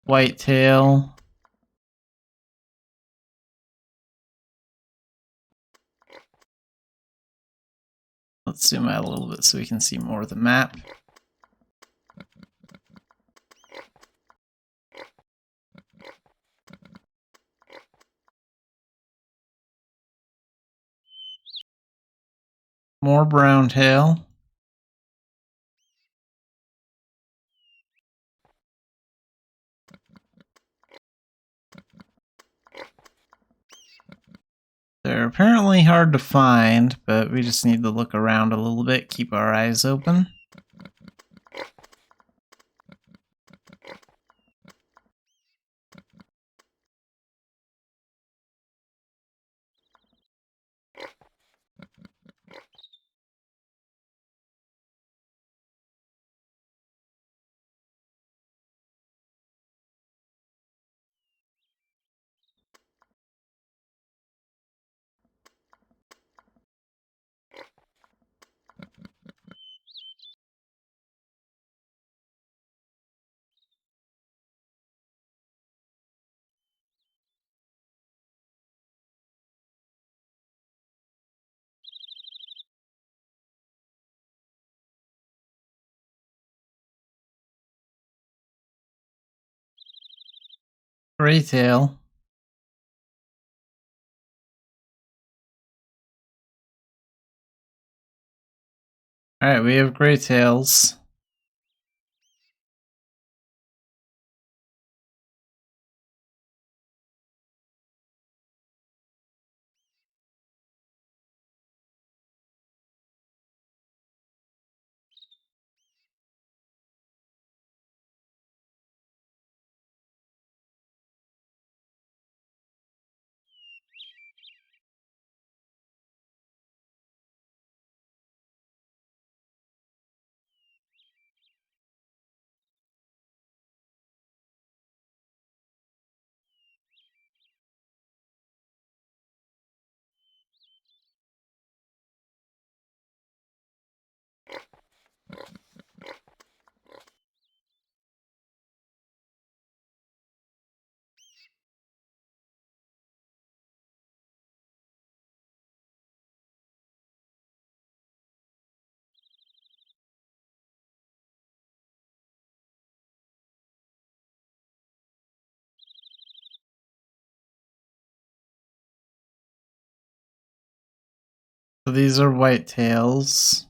White tail. Let's zoom out a little bit so we can see more of the map. More brown tail. They're apparently hard to find, but we just need to look around a little bit, keep our eyes open. Gray tail. Alright, we have gray tails. So these are white tails.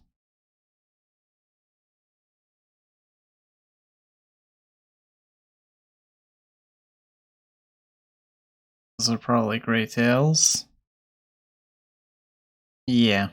Those are probably gray tails. Yeah.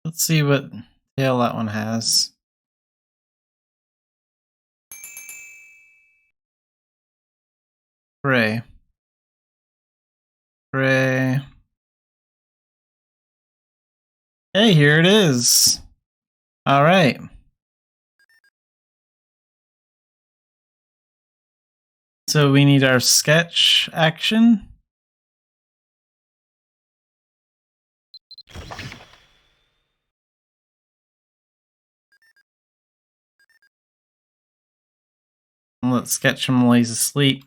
Let's see what tail that one has. Gray. Gray. Hey, here it is. All right. So we need our sketch action. Let's sketch him while he's asleep.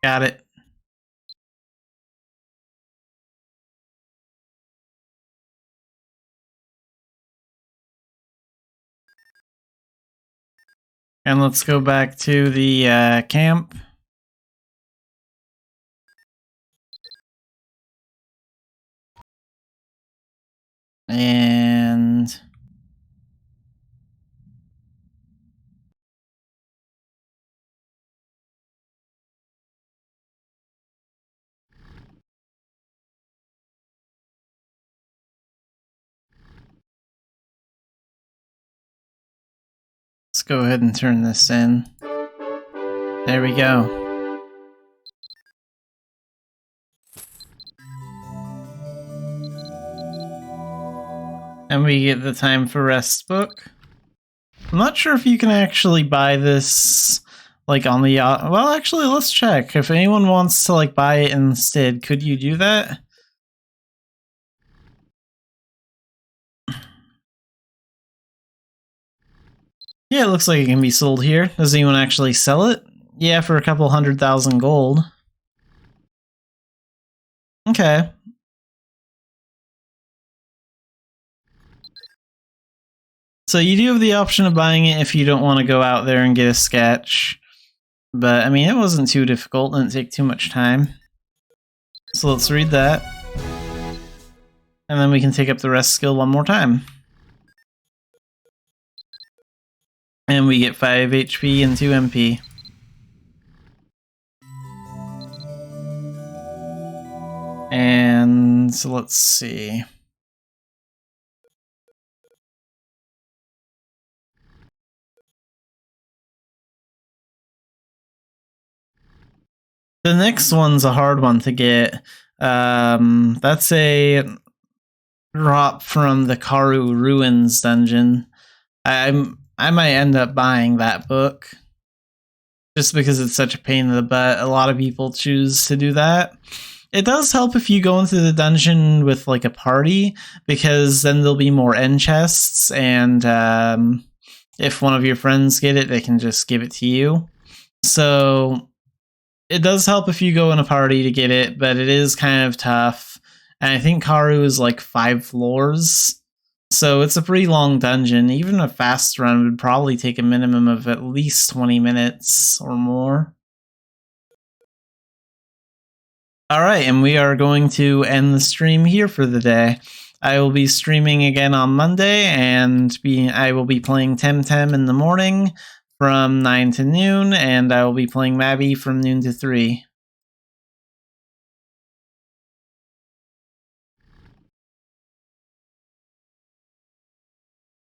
Got it. And let's go back to the camp. And let's go ahead and turn this in. There we go. And we get the time for rest book. I'm not sure if you can actually buy this like on the well, actually, let's check. If anyone wants to like buy it instead, could you do that? Yeah, it looks like it can be sold here. Does anyone actually sell it? Yeah, for a couple 100,000 gold. Okay. So you do have the option of buying it if you don't want to go out there and get a sketch. But, I mean, it wasn't too difficult, didn't take too much time. So let's read that. And then we can take up the rest skill one more time. And we get 5 HP and 2 MP. And so let's see. The next one's a hard one to get. That's a drop from the Karu Ruins dungeon. I might end up buying that book. Just because it's such a pain in the butt. A lot of people choose to do that. It does help if you go into the dungeon with like a party, because then there'll be more end chests, and if one of your friends get it, they can just give it to you. So it does help if you go in a party to get it, but it is kind of tough. And I think Karu is like 5 floors. So it's a pretty long dungeon. Even a fast run would probably take a minimum of at least 20 minutes or more. Alright, and we are going to end the stream here for the day. I will be streaming again on Monday, and I will be playing Temtem in the morning from 9 to noon, and I will be playing Mabby from noon to 3.